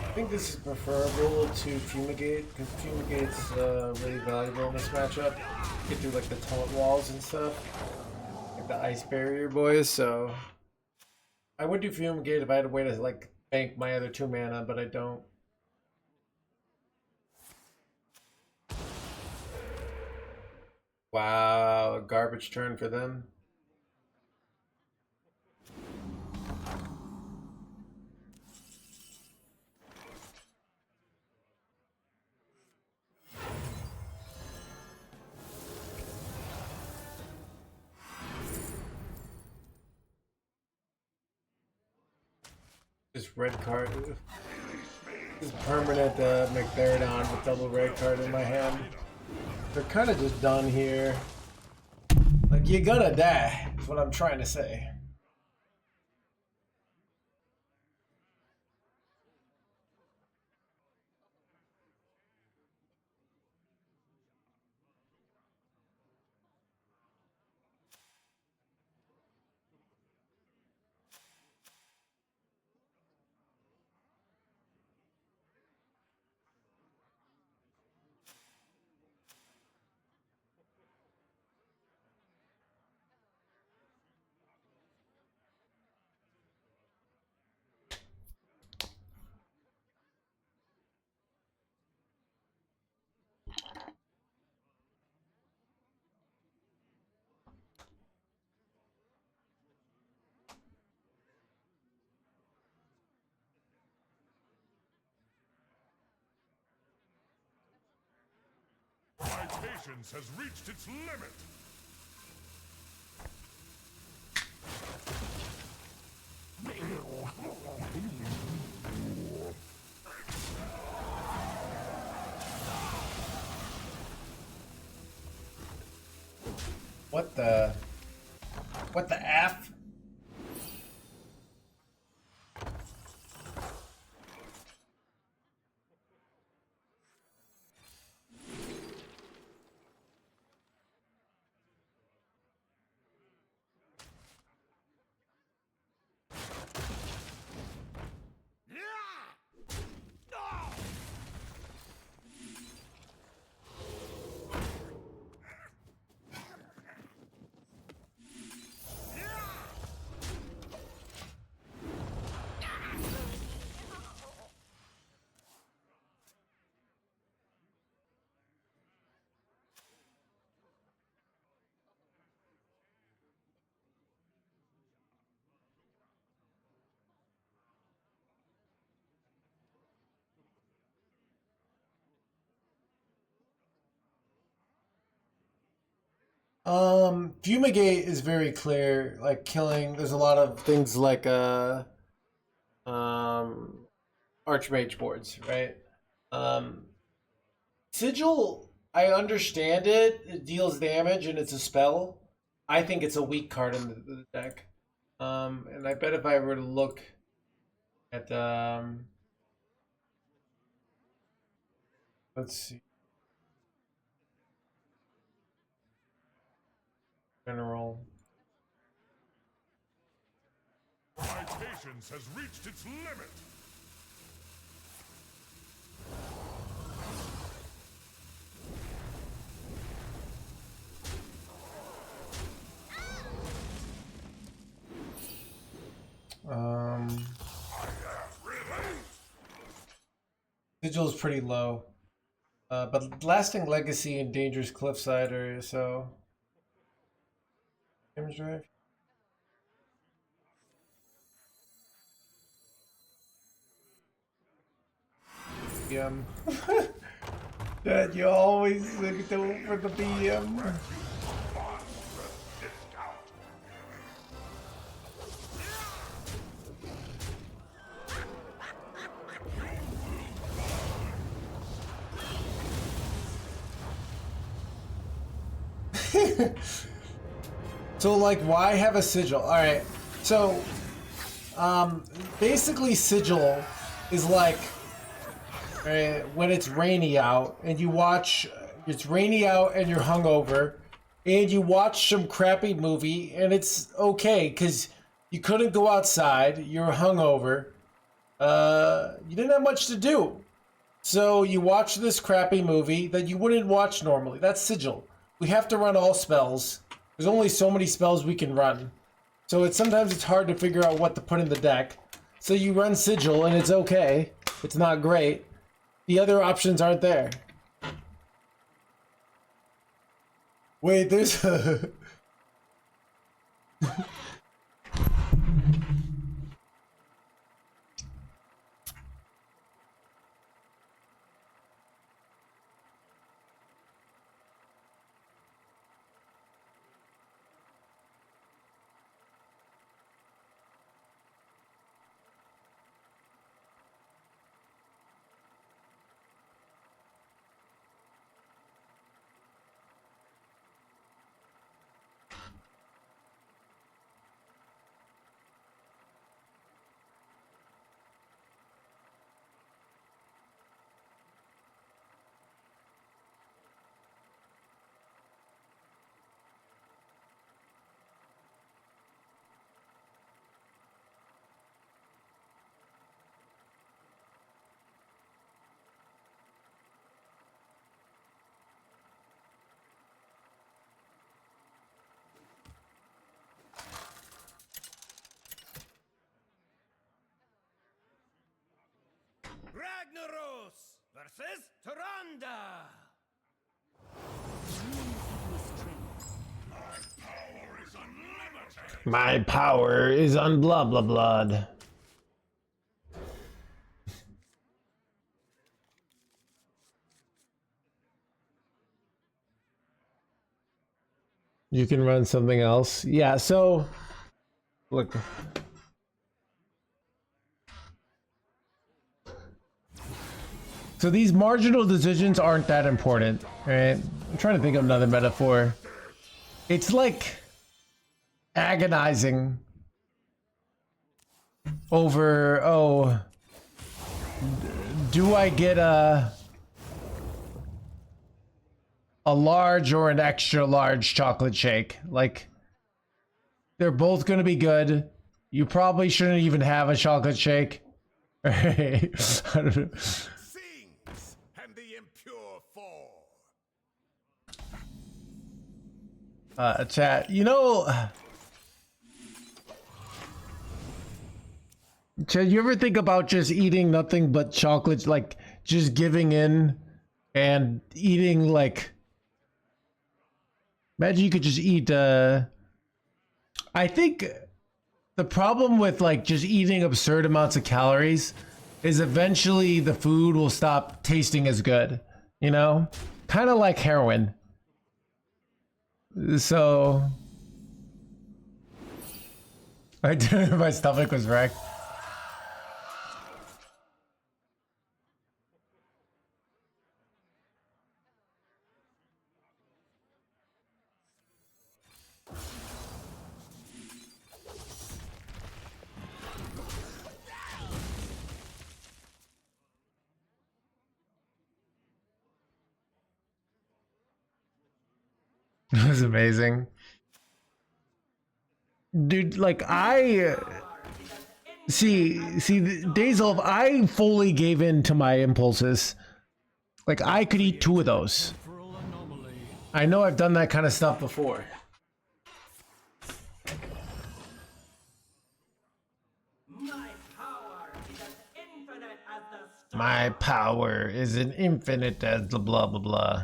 I think this is preferable to Fumigate, because Fumigate's really valuable in this matchup. Get through like the taunt walls and stuff. Like the ice barrier boys, so I would do Fumigate if I had a way to like bank my other 2 mana, but I don't. Wow, a garbage turn for them. This red card. This permanent McBaradon with double red card in my hand. They're kind of just done here. Like, you're gonna die, is what I'm trying to say. My patience has reached its limit. What the F? Fumigate is very clear, like killing. There's a lot of things like Archmage boards, right? Sigil, I understand it. It deals damage and it's a spell. I think it's a weak card in the deck. And I bet if I were to look at let's see. General. My patience has reached its limit. Sigil is pretty low. But Lasting Legacy and Dangerous Cliffside are so. Damage drive. BM. Dad, you always go for the BM. So like, why have a sigil? All right, so basically sigil is like when it's rainy out and you watch, it's rainy out and you're hungover and you watch some crappy movie and it's okay because you couldn't go outside, you're hungover, you didn't have much to do. So you watch this crappy movie that you wouldn't watch normally. That's sigil. We have to run all spells. There's only so many spells we can run. So sometimes it's hard to figure out what to put in the deck. So you run sigil and it's okay. It's not great. The other options aren't there. Wait, there's a... Ragnaros versus Tyrande. My power is unblah blah blood. You can run something else. Yeah, so look. So these marginal decisions aren't that important, right? I'm trying to think of another metaphor. It's like agonizing over, oh, do I get a large or an extra large chocolate shake? Like, they're both going to be good. You probably shouldn't even have a chocolate shake. I don't know. And the impure fall. Chat, you know, Chad, you ever think about just eating nothing but chocolate, like just giving in and eating like, imagine you could just eat, I think the problem with like just eating absurd amounts of calories is eventually the food will stop tasting as good, you know? Kind of like heroin. So, my stomach was wrecked. It was amazing. Dude, like I see Days of, I fully gave in to my impulses. Like I could eat 2 of those. I know I've done that kind of stuff before. My power is an infinite as the blah blah blah.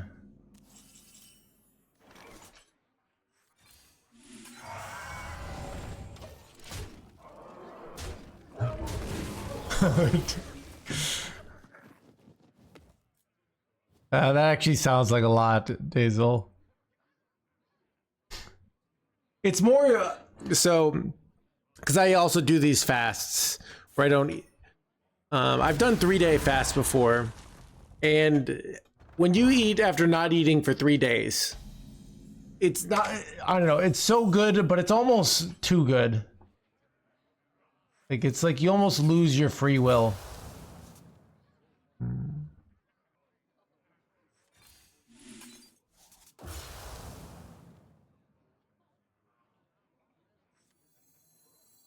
That actually sounds like a lot, Dazel. It's more so because I also do these fasts where I don't eat. I've done 3-day fasts before, and when you eat after not eating for 3 days, it's not, I don't know, it's so good, but it's almost too good. Like, it's like you almost lose your free will.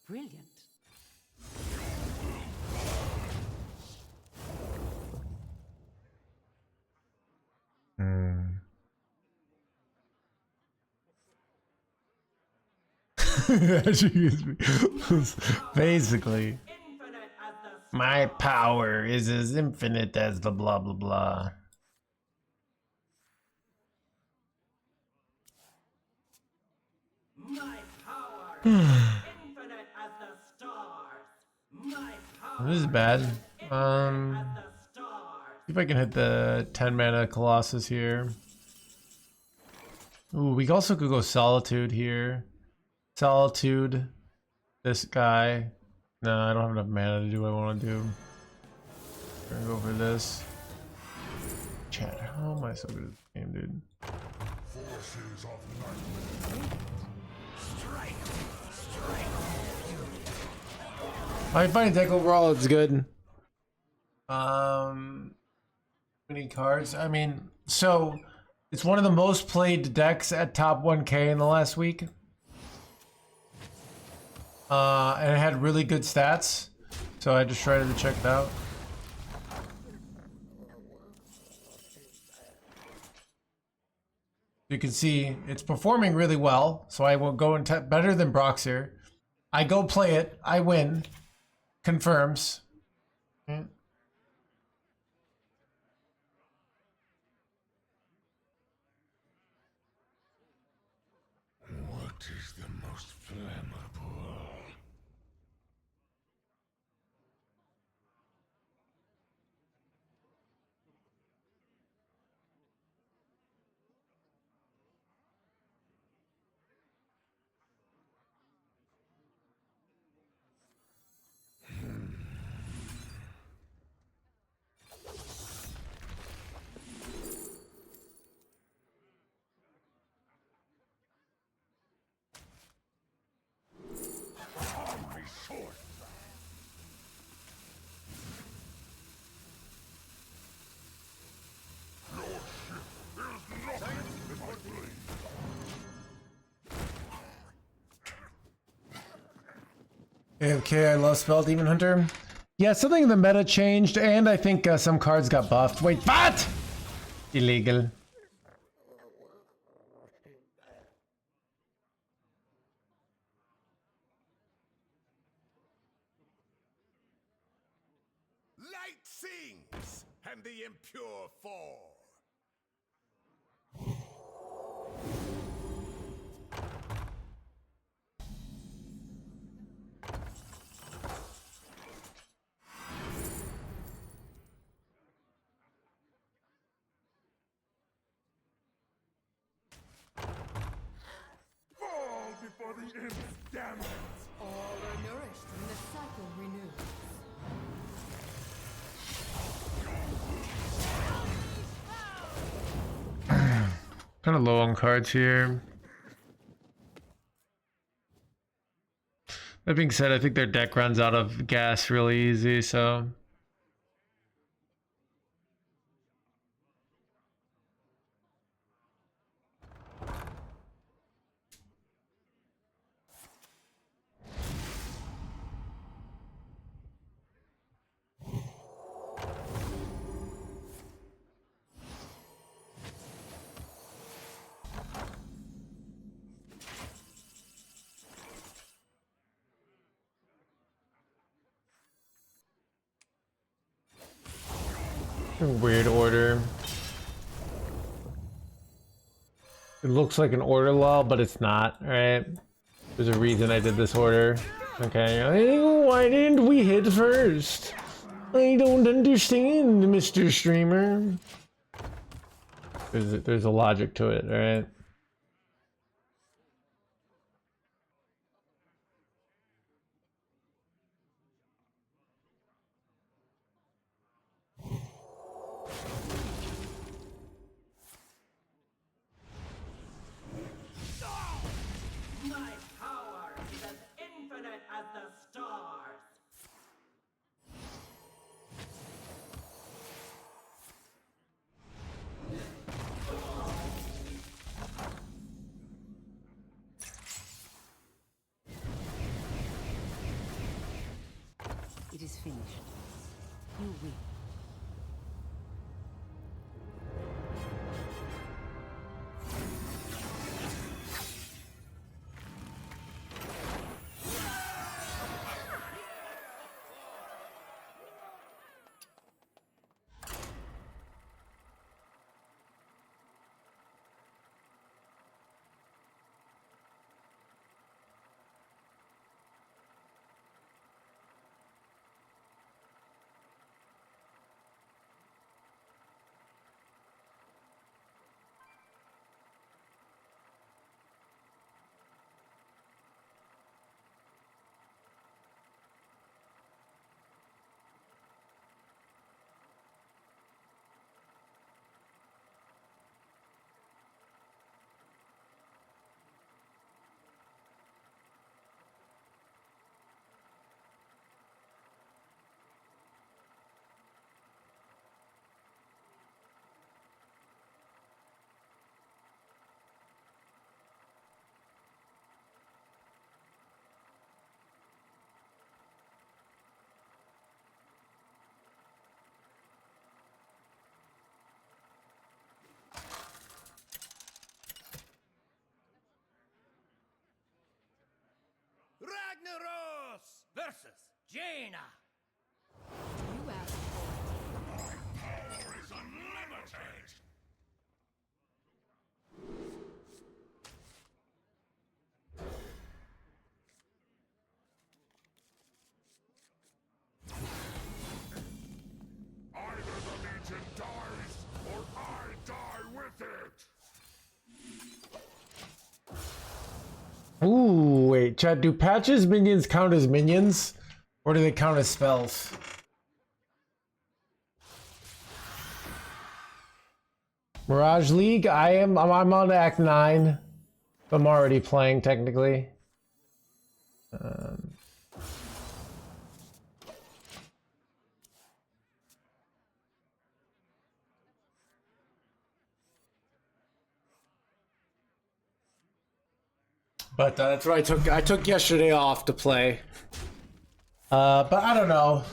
Brilliant. Basically, my power is as infinite as the blah blah blah. My power infinite as the stars. My power This is bad. as the stars. See if I can hit the 10 mana Colossus here. Ooh, we also could go Solitude here. Solitude. This guy. No, I don't have enough mana to do what I want to do. We're gonna go for this. Chat, how am I so good at this game, dude? Forces of nightmare. I find deck overall it's good. Many cards. I mean, so it's one of the most played decks at top 1K in the last week. And it had really good stats. So I just tried to check it out. You can see it's performing really well. So I will go and better than Broxir. I go play it. I win. Confirms. What is the most flammable? Okay, I love Spell Demon Hunter. Yeah, something in the meta changed, and I think some cards got buffed. Wait, what? Illegal. Light sings, and the impure fall. Fall before the imp's damned. All are nourished when the cycle renews. Kind of low on cards here. That being said, I think their deck runs out of gas really easy, so... Weird order. It looks like an order law, but it's not, right? There's a reason I did this order. Okay, why didn't we hit first? I don't understand, Mr. Streamer. There's a logic to it, right? weak. Ragnaros versus Jaina. You asked for it. Power is unlimited! Either the Legion dies, or I die with it! Ooh, wait, chat. Do patches minions count as minions, or do they count as spells? Mirage League. I'm on Act 9. I'm already playing technically. But that's what I took. I took yesterday off to play. But I don't know.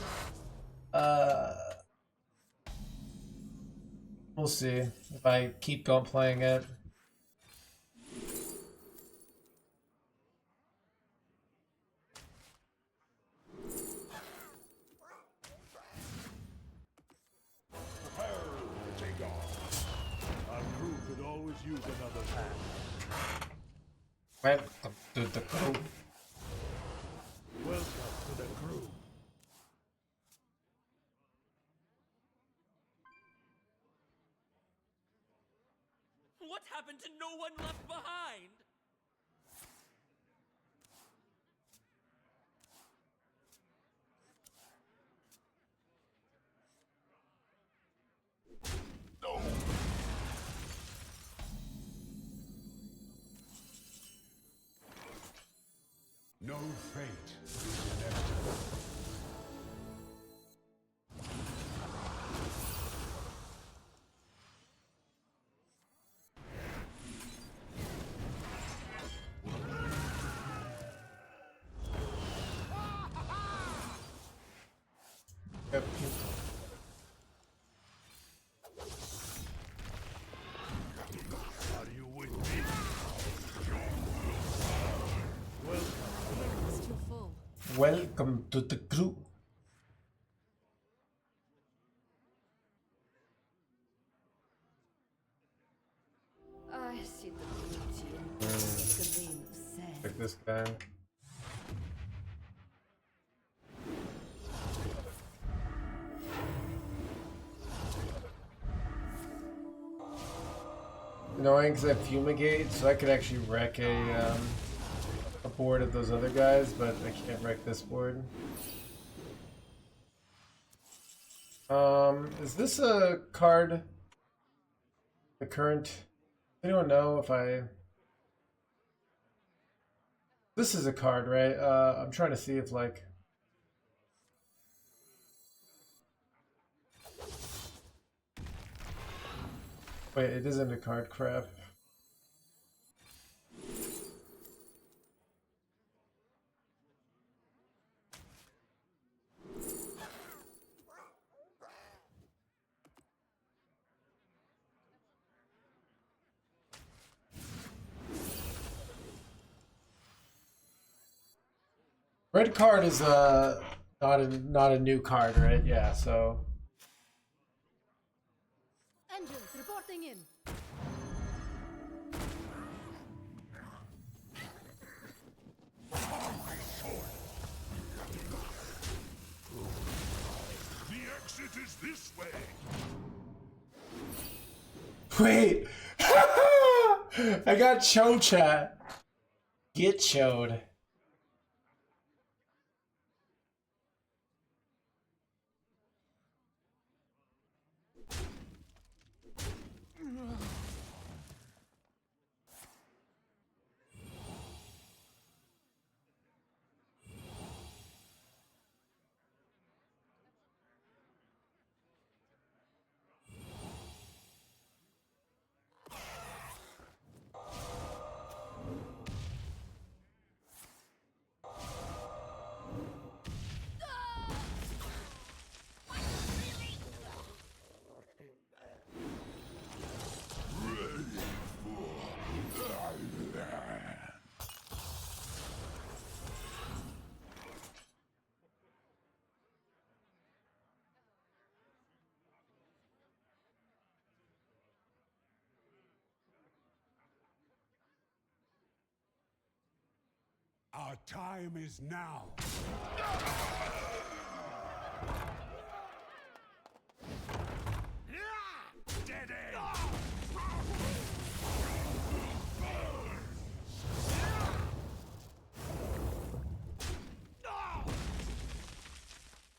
We'll see if I keep going playing it. Take off. Our crew could always use another hand. Welcome to the crew. Welcome to the crew. What happened to no one left behind? No fate is inevitable. Yep. Are you with me? It's too full. Welcome to the crew. I see the beauty in the gleam of sand. Like this guy. Annoying because I fumigate, so I could actually wreck a board of those other guys, but I can't wreck this board. Is this a card? The current? Anyone know if I... This is a card, right? I'm trying to see if like... Wait, it isn't a card, crap. Red card is not a new card, right? Yeah, so Engines reporting in. The exit is this way. wait. I got show chat. Get showed. Our time is now. Dead end.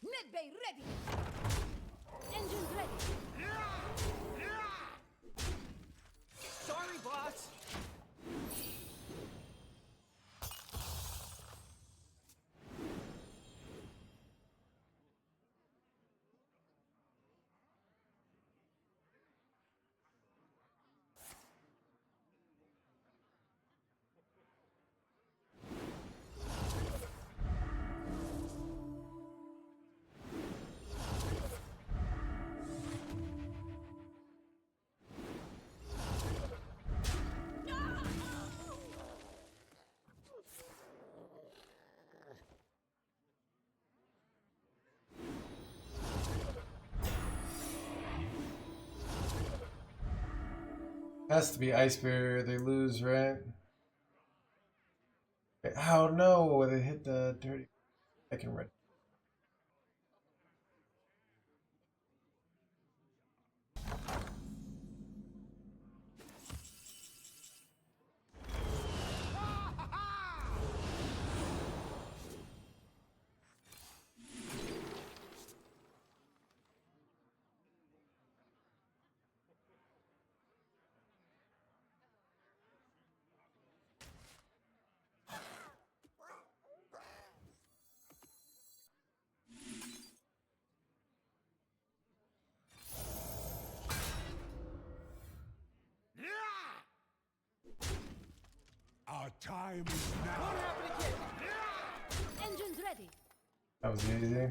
Medbay ready. Engines ready. Sorry, boss. Has to be ice barrier. They lose, right? Oh no! They hit the dirty. I can read. Our time is now. Engines ready. That was easy.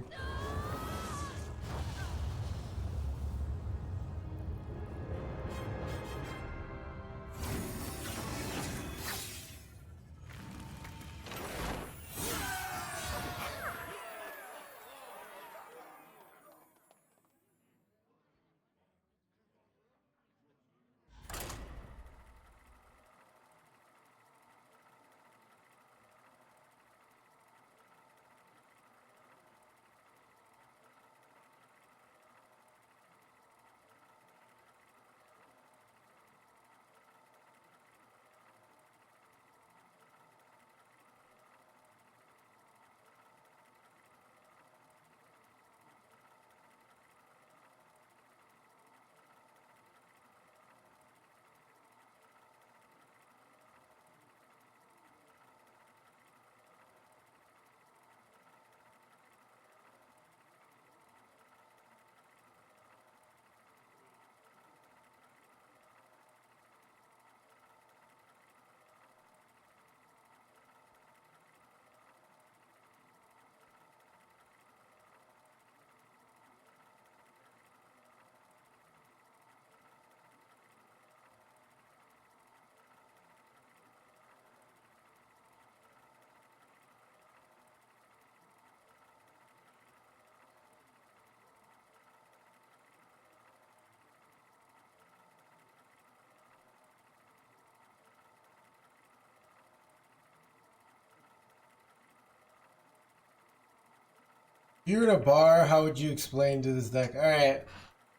You're in a bar, how would you explain to this deck?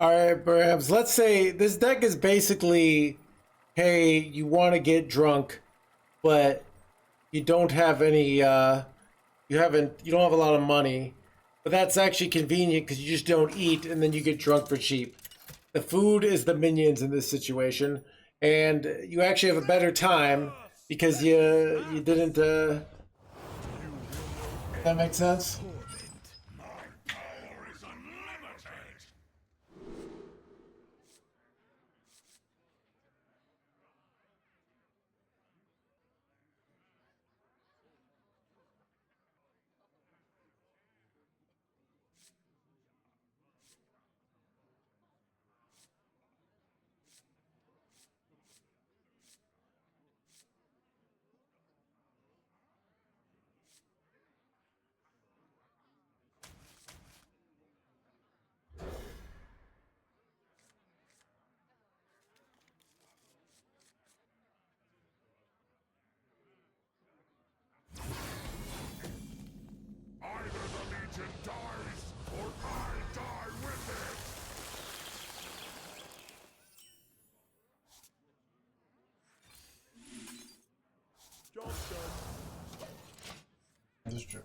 Alright, perhaps let's say this deck is basically, hey, you want to get drunk, but you don't have any, you don't have a lot of money, but that's actually convenient because you just don't eat and then you get drunk for cheap. The food is the minions in this situation, and you actually have a better time because you didn't, that makes sense? Power is unlimited. Either the Legion dies, or I die with it! That's true.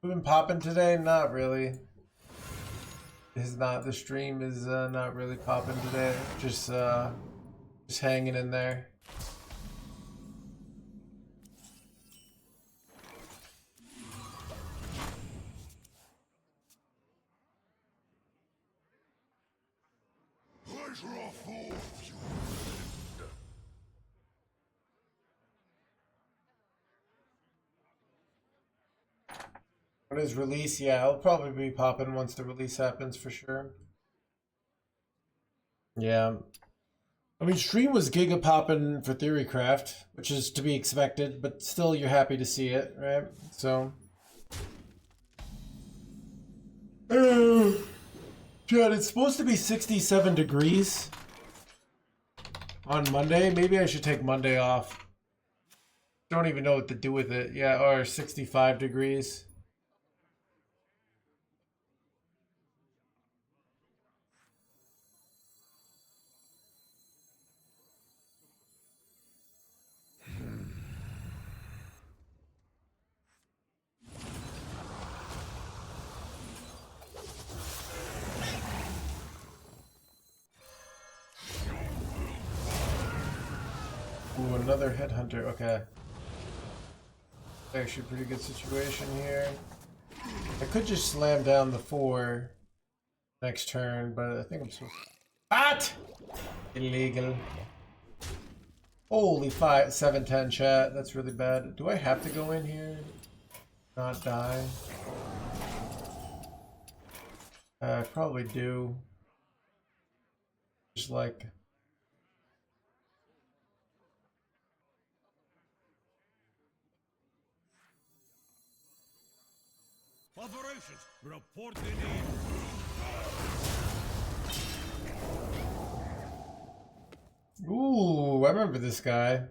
We've been popping today? Not really. The stream is not really popping today. Just hanging in there. I draw four of you. When is release? Yeah, I'll probably be popping once the release happens for sure. Yeah. I mean, stream was giga popping for Theorycraft, which is to be expected, but still you're happy to see it, right? So. Chad, it's supposed to be 67 degrees on Monday. Maybe I should take Monday off. Don't even know what to do with it. Yeah, or 65 degrees. Ooh, another headhunter. Okay. Actually, pretty good situation here. I could just slam down the 4 next turn, but I think I'm supposed to. What? Illegal. Holy 7-10 chat. That's really bad. Do I have to go in here? Not die? I probably do. Just like. Operations reporting in. Ooh, I remember this guy.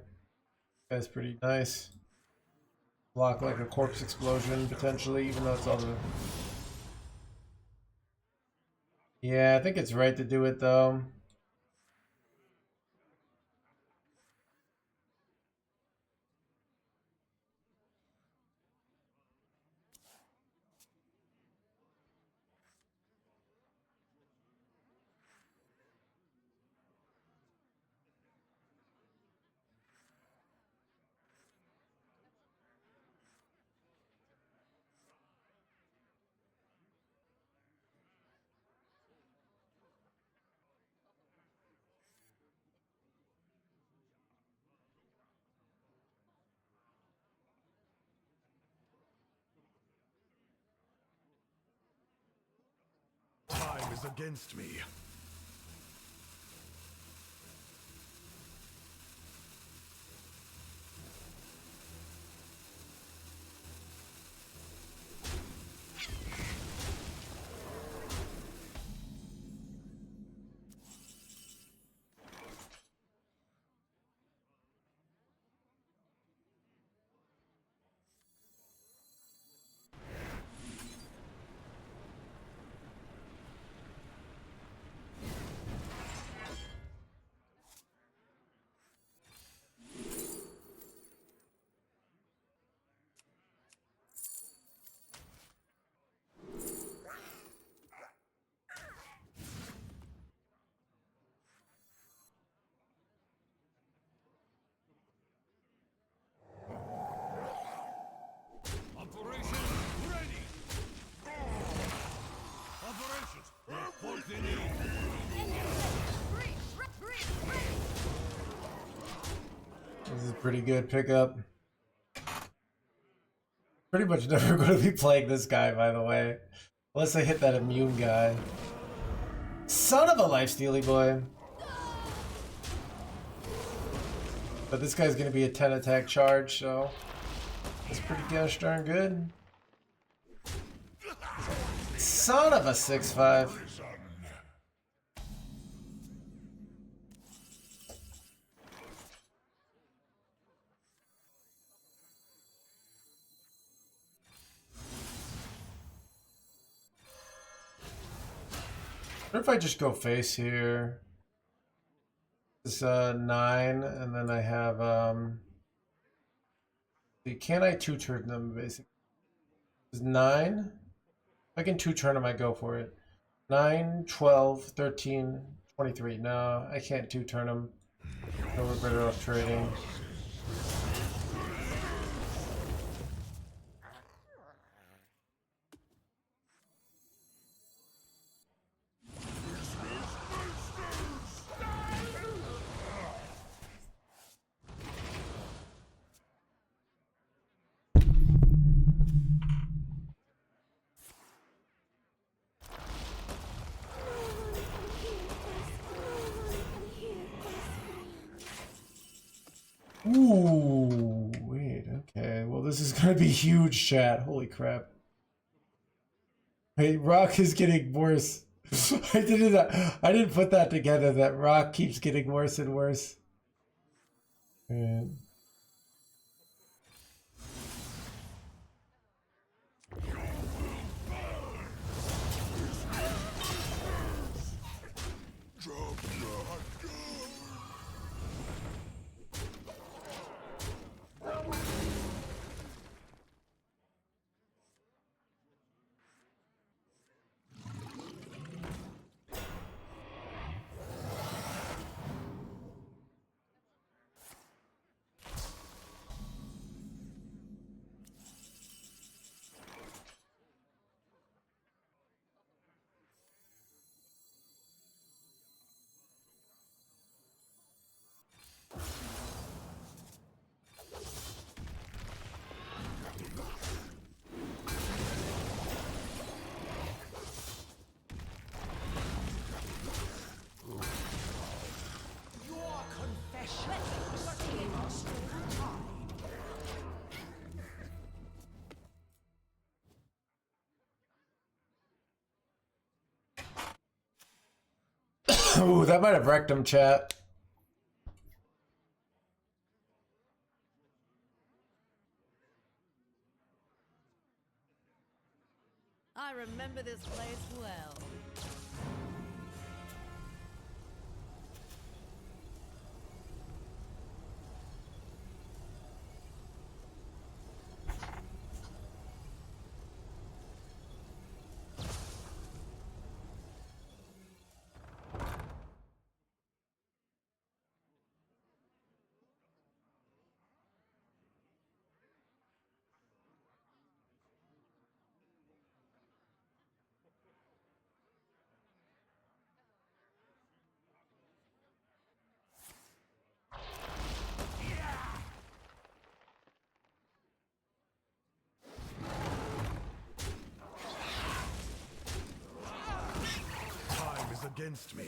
Guy's pretty nice. Block like a corpse explosion, potentially, even though it's all the... Yeah, I think it's right to do it, though. Time is against me. pretty good pickup. Pretty much never going to be playing this guy, by the way. Unless I hit that immune guy. Son of a life-stealing boy. But this guy's going to be a 10 attack charge, so it's pretty gosh darn good. Son of a 6-5. What if I just go face here? This 9, and then I have can I 2-turn them basically? This 9. If I can 2-turn them, I go for it. 9, 12, 13, 23. No, I can't 2-turn them. So we're better off trading. Ooh, wait, okay. Well, this is gonna be huge, chat. Holy crap. Wait, Rock is getting worse. I didn't put that together, that Rock keeps getting worse and worse. Man. Ooh, that might have wrecked him, chat. I remember this place well. Time is against me.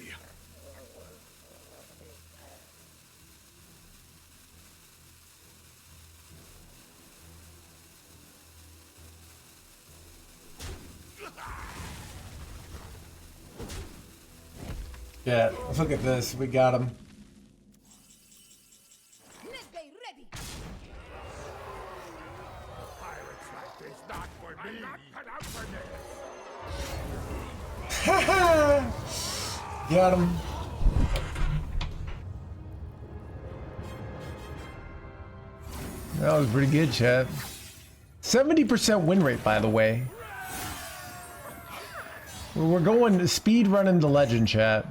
Yeah, look at this. We got him. Pirates like this, not for me. I'm not cut out for this. Got him. That was pretty good, chat. 70% win rate, by the way. We're going speed running the legend, chat.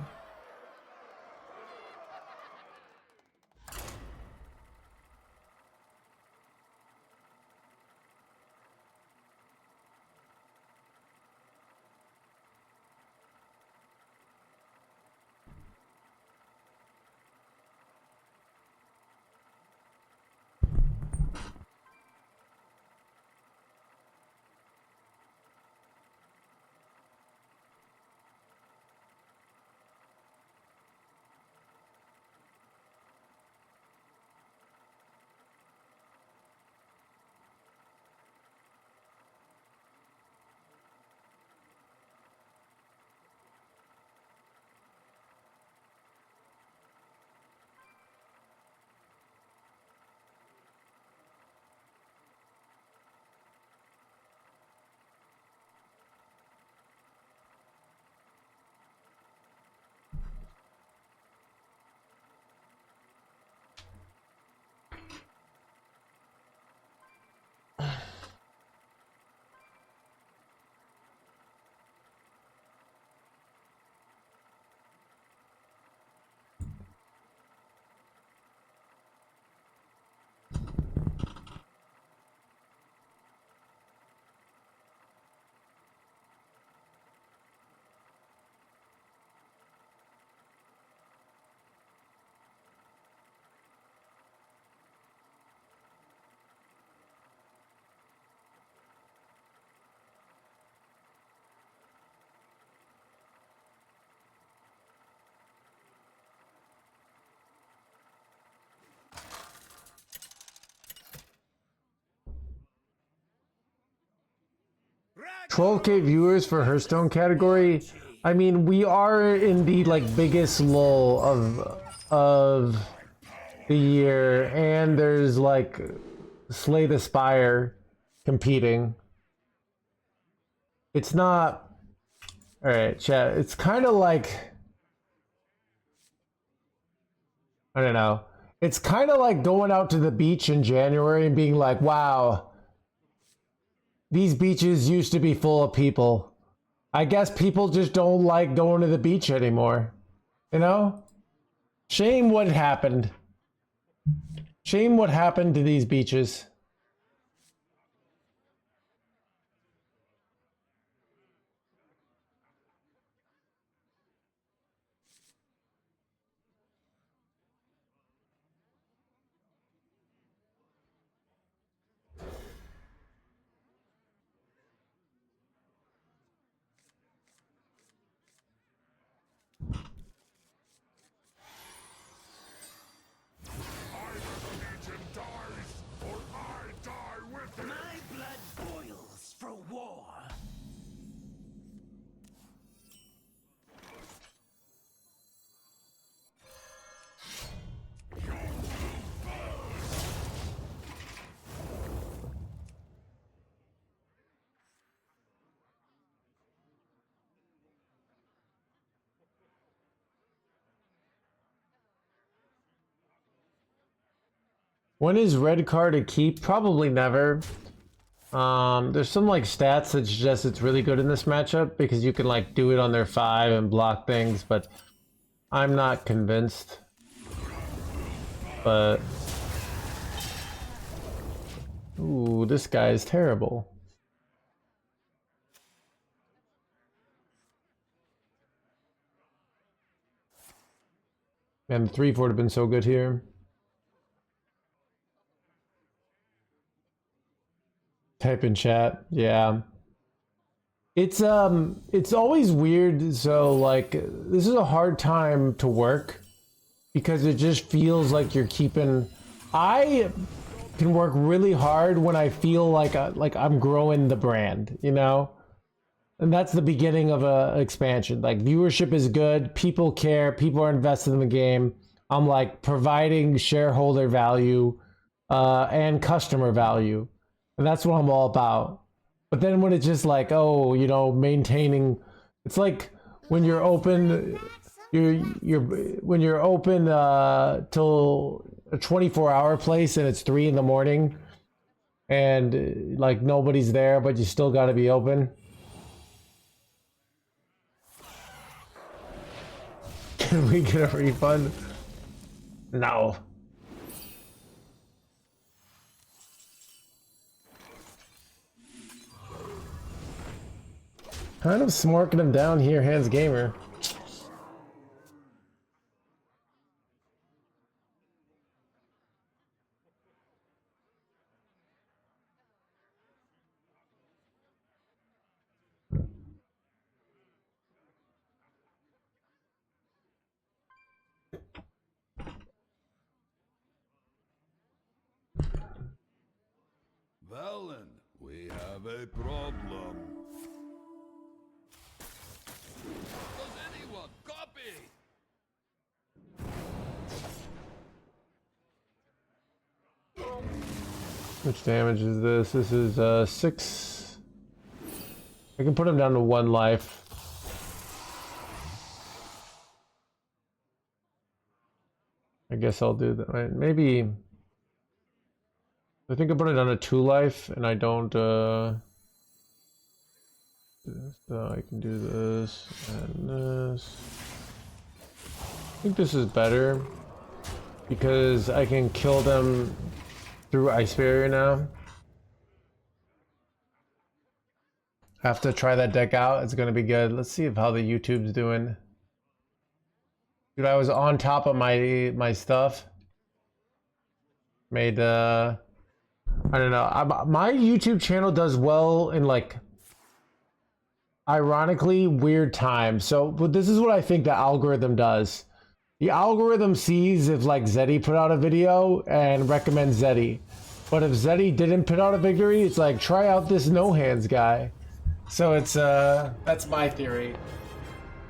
12K viewers for Hearthstone category. I mean, we are in the like biggest lull of the year, and there's like Slay the Spire competing. It's not all right, chat. It's kind of like I don't know. It's kind of like going out to the beach in January and being like, "Wow, these beaches used to be full of people. I guess people just don't like going to the beach anymore." You know? Shame what happened. Shame what happened to these beaches. Either the Legion dies, or I die with it! My blood boils for war. When is red card a keep? Probably never. There's some like stats that suggest it's really good in this matchup because you can like do it on their 5 and block things, but I'm not convinced. But ooh, this guy is terrible. Man, the 3-4 would have been so good here. Type in chat. Yeah. It's always weird. So like this is a hard time to work because it just feels like you're keeping. I can work really hard when I feel like I'm growing the brand, you know? And that's the beginning of a expansion. Like viewership is good, people care, people are invested in the game. I'm like providing shareholder value and customer value. And that's what I'm all about. But then when it's just like, oh, you know, maintaining, it's like when you're open, when you're open till a 24-hour place and it's 3 in the morning and like nobody's there, but you still got to be open. Can we get a refund? No. Kind of smarking him down here, NoHandsGamer. Valen, we have a problem. Does anyone copy? Which damage is this? This is 6. I can put him down to 1 life. I guess I'll do that. Right? Maybe. I think I put it down to 2 life, and I don't. So I can do this and this. I think this is better because I can kill them through Ice Barrier now. I have to try that deck out. It's gonna be good. Let's see how the YouTube's doing. Dude, I was on top of my stuff. Made I don't know. My YouTube channel does well in like ironically weird times. So, but this is what I think the algorithm does. The algorithm sees if like Zeddy put out a video and recommends Zeddy. But if Zeddy didn't put out a victory, it's like try out this No Hands guy. So it's that's my theory.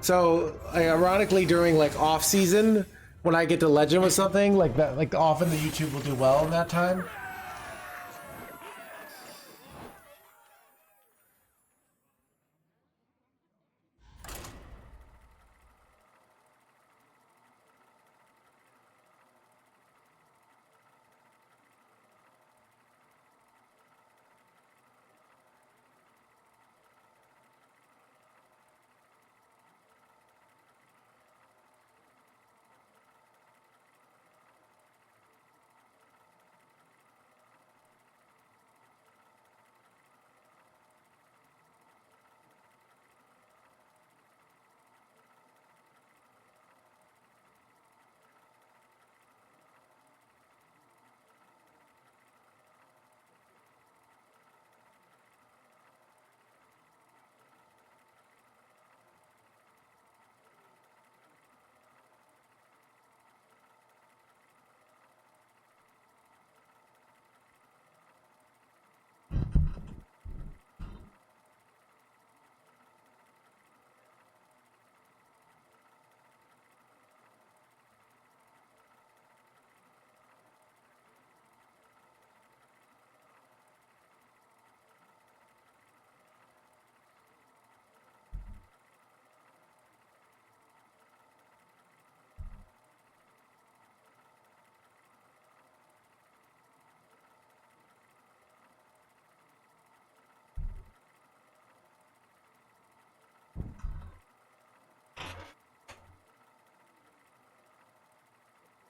So ironically, during like off season, when I get to legend with something like that, like often the YouTube will do well in that time.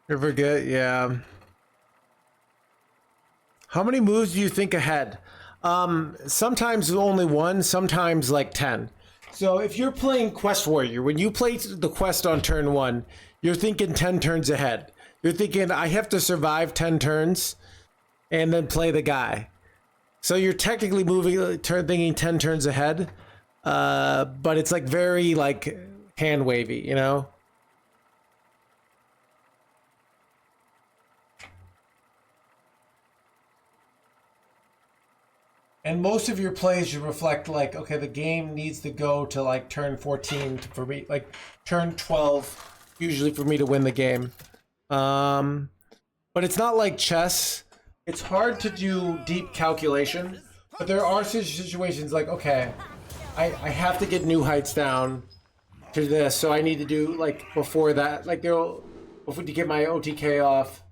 You forget, yeah. How many moves do you think ahead? Sometimes only one, sometimes like 10. So if you're playing Quest Warrior, when you play the quest on turn 1, you're thinking 10 turns ahead. You're thinking, I have to survive 10 turns and then play the guy. So you're technically thinking 10 turns ahead, but it's like very like hand wavy, you know? And most of your plays should reflect like, okay, the game needs to go to like turn 14 for me, like turn 12 usually for me to win the game. But it's not like chess. It's hard to do deep calculation, but there are situations like, okay, I have to get new heights down to this, so I need to do like before that, like to get my OTK off.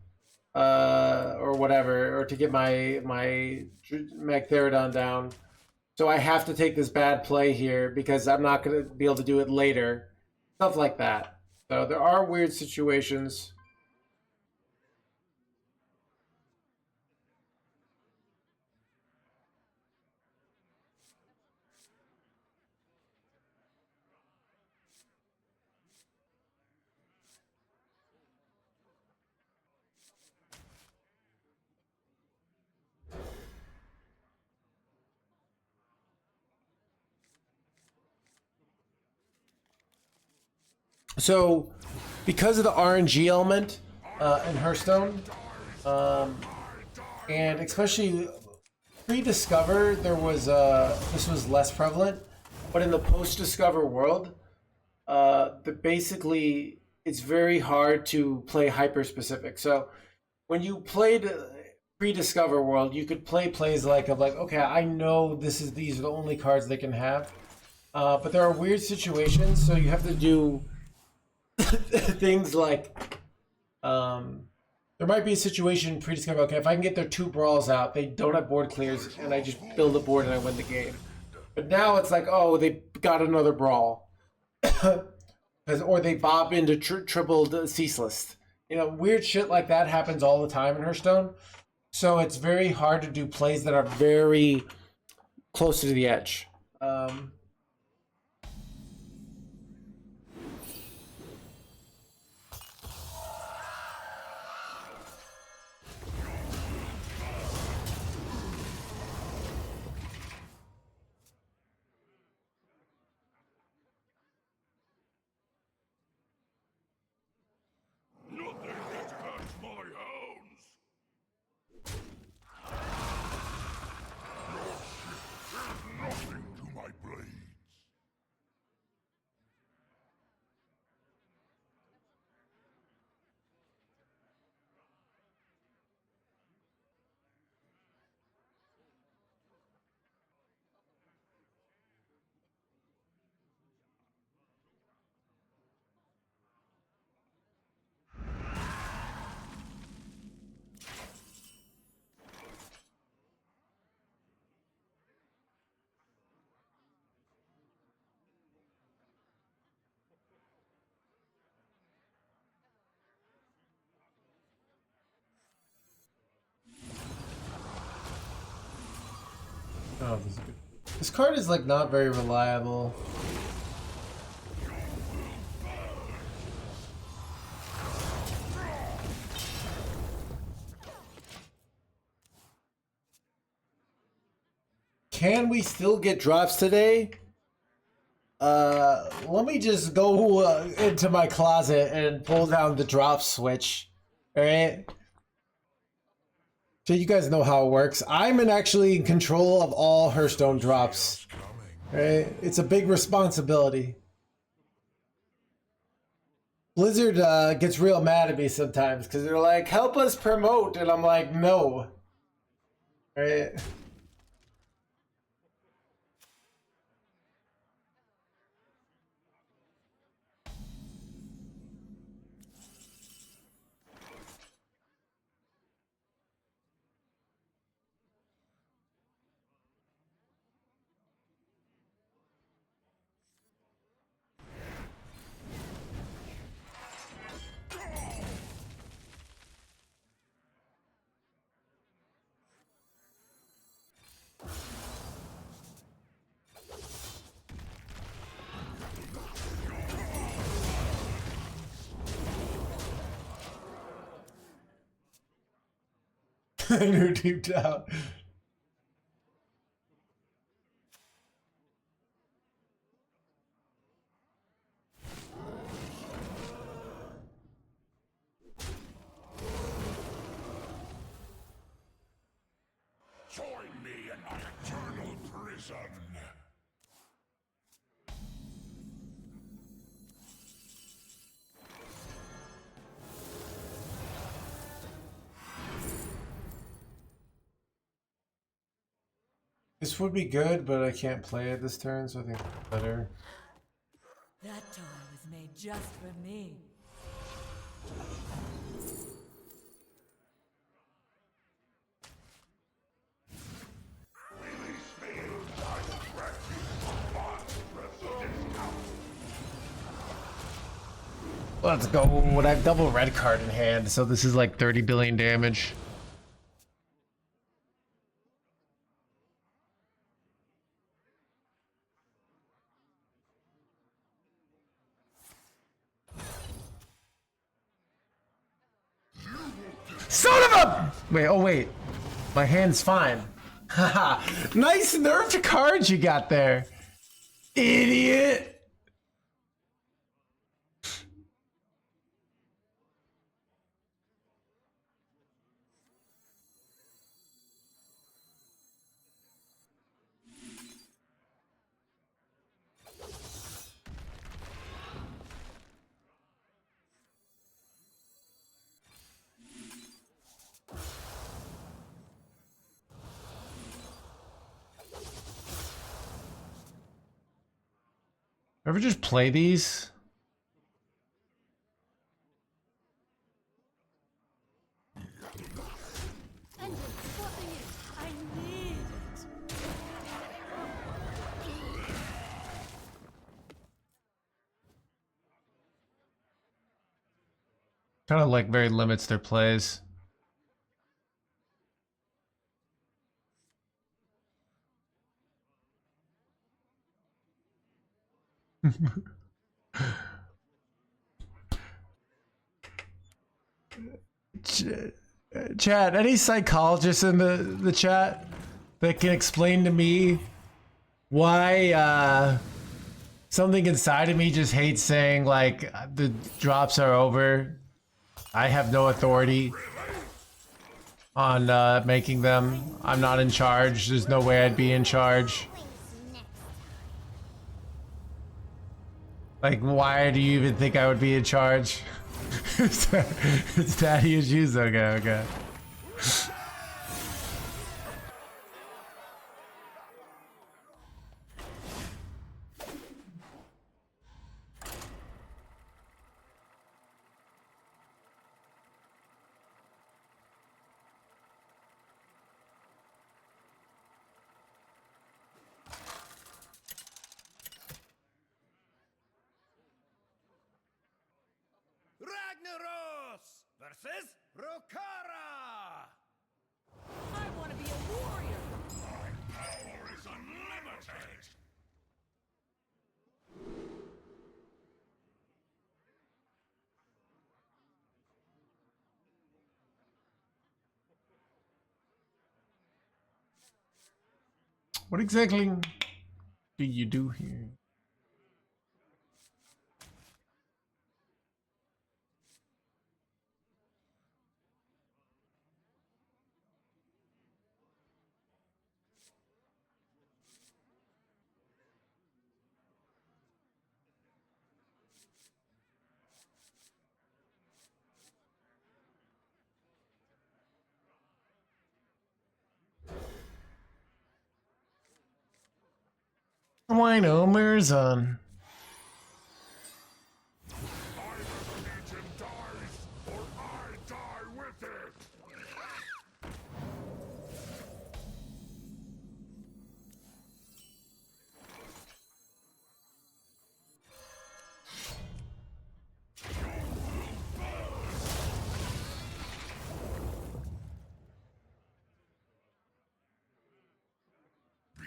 Or whatever, or to get my Magtheridon down. So I have to take this bad play here because I'm not going to be able to do it later. Stuff like that. So there are weird situations. So, because of the RNG element in Hearthstone, and especially pre-Discover, this was less prevalent, but in the post-Discover world, basically it's very hard to play hyper-specific. So, when you played pre-Discover world, you could play plays like okay, I know these are the only cards they can have, but there are weird situations, so you have to do things like there might be a situation pre-discover, okay, if I can get their 2 brawls out, they don't have board clears, and I just build a board and I win the game. But now it's like, oh, they got another brawl. Or they bob into tripled ceaseless. You know, weird shit like that happens all the time in Hearthstone. So it's very hard to do plays that are very close to the edge. Nothing gets past my hounds! Your shit is nothing to my blade! Oh, this card is like not very reliable. Can we still get drops today? Let me just go into my closet and pull down the drop switch. All right. So you guys know how it works. I'm actually in control of all Hearthstone drops. All right. It's a big responsibility. Blizzard gets real mad at me sometimes because they're like, "Help us promote," and I'm like, "No." All right. I knew deep down. Join me in my eternal prison. This would be good, but I can't play it this turn, so I think it's better. That toy was made just for me. Let's go. When I have double red card in hand, so this is like 30 billion damage. Son of a! Wait, oh wait. My hand's fine. Haha. Nice nerfed cards you got there. Idiot. Ever just play these? Kind of like very limits their plays. Chat, any psychologists in the chat that can explain to me why something inside of me just hates saying like the drops are over? I have no authority on making them. I'm not in charge. There's no way I'd be in charge. Like, why do you even think I would be in charge? It's daddy issues? Okay, okay. Ragnaros versus Rokara! What exactly do you do here? Wino Mirzon. Either the Legion dies, or I die with it!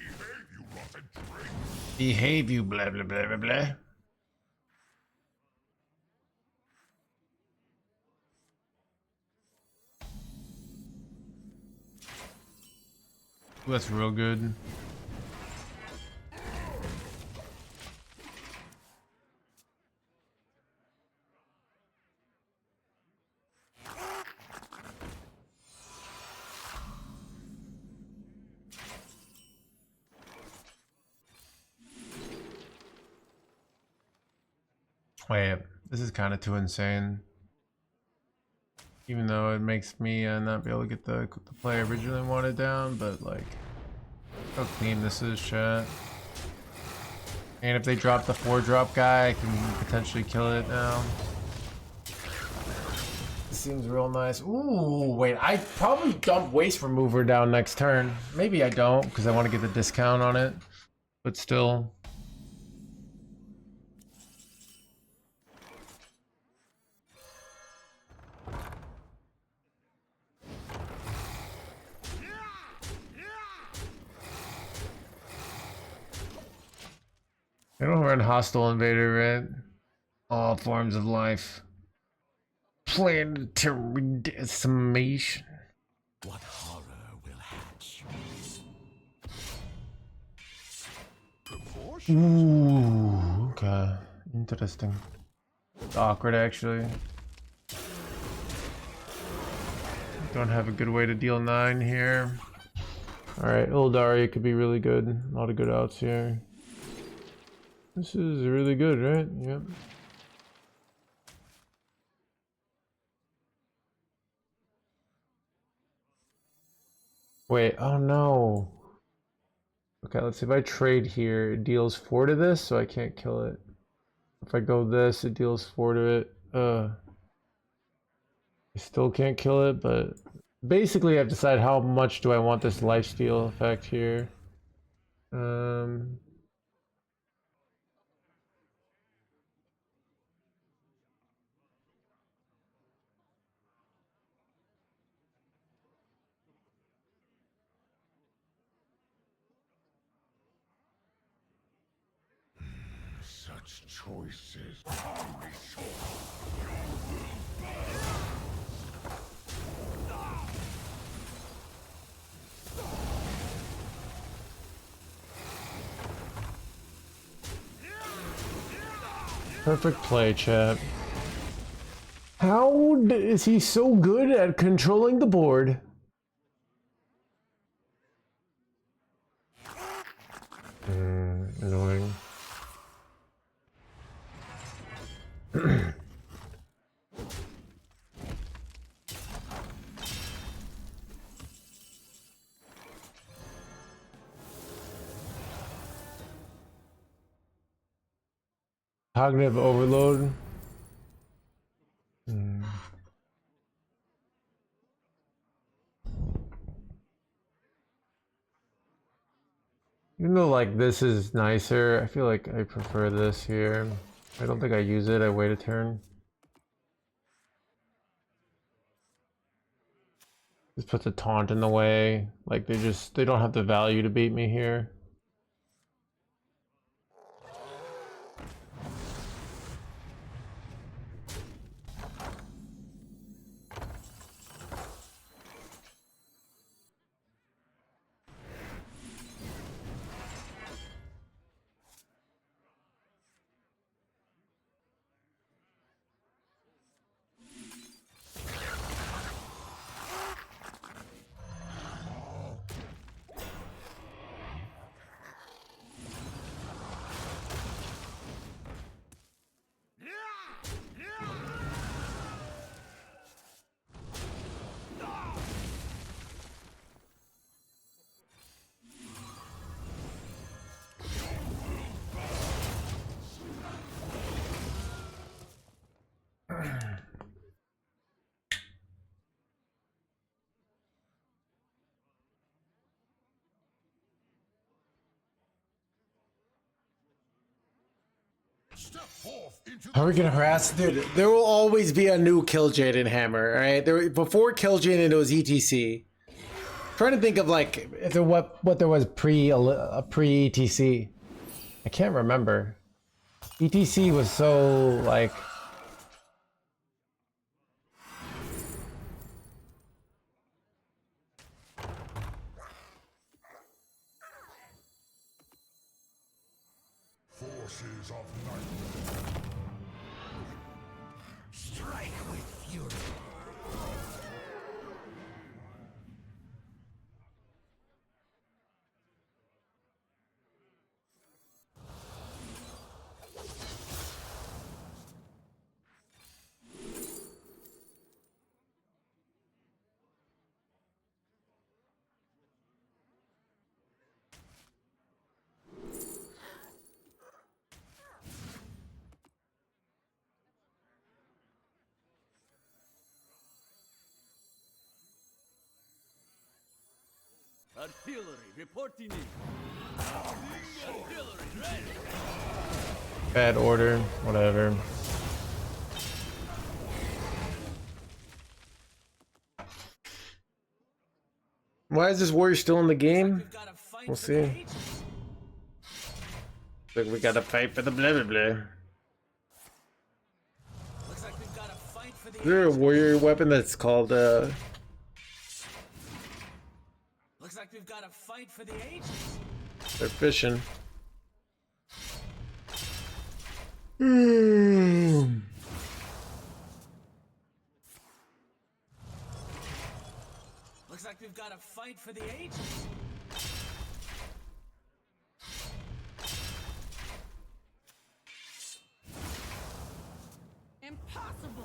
Behave, you rotten drink! Behave, you blah blah blah blah blah. Ooh, that's real good. Wait, this is kind of too insane. Even though it makes me not be able to get the play I originally wanted down, but like, how clean this is, chat. And if they drop the 4-drop guy, I can potentially kill it now. This seems real nice. Ooh, wait, I probably dump Waste Remover down next turn. Maybe I don't, because I want to get the discount on it. But still. They don't run Hostile Invader, right? All forms of life. Planetary decimation. What horror will hatch? Ooh, okay. Interesting. Awkward, actually. Don't have a good way to deal 9 here. Alright, Ildaria could be really good. A lot of good outs here. This is really good, right? Yep. Wait, oh no. Okay, let's see if I trade here. It deals 4 to this, so I can't kill it. If I go this, it deals 4 to it. I still can't kill it, but basically I've decided how much do I want this lifesteal effect here. Such choices. Perfect play, chat. How is he so good at controlling the board? Annoying. Cognitive overload. Even though like this is nicer, I feel like I prefer this here. I don't think I use it, I wait a turn. This puts a taunt in the way. Like they don't have the value to beat me here. Step forth into How are we gonna harass, dude? There will always be a new Kill Jaden hammer. All right, before Kill Jaden it was ETC. Trying to think of like If there, what there was pre ETC. I can't remember. ETC was so like. forces of night. Strike with fury. Artillery reporting in. Artillery ready. Bad order, whatever. why is this warrior still in the game? We've got to fight We'll for see. the ages. Look, we gotta fight for the blah blah blah. Looks like we've got to fight for the Is there a ages. warrior weapon that's called Looks like we've got to fight for the ages. they're fishing. Looks like we've got to fight for the ages. Impossible.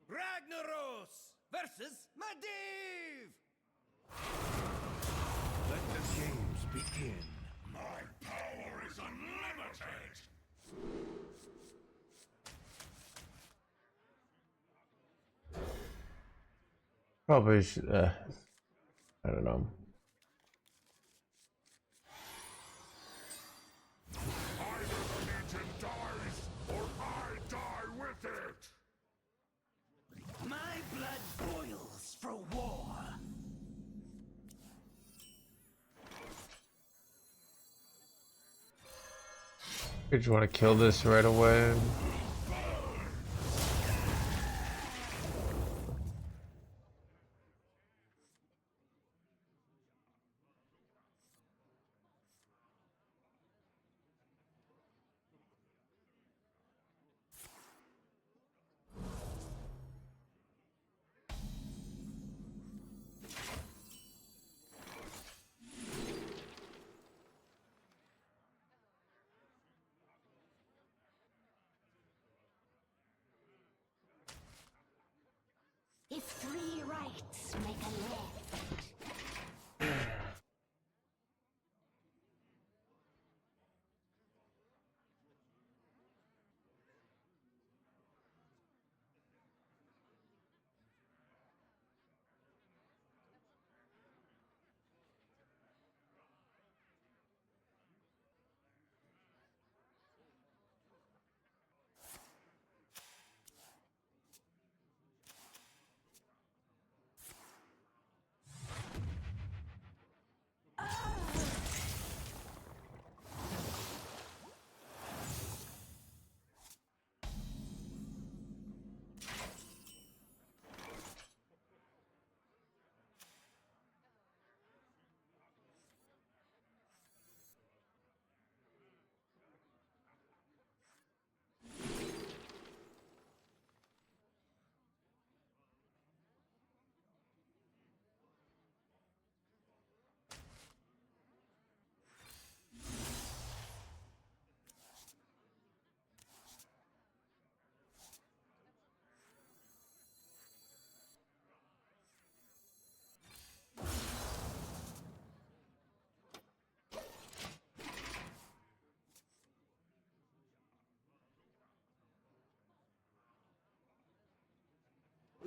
Ragnaros versus Medivh. Let the games begin. My power is unlimited. Probably should, I don't know. I just want to kill this right away. If 3 rights make a left.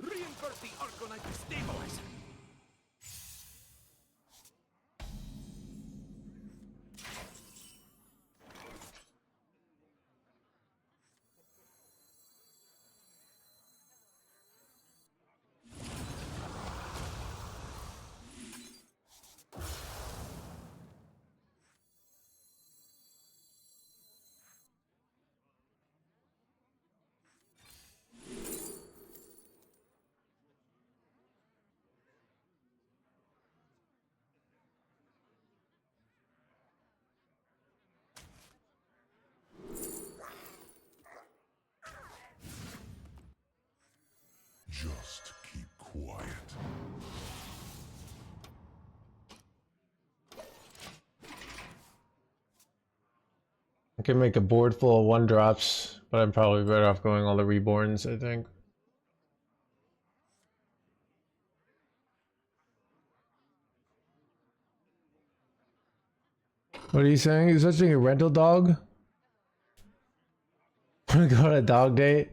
Reinvert the Argonite stabilizer. Just keep quiet. I can make a board full of 1-drops, but I'm probably better off going all the reborns, I think. What are you saying? Is such a rental dog? Wanna go on a dog date?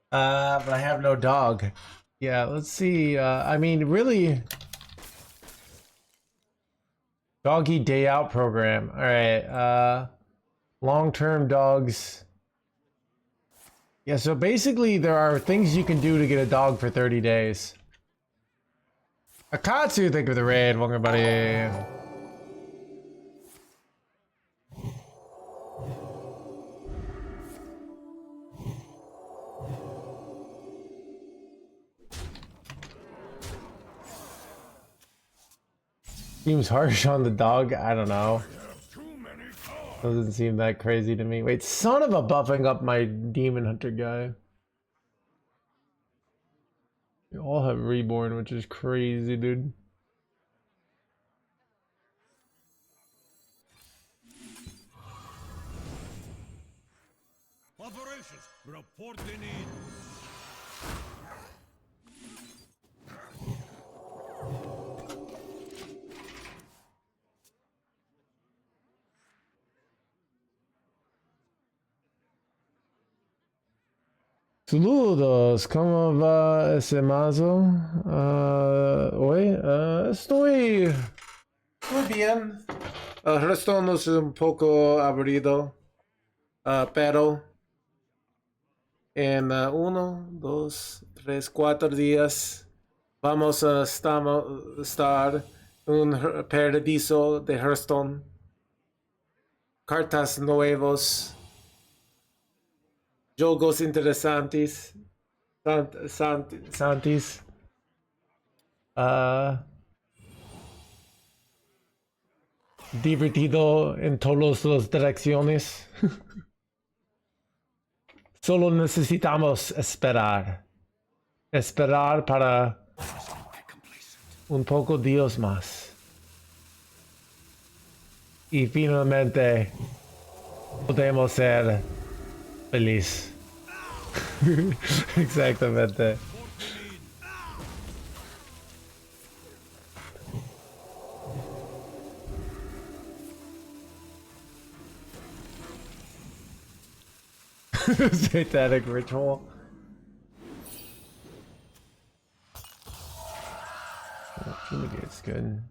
But I have no dog. Yeah, let's see. I mean, really, doggy day out program. All right. Long-term dogs. Yeah, so basically there are things you can do to get a dog for 30 days. Akatsu, thank you for the raid. Welcome, buddy. Seems harsh on the dog. I don't know. Doesn't seem that crazy to me. Wait, son of a buffing up my demon hunter guy. We all have reborn, which is crazy, dude. Operations reporting in. Saludos, ¿cómo va ese mazo? Hoy estoy muy bien. Hearthstone es un poco aburrido, pero en 1, 2, 3, 4 días vamos a estar en un paradiso de Hearthstone. Cartas nuevos, Jogos interesantes. Santis. Divertido en todas las direcciones. Solo necesitamos esperar. Esperar para un poco días más. Y finalmente podemos ser feliz. Exactamente. Satanic ritual. Fumigate's good.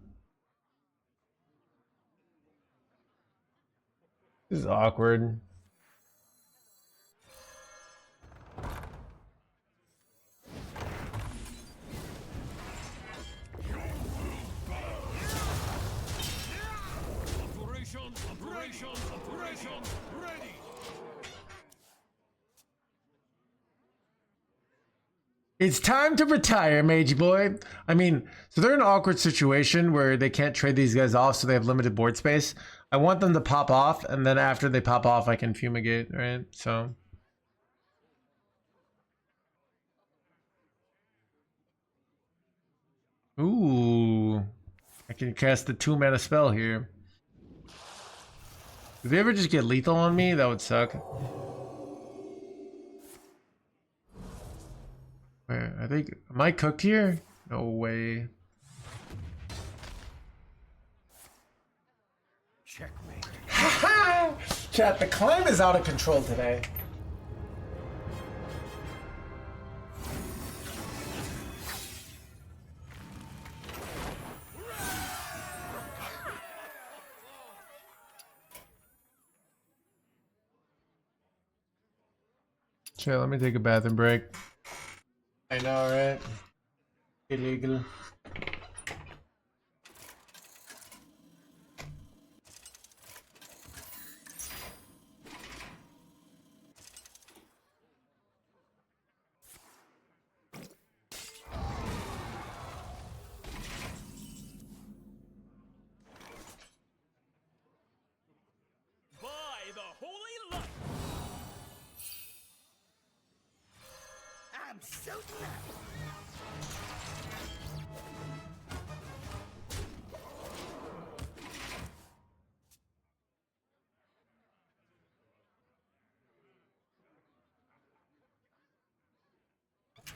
This is awkward. Operations ready. It's time to retire, Mage Boy. I mean, so they're in an awkward situation where they can't trade these guys off, so they have limited board space. I want them to pop off, and then after they pop off, I can fumigate, right? So. Ooh. I can cast the 2-mana spell here. If they ever just get lethal on me, that would suck. Where, I think, am I cooked here? No way. Checkmate. Chat, the climb is out of control today. Chat, let me take a bathroom break. I know, right? Illegal. By the holy light! I'm so glad.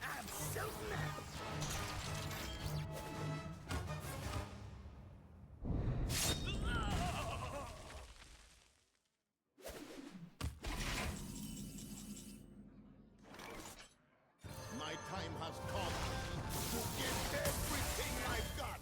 I'm so glad. My time has come to give everything I've got.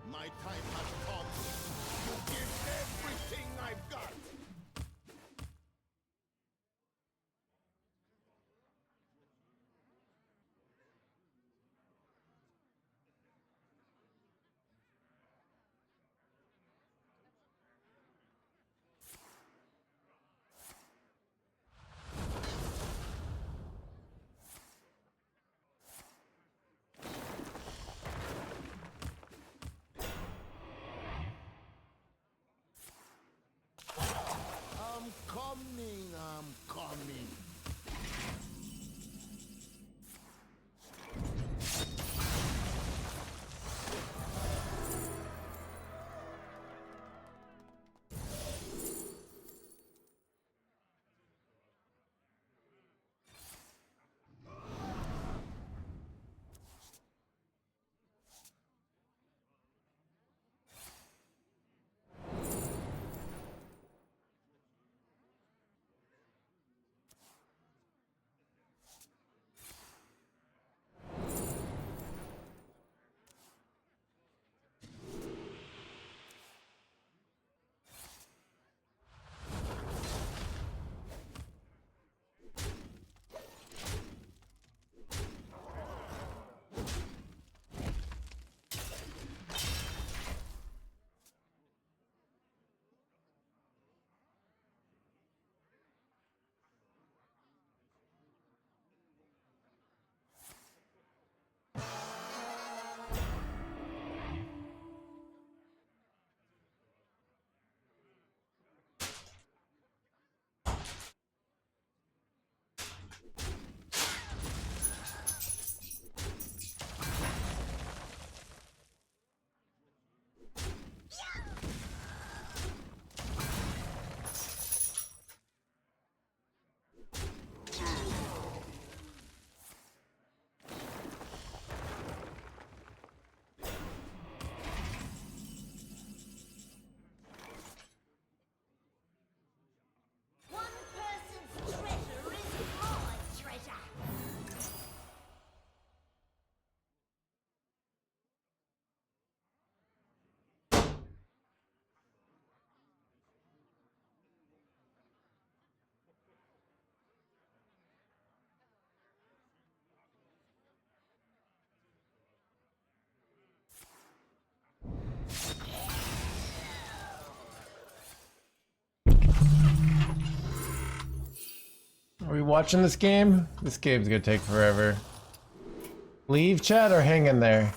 My time has come to give everything I've got. I'm coming. watching this game? This game's gonna take forever. Leave chat or hang in there?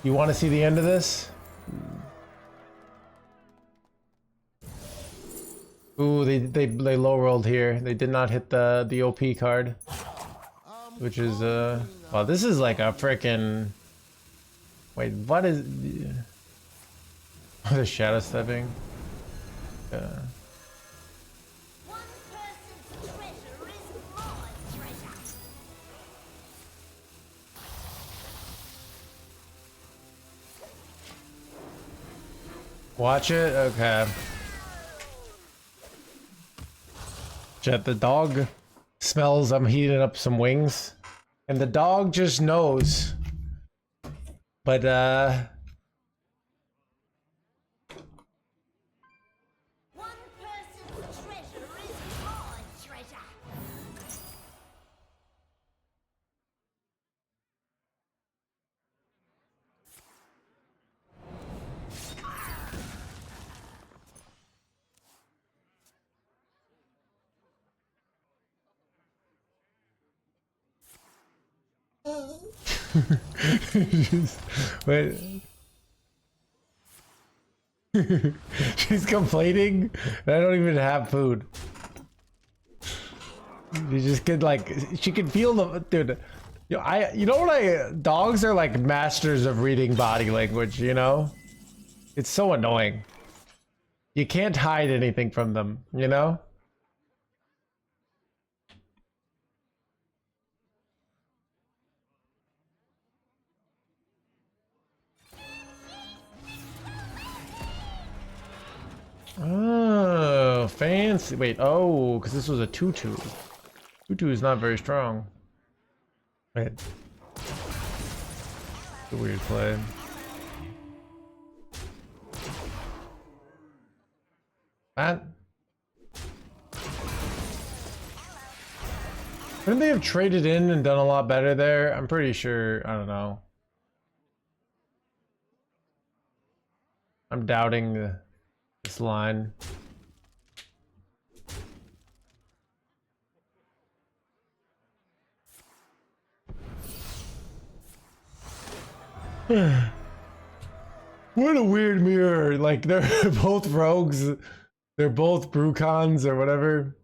You want to see the end of this? Ooh, they low rolled here. They did not hit the OP card, which is well, this is like a freaking. Wait, what is? Oh, the shadow stepping. One person's treasure is my treasure. Watch it. Okay. Jet, the dog smells I'm heating up some wings, and the dog just knows. But One person's treasure is my treasure. wait. She's complaining. I don't even have food. You just could like, she could feel the dude. You know what dogs are like masters of reading body language. You know, it's so annoying. You can't hide anything from them. You know. Oh, fancy. Wait, oh, because this was a 2-2. 2-2 is not very strong. Wait. It's a weird play. That. Couldn't they have traded in and done a lot better there? I'm pretty sure. I don't know. I'm doubting this line. What a weird mirror. Like, they're both rogues. They're both Brucons or whatever.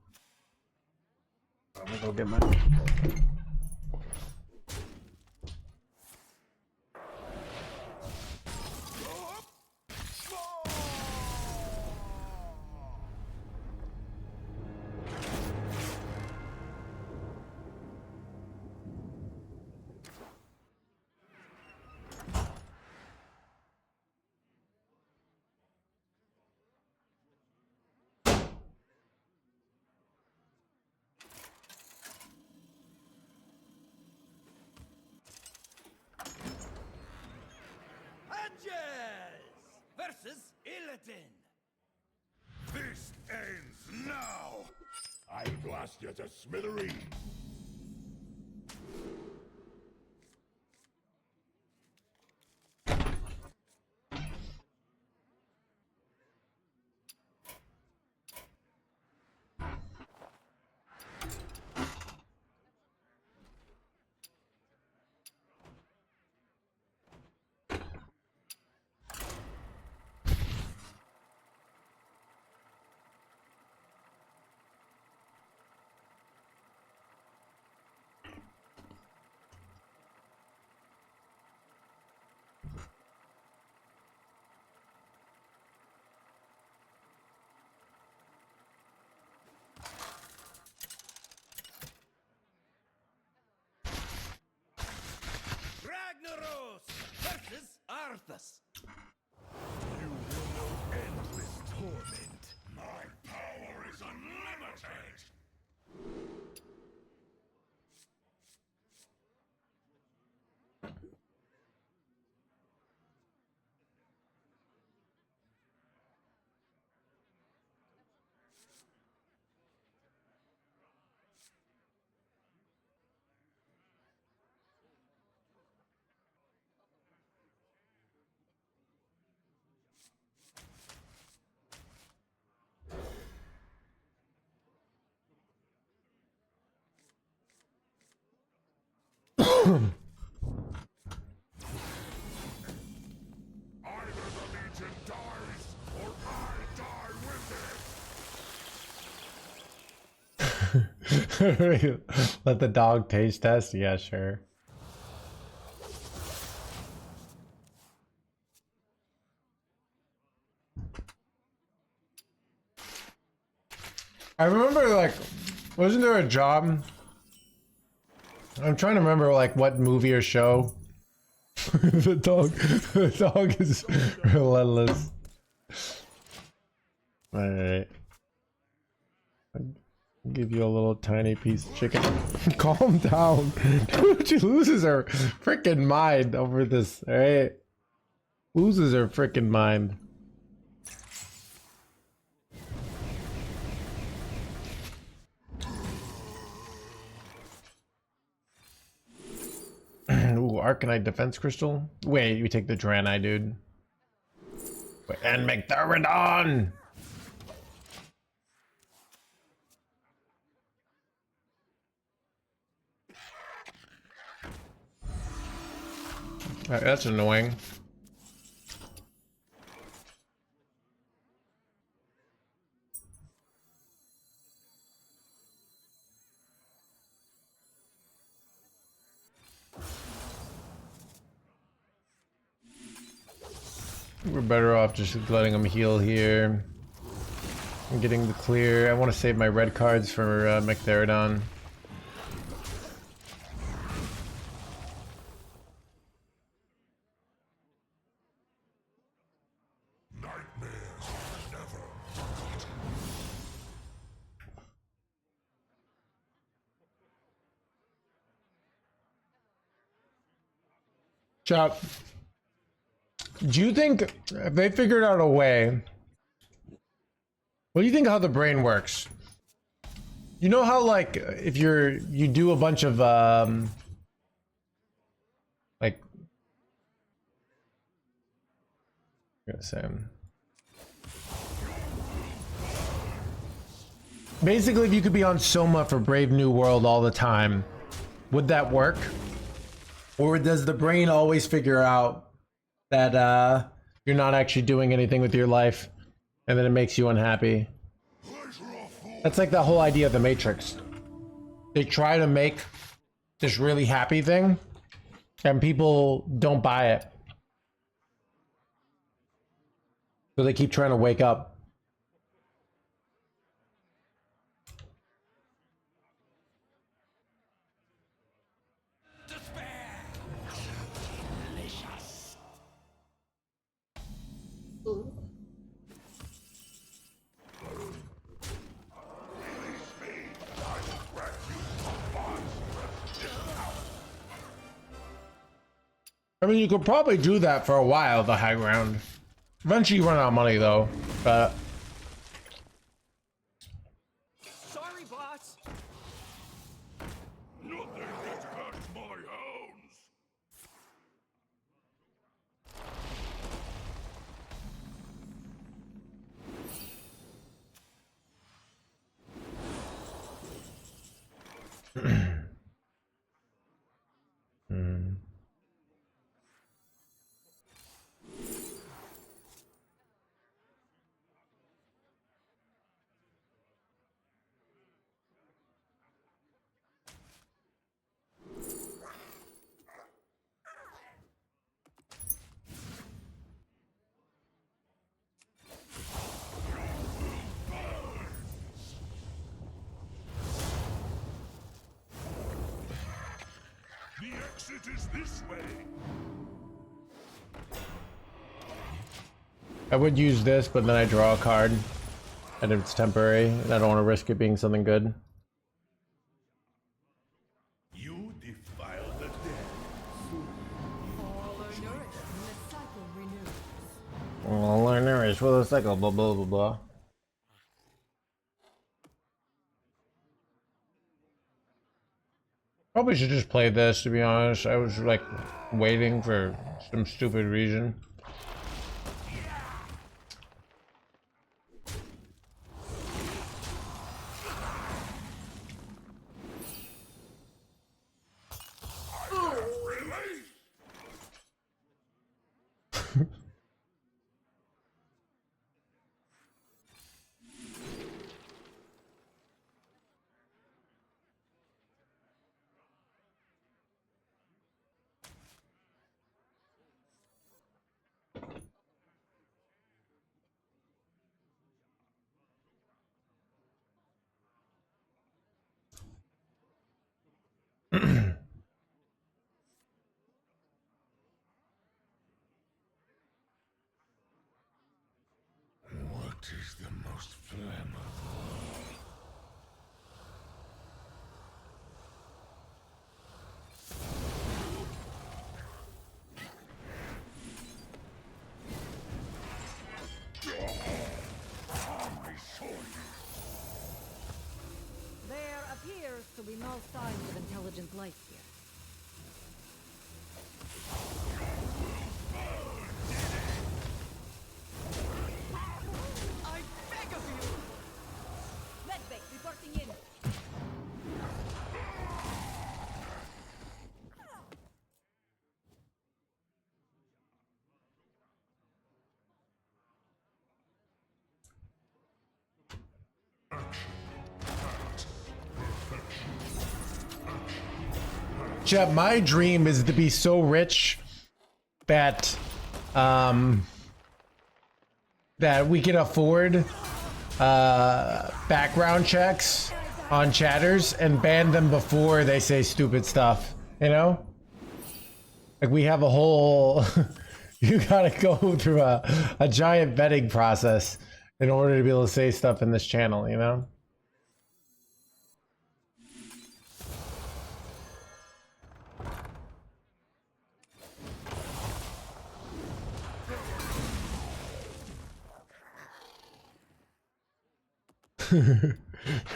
I'm gonna go get my... Versus Illidan. This ends now! I blast you to smithereens! Ragnaros versus Arthas. You will know endless torment. My power is unlimited! Either the Legion dies, or I die with it! Let the dog taste test? Yeah, sure. I remember, like, wasn't there a job? I'm trying to remember, like, what movie or show. the dog is relentless. Alright. I'll give you a little tiny piece of chicken. Calm down. Dude, she loses her freaking mind over this, alright? Loses her freaking mind. Ooh, Arcanite Defense Crystal? Wait, you take the Draenei, dude. Wait, and Mectherodon! Alright, that's annoying. We're better off just letting him heal here. I'm getting the clear. I want to save my red cards for Mectherodon. Chop. Do you think if they figured out a way? What do you think how the brain works? You know how, like, if you do a bunch of like, I'm gonna say, basically, if you could be on Soma for Brave New World all the time, would that work? Or does the brain always figure out that you're not actually doing anything with your life, and then it makes you unhappy? That's like the whole idea of the Matrix. They try to make this really happy thing, and people don't buy it. So they keep trying to wake up. I mean, you could probably do that for a while, the high ground. Eventually you run out of money, though. But Sorry, boss. Nothing gets past my hounds! The exit is this way! I would use this, but then I draw a card, and it's temporary, and I don't want to risk it being something good. You defile the dead. All are nourished and the cycle renews. Well, I nourish with a cycle, blah blah blah blah. Probably should just play this, to be honest. I was like waiting for some stupid reason. sounds of intelligent life here. I beg of you! Medbay reporting in. Chat, my dream is to be so rich that that we can afford background checks on chatters and ban them before they say stupid stuff, you know? Like we have a whole you gotta go through a giant vetting process in order to be able to say stuff in this channel, you know?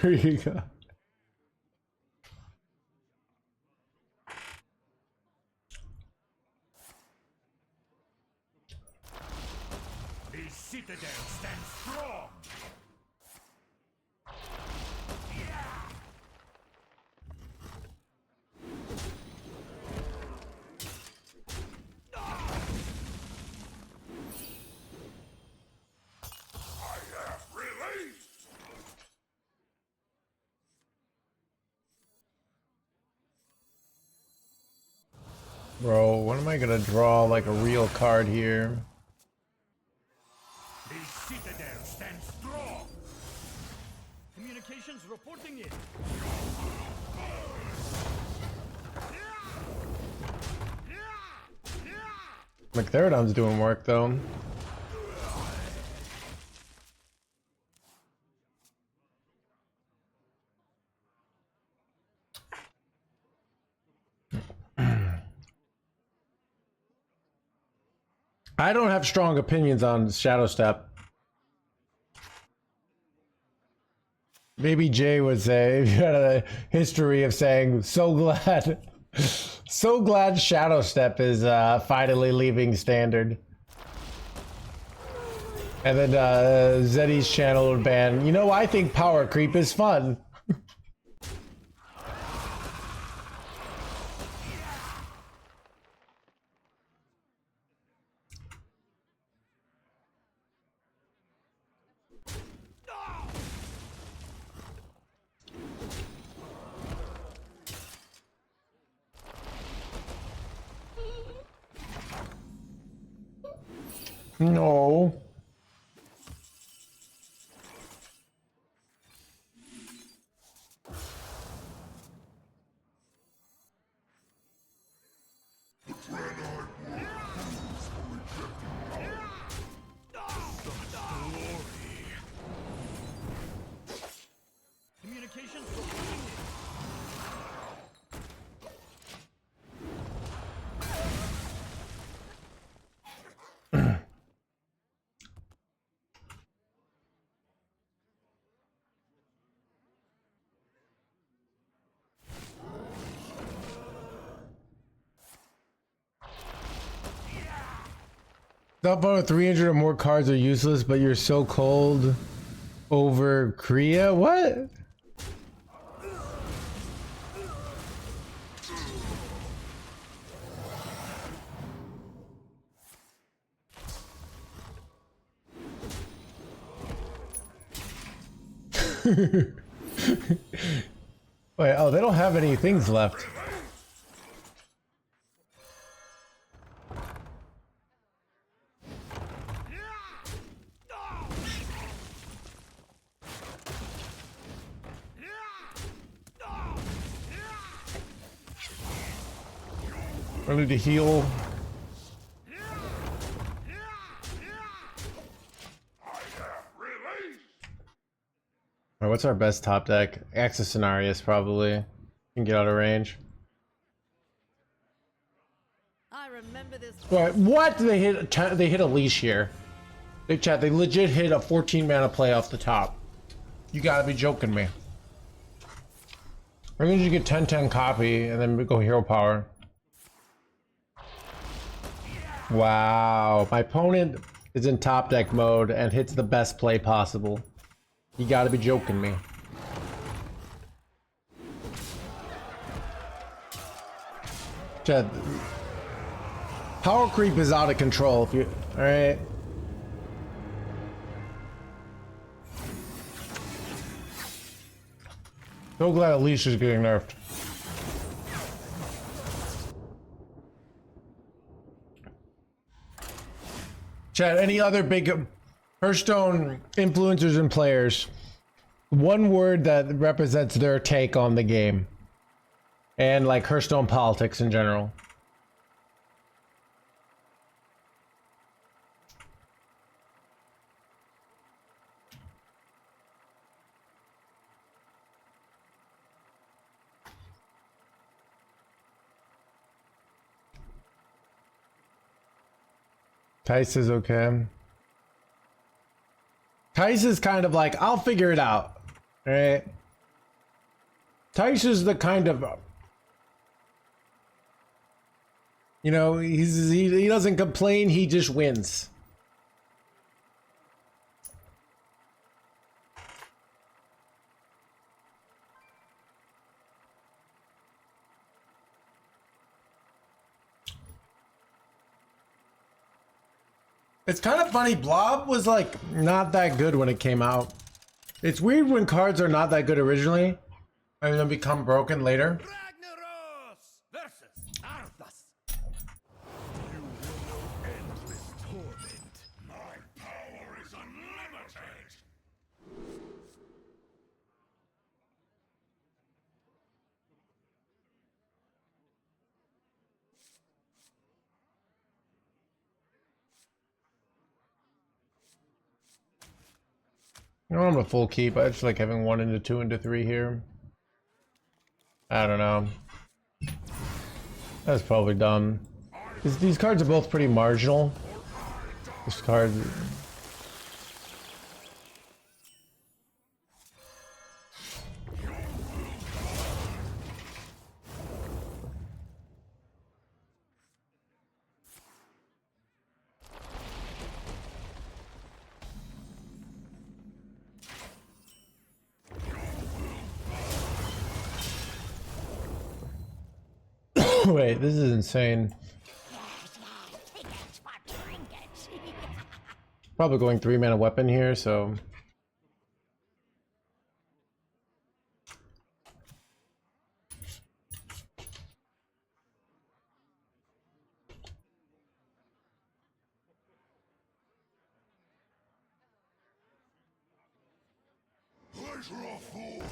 Here you go. The citadel stands strong. I have released. Bro, when am I gonna draw like a real card here? The citadel stands strong. Communications reporting in. McTheradom's doing work though. I don't have strong opinions on Shadow Step. Maybe Jay would say, if you had a history of saying, so glad Shadow Step is finally leaving Standard. And then Zeddy's channel would ban, you know, I think Power Creep is fun. No. Communications reporting in. Top out of 300 or more cards are useless, but you're so cold over Korea? What? Wait, oh, they don't have any things left. I need to heal. Alright, what's our best top deck? Axis Scenarios probably. Can get out of range. I remember this. Right, what? They hit a leash here. Big chat, they legit hit a 14 mana play off the top. You gotta be joking me. I mean, you get 10-10 copy and then we go hero power. Wow, my opponent is in top deck mode and hits the best play possible. You gotta be joking me. Chad, power creep is out of control if you, alright? So glad Alicia's getting nerfed. Chad, any other big Hearthstone influencers and players, one word that represents their take on the game and like Hearthstone politics in general. Tice is okay. Tice is kind of like, I'll figure it out. Right? Tice is the kind of, you know, he doesn't complain, he just wins. It's kind of funny, Blob was like not that good when it came out. It's weird when cards are not that good originally and then become broken later. Ragnaros versus Arthas. You will know endless torment. My power is unlimited. You know, I'm a full keep. I just like having 1 into 2 into 3 here. I don't know. That's probably dumb. These cards are both pretty marginal. This card. Wait, this is insane. Probably going 3-mana weapon here, so. Pleasure of fool.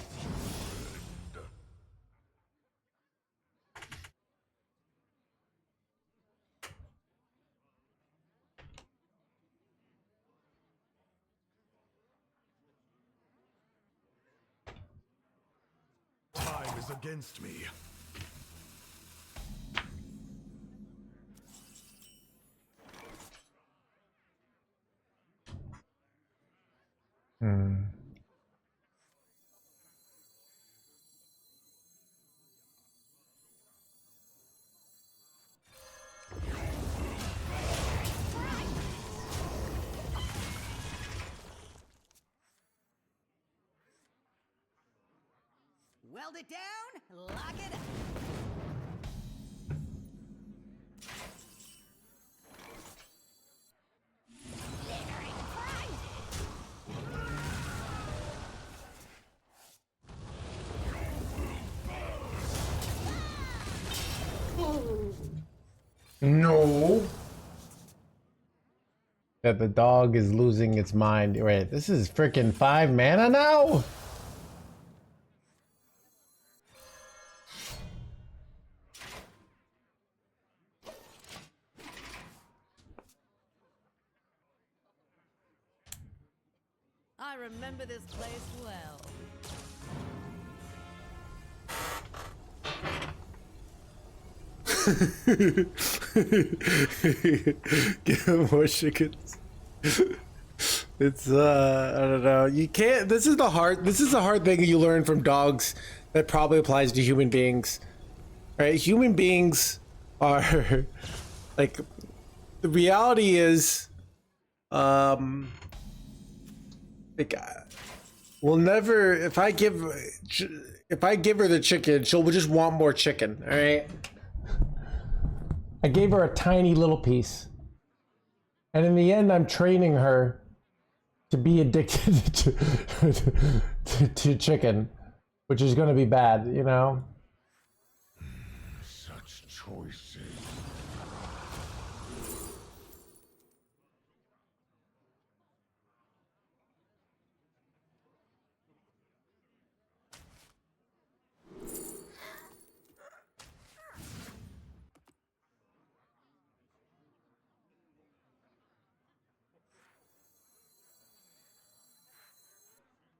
Time is against me. Weld it down, lock it up. No. That the dog is losing its mind. Wait, this is freaking 5 mana now? I remember this place well. Give him more chickens. It's I don't know. You can't. This is the hard thing you learn from dogs. that probably applies to human beings. Right? Human beings are like, the reality is, like, we'll never, if I give her the chicken, she'll just want more chicken. All right. I gave her a tiny little piece, and in the end, I'm training her to be addicted to chicken, which is going to be bad, you know. Such choices.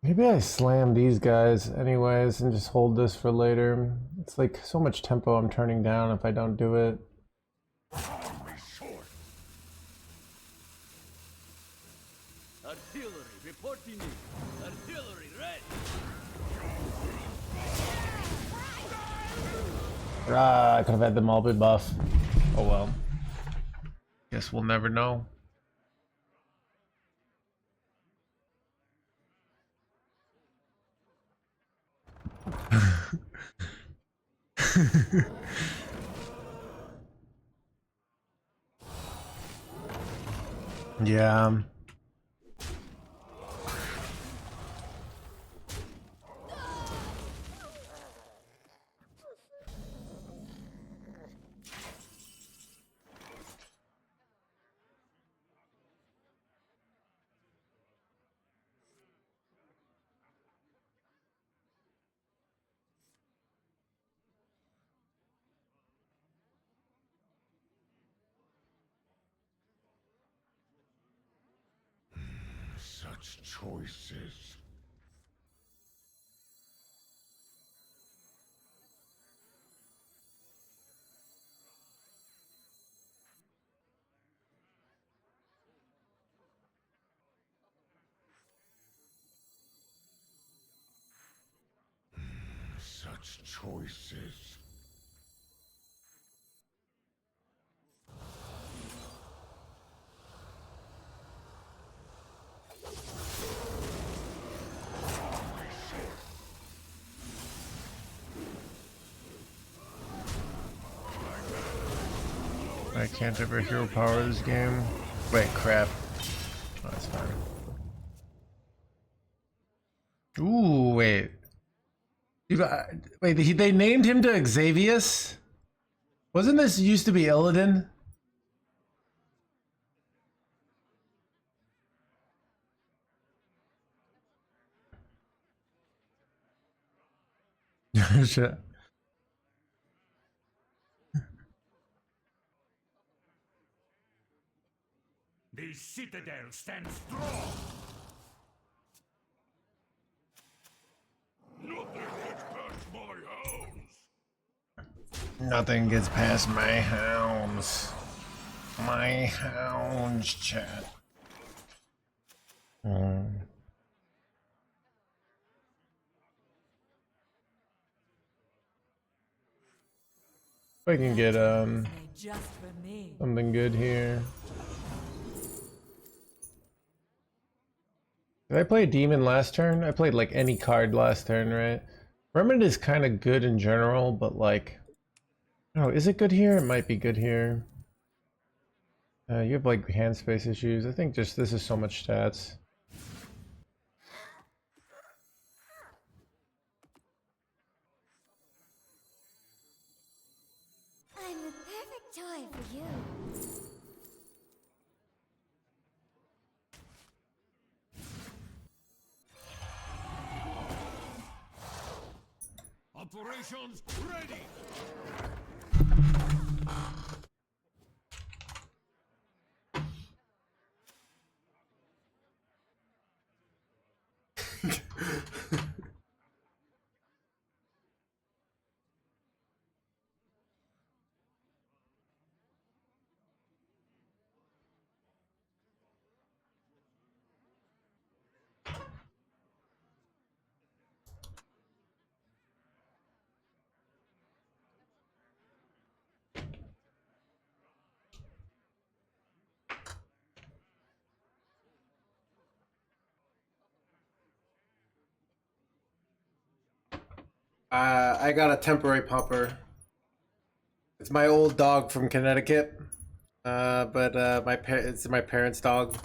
Maybe I slam these guys anyways and just hold this for later. It's like so much tempo I'm turning down if I don't do it. Artillery reporting in. Artillery ready. Ah, I could have had them all be buff. Oh well. Guess we'll never know. Yeah. Such choices. Such choices. I can't ever hero power this game. Wait, crap. Oh, that's fine. Ooh, wait. Wait, they named him to Xavius? Wasn't this used to be Illidan? Shit. The citadel stands strong. Nothing gets past my hounds. Nothing gets past my hounds. My hounds, chat. If I can get Just for me. something good here. Did I play Demon last turn? I played like any card last turn, right? Remnant is kind of good in general, but like, oh, is it good here? It might be good here. You have like hand space issues. I think just this is so much stats. I'm the perfect toy for you. Operations ready. I got a temporary pumper. It's my old dog from Connecticut. But it's my parents' dog.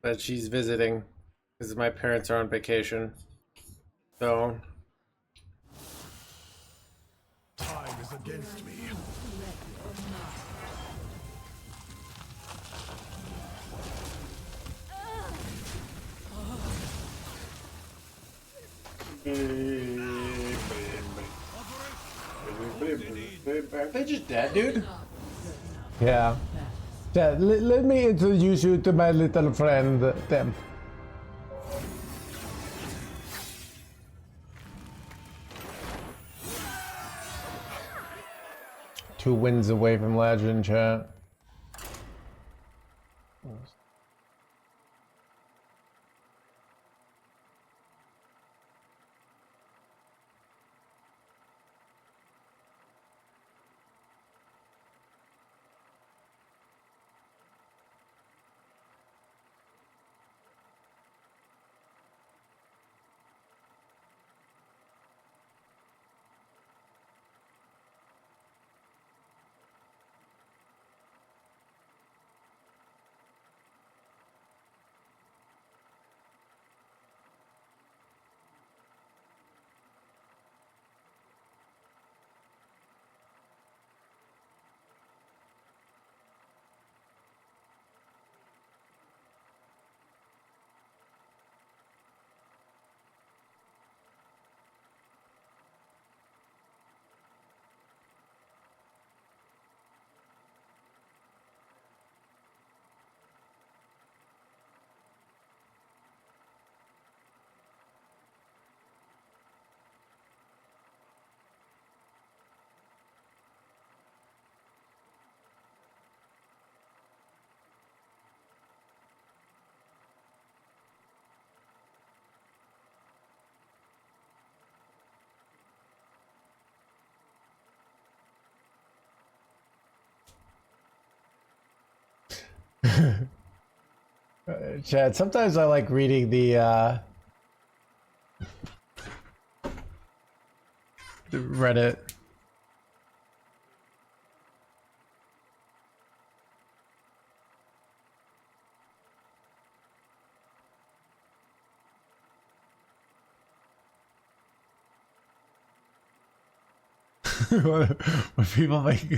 But she's visiting because my parents are on vacation. So Time is against me. Aren't they just dead, dude? Yeah. Yeah, let me introduce you to my little friend, Tim. Two wins away from legend, chat. Chad, sometimes I like reading the Reddit. When people make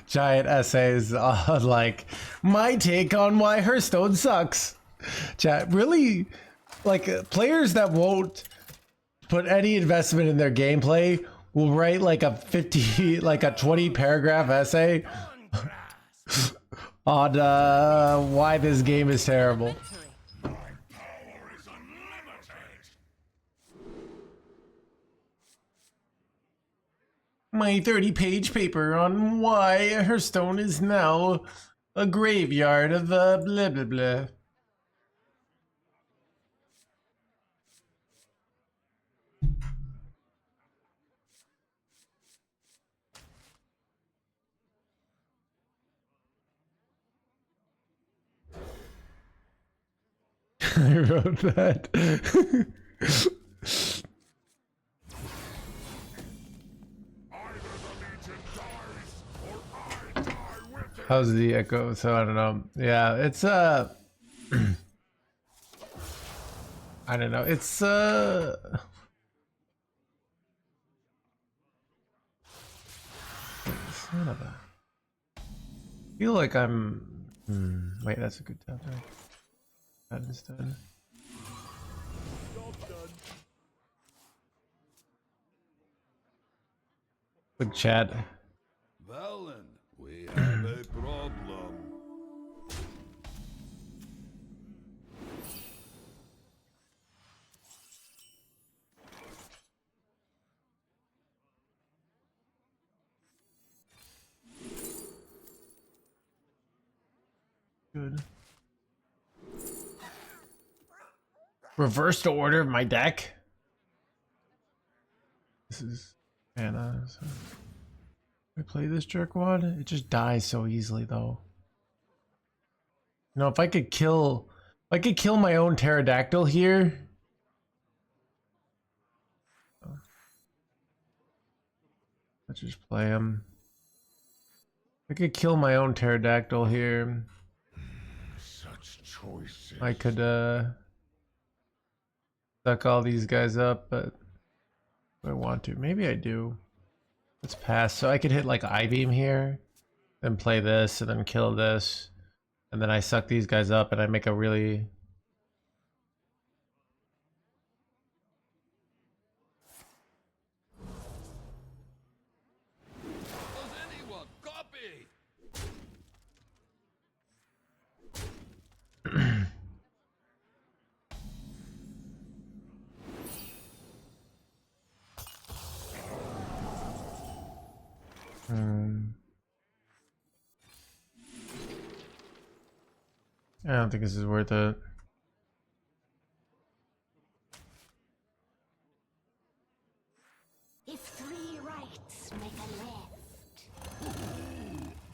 giant essays on like my take on why Hearthstone sucks. Chat, really, like players that won't put any investment in their gameplay will write like a 20 paragraph essay on why this game is terrible. My 30-page paper on why Hearthstone is now a graveyard of blah blah blah. I wrote that. How's the echo? So I don't know. Yeah, it's I don't know. It's son of a. I feel like I'm. Wait, that's a good topic. That is done. Good chat. Valen, we have a problem. Good. Reverse the order of my deck. This is Anna. So. I play this jerkwad. It just dies so easily, though. You know, if I could kill my own pterodactyl here. Let's just play him. I could kill my own pterodactyl here. Such choices. I could suck all these guys up, but do I want to? Maybe I do. Let's pass. So I could hit like I-beam here, then play this, and then kill this. And then I suck these guys up and I make a really... Does anyone copy? I don't think this is worth it. If three rights make a left.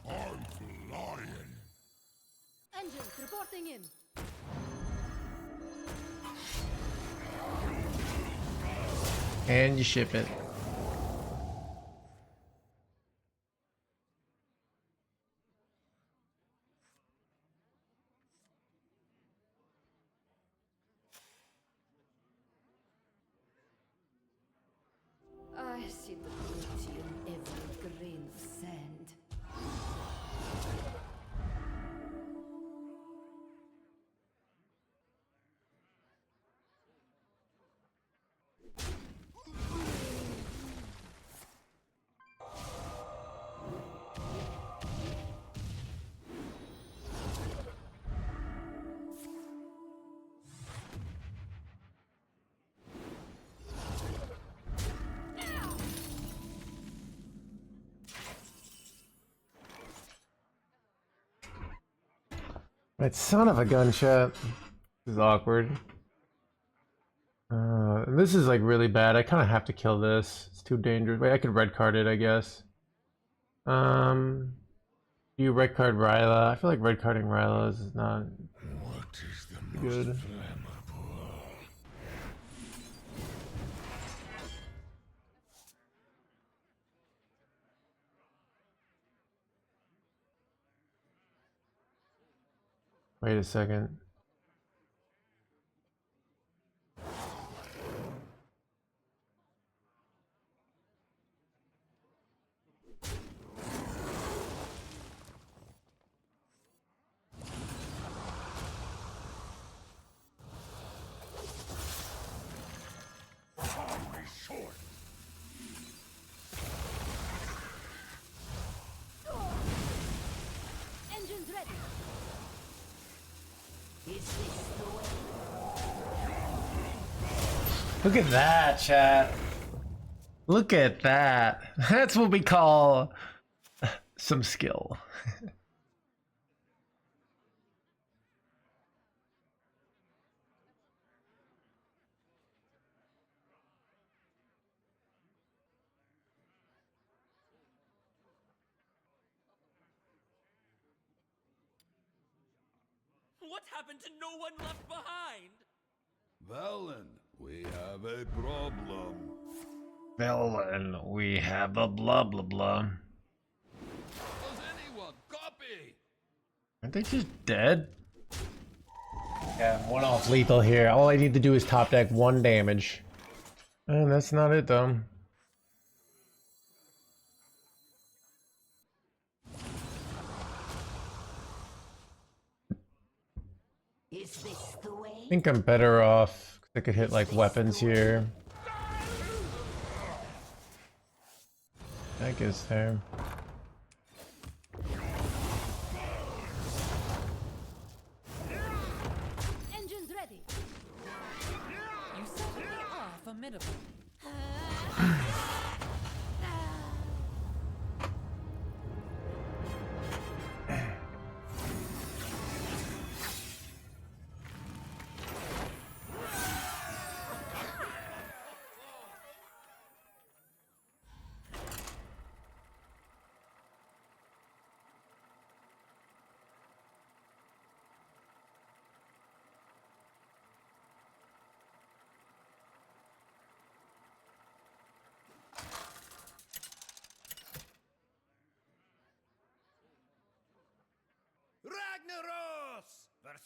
I'm flying. Engines reporting in. And you ship it. I see the beauty in every grain of sand. Right, son of a gunshot. This is awkward. And this is like really bad. I kind of have to kill this. It's too dangerous. Wait, I could red card it, I guess. You red card Ryla. I feel like red carding Ryla is not What is the good. most flammable? Wait a second. Always short. Engines ready. Is this the way? Look at that, chat. Look at that. That's what we call some skill. What happened to no one left behind? Valen, we have a problem. Villain, we have a blah blah blah. Does anyone copy? Aren't they just dead? Yeah, one off lethal here. All I need to do is top deck 1 damage. And that's not it though. Is this the way? I think I'm better off 'cause I could hit like weapons here. That gets there. Engines ready. You certainly are formidable.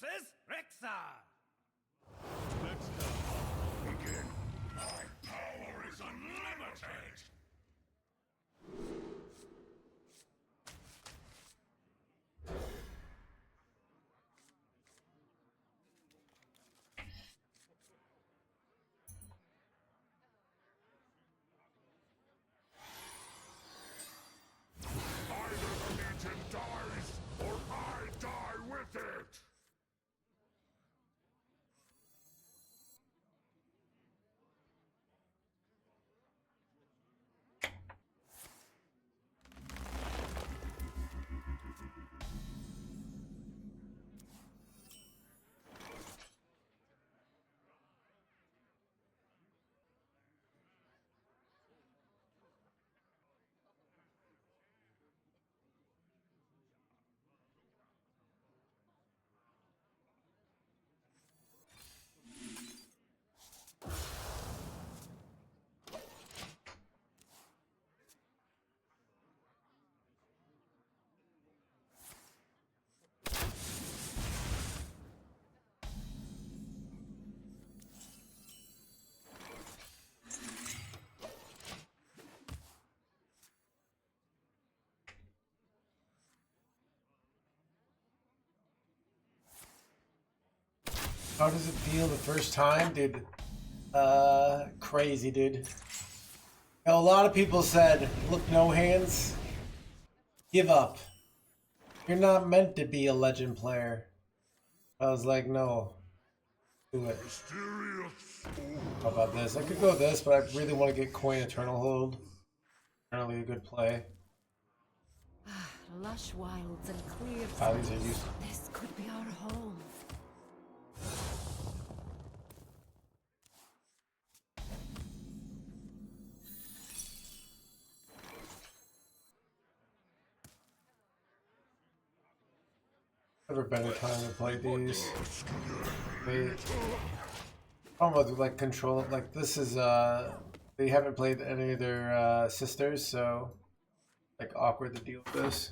versus Rexar. Let's begin. My power is unlimited. Either the Legion dies, or I die with it! How does it feel the first time, dude? Crazy, dude. Now, a lot of people said, look, no hands, give up. You're not meant to be a legend player. I was like, no, do it. Mysterious. How about this? I could go this, but I really want to get Coin Eternal Hold. Apparently a good play. Lush wilds and clear. These are useful. This could be our home. Never better time to play these. They almost like control it. Like this is they haven't played any of their sisters, so like awkward to deal with this.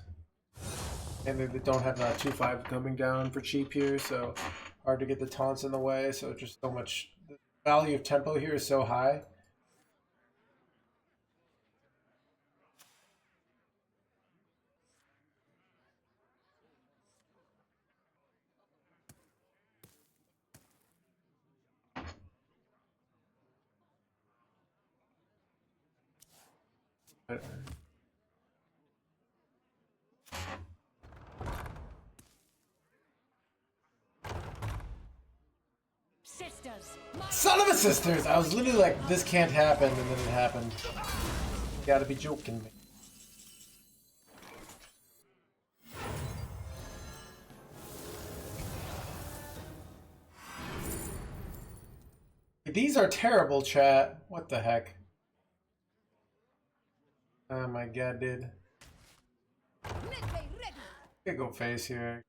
And they don't have 2/5 coming down for cheap here, so hard to get the taunts in the way. So just so much, the value of tempo here is so high. Sisters, Son of a sisters! I was literally like, this can't happen, and then it happened. You gotta be joking me. These are terrible, chat. What the heck? Oh my god, dude. Could go face here.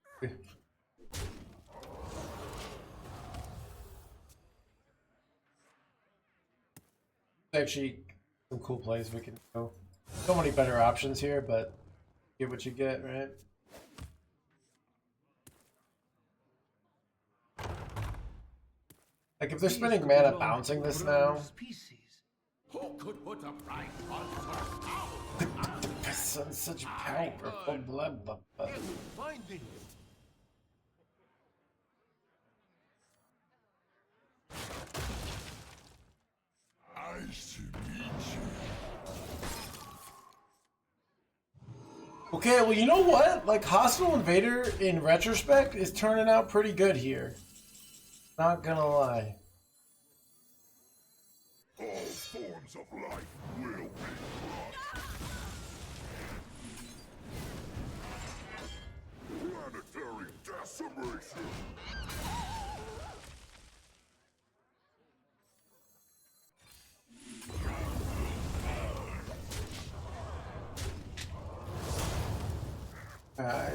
Actually, some cool plays we can go. So many better options here, but get what you get, right? Like if they're spending mana bouncing this now. Who could put a price on her power? Such powerful blood. Finding Nice to meet you. Okay, well, you know what? Like, Hostile Invader, in retrospect, is turning out pretty good here. Not gonna lie. All forms of life will be lost. Planetary decimation. Alright,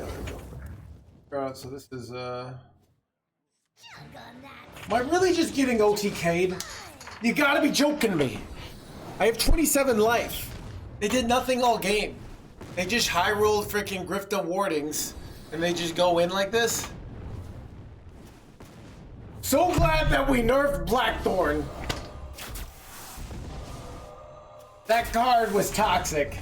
Alright, so this is, Am I really just getting OTK'd? You gotta be joking me. I have 27 life. They did nothing all game. They just high rolled freaking Grifta wardings, and they just go in like this? So glad that we nerfed Blackthorn. That card was toxic.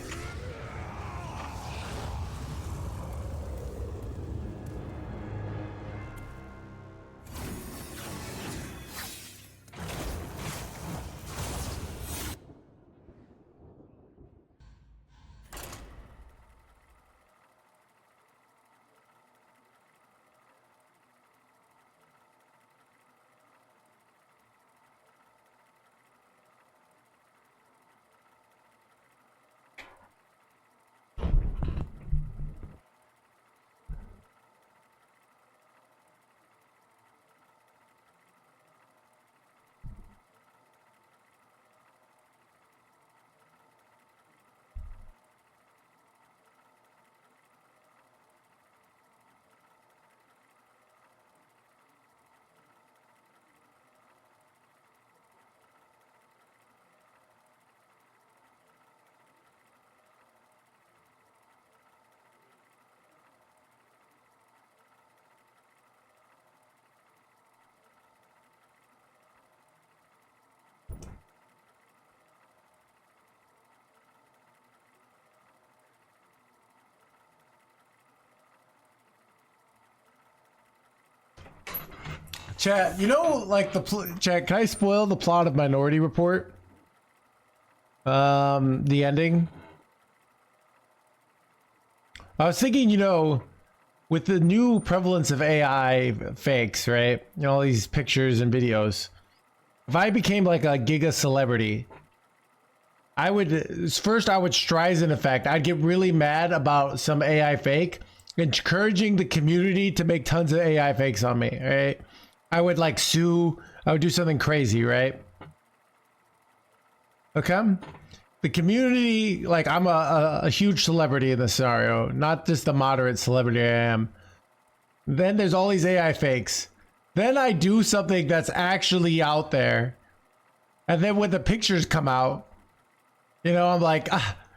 Chat, you know, like chat, can I spoil the plot of Minority Report? The ending. I was thinking, you know, with the new prevalence of AI fakes, right? You know, all these pictures and videos. If I became like a giga celebrity, I would Streisand effect. I'd get really mad about some AI fake, encouraging the community to make tons of AI fakes on me, right? I would like sue. I would do something crazy, right? Okay. The community, like I'm a huge celebrity in this scenario, not just the moderate celebrity I am. Then there's all these AI fakes. Then I do something that's actually out there. And then when the pictures come out, you know, I'm like,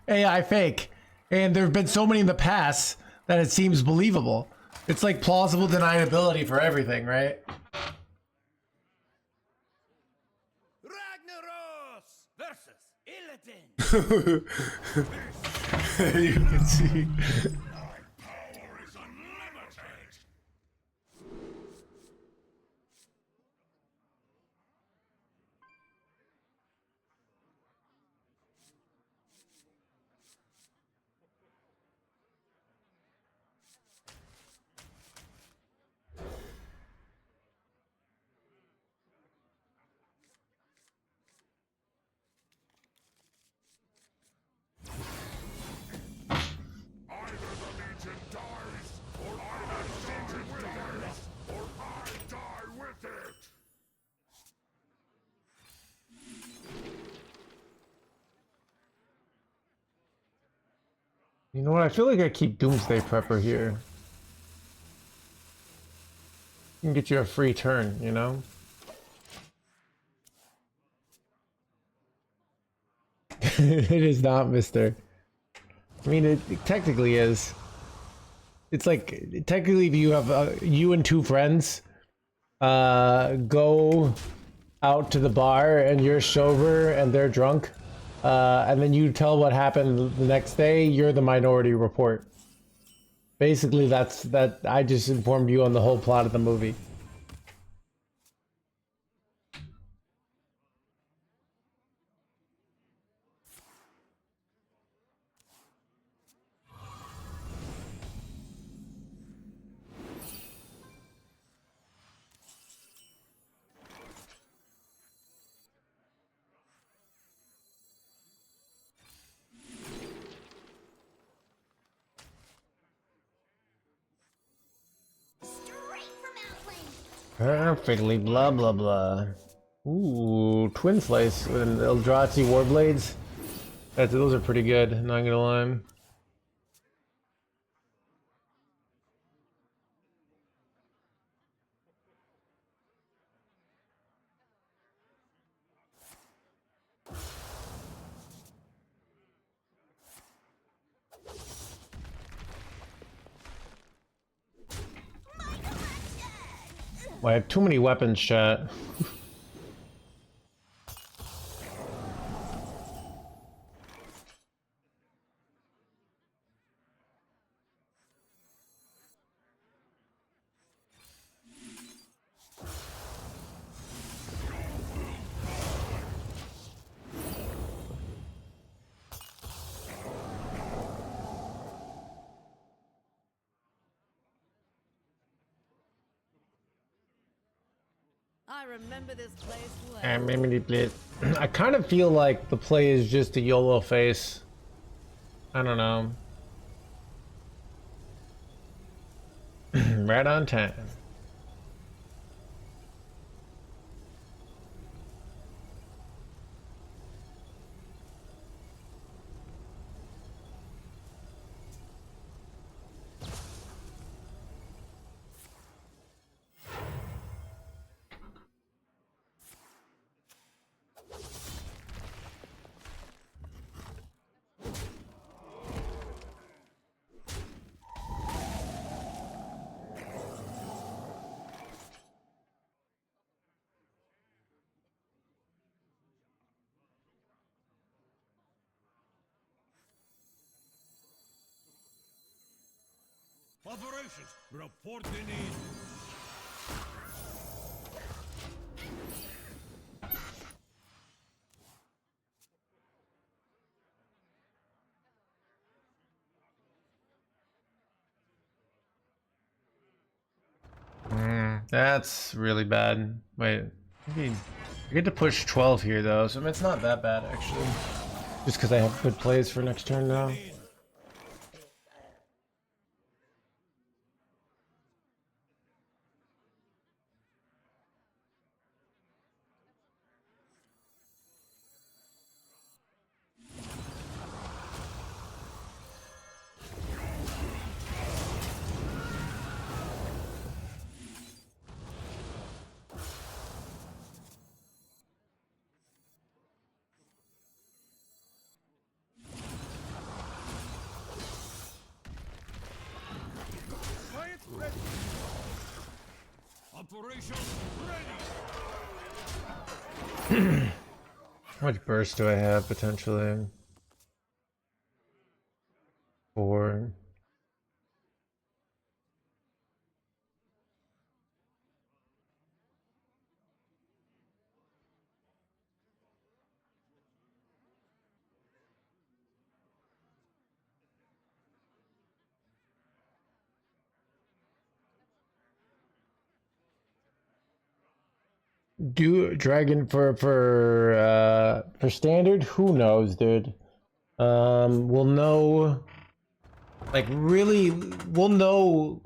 AI fake. And there have been so many in the past that it seems believable. It's like plausible deniability for everything, right? Ragnaros versus Illidan. You can see. Power is unlimited. Either the Legion dies, or I die with it. You know what? I feel like I keep Doomsday Prepper here. Can get you a free turn, you know? It is not, mister. I mean, it technically is. It's like, technically if you have, you and two friends, go out to the bar and you're sober and they're drunk, and then you tell what happened the next day, you're the Minority Report. Basically, that I just informed you on the whole plot of the movie. Straight from Outland. Perfectly, blah blah blah. Ooh, Twin Slice and Eldrazi Warblades. Those are pretty good, not gonna lie. Well, I have too many weapons, chat. I remember this place well. And maybe play. I kind of feel like the play is just a YOLO face. I don't know. Right on time. Operations reporting in. That's really bad. Wait, maybe I get to push 12 here though, so it's not that bad actually. Just because I have good plays for next turn now. Operation ready. How much burst do I have potentially? 4. Do dragon for standard? Who knows, dude? We'll know. Like really, we'll know.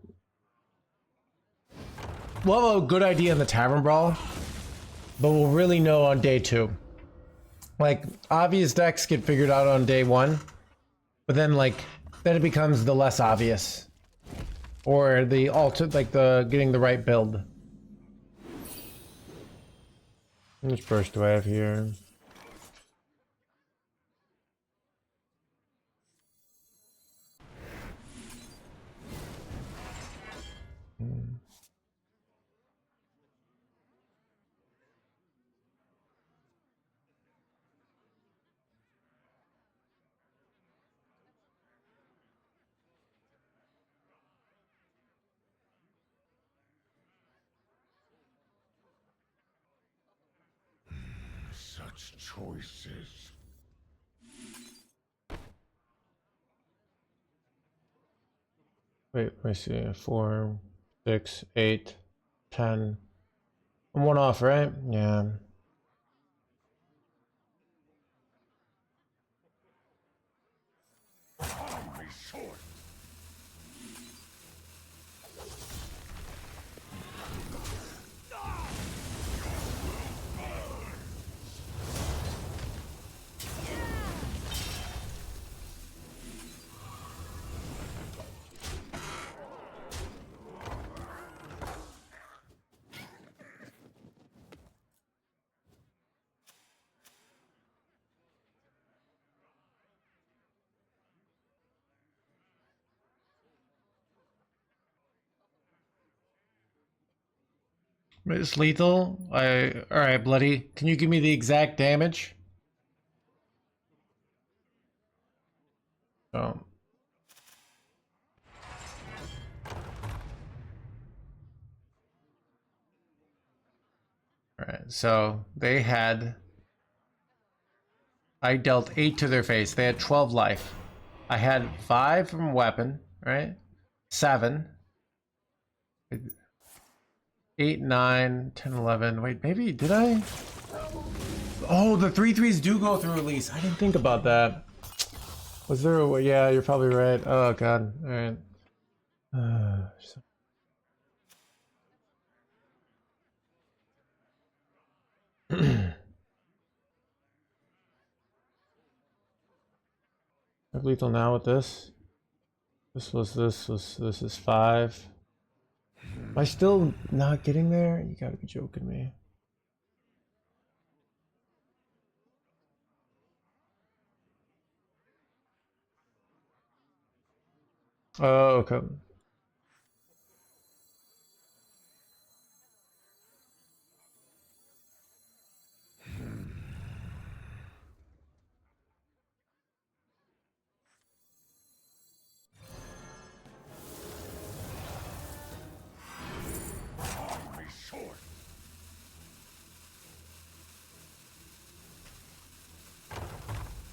We'll have a good idea in the tavern brawl, but we'll really know on day 2. Like obvious decks get figured out on day 1, but then then it becomes the less obvious, or the the getting the right build. How much burst do I have here? Such choices. Wait, let me see. 4, 6, 8, 10. I'm 1 off, right? Yeah. Only short. It's lethal. Alright, bloody. Can you give me the exact damage? Oh. Alright, so they had... I dealt 8 to their face. They had 12 life. I had 5 from weapon, right? 7. 8, 9, 10, 11. Wait, maybe, did I? Oh, the 3/3s do go through release. I didn't think about that. Was there a way? Yeah, you're probably right. Oh, God. Alright. I have lethal now with this. This is 5. Am I still not getting there? You gotta be joking me. Oh, okay. Me short.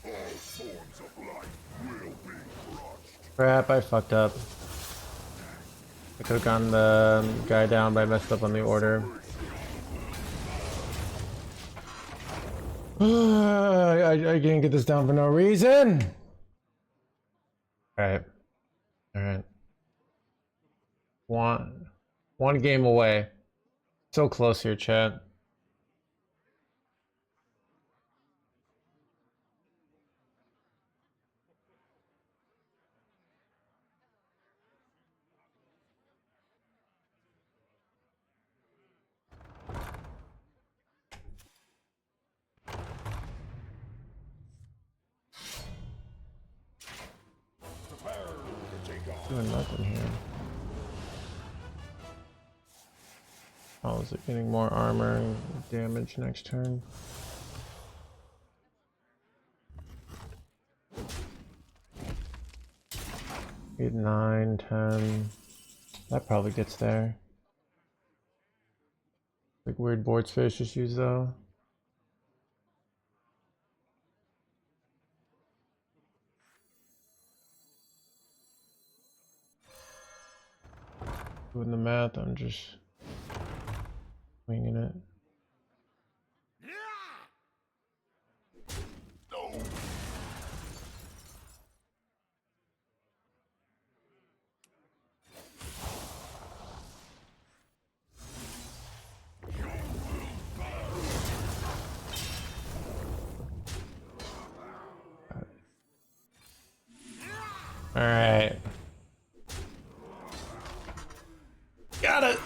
All forms of life will be crushed. Crap, I fucked up. I could've gotten the guy down, but I messed up on the order. I didn't get this down for no reason! Alright. Alright. One game away. So close here, chat. Doing nothing here. Oh, is it getting more armor and damage next turn? Eight, 9, 10. That probably gets there. Like weird board space issues though. Doing the math, I'm just winging it. All right. Got it.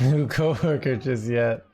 New coworker just yet.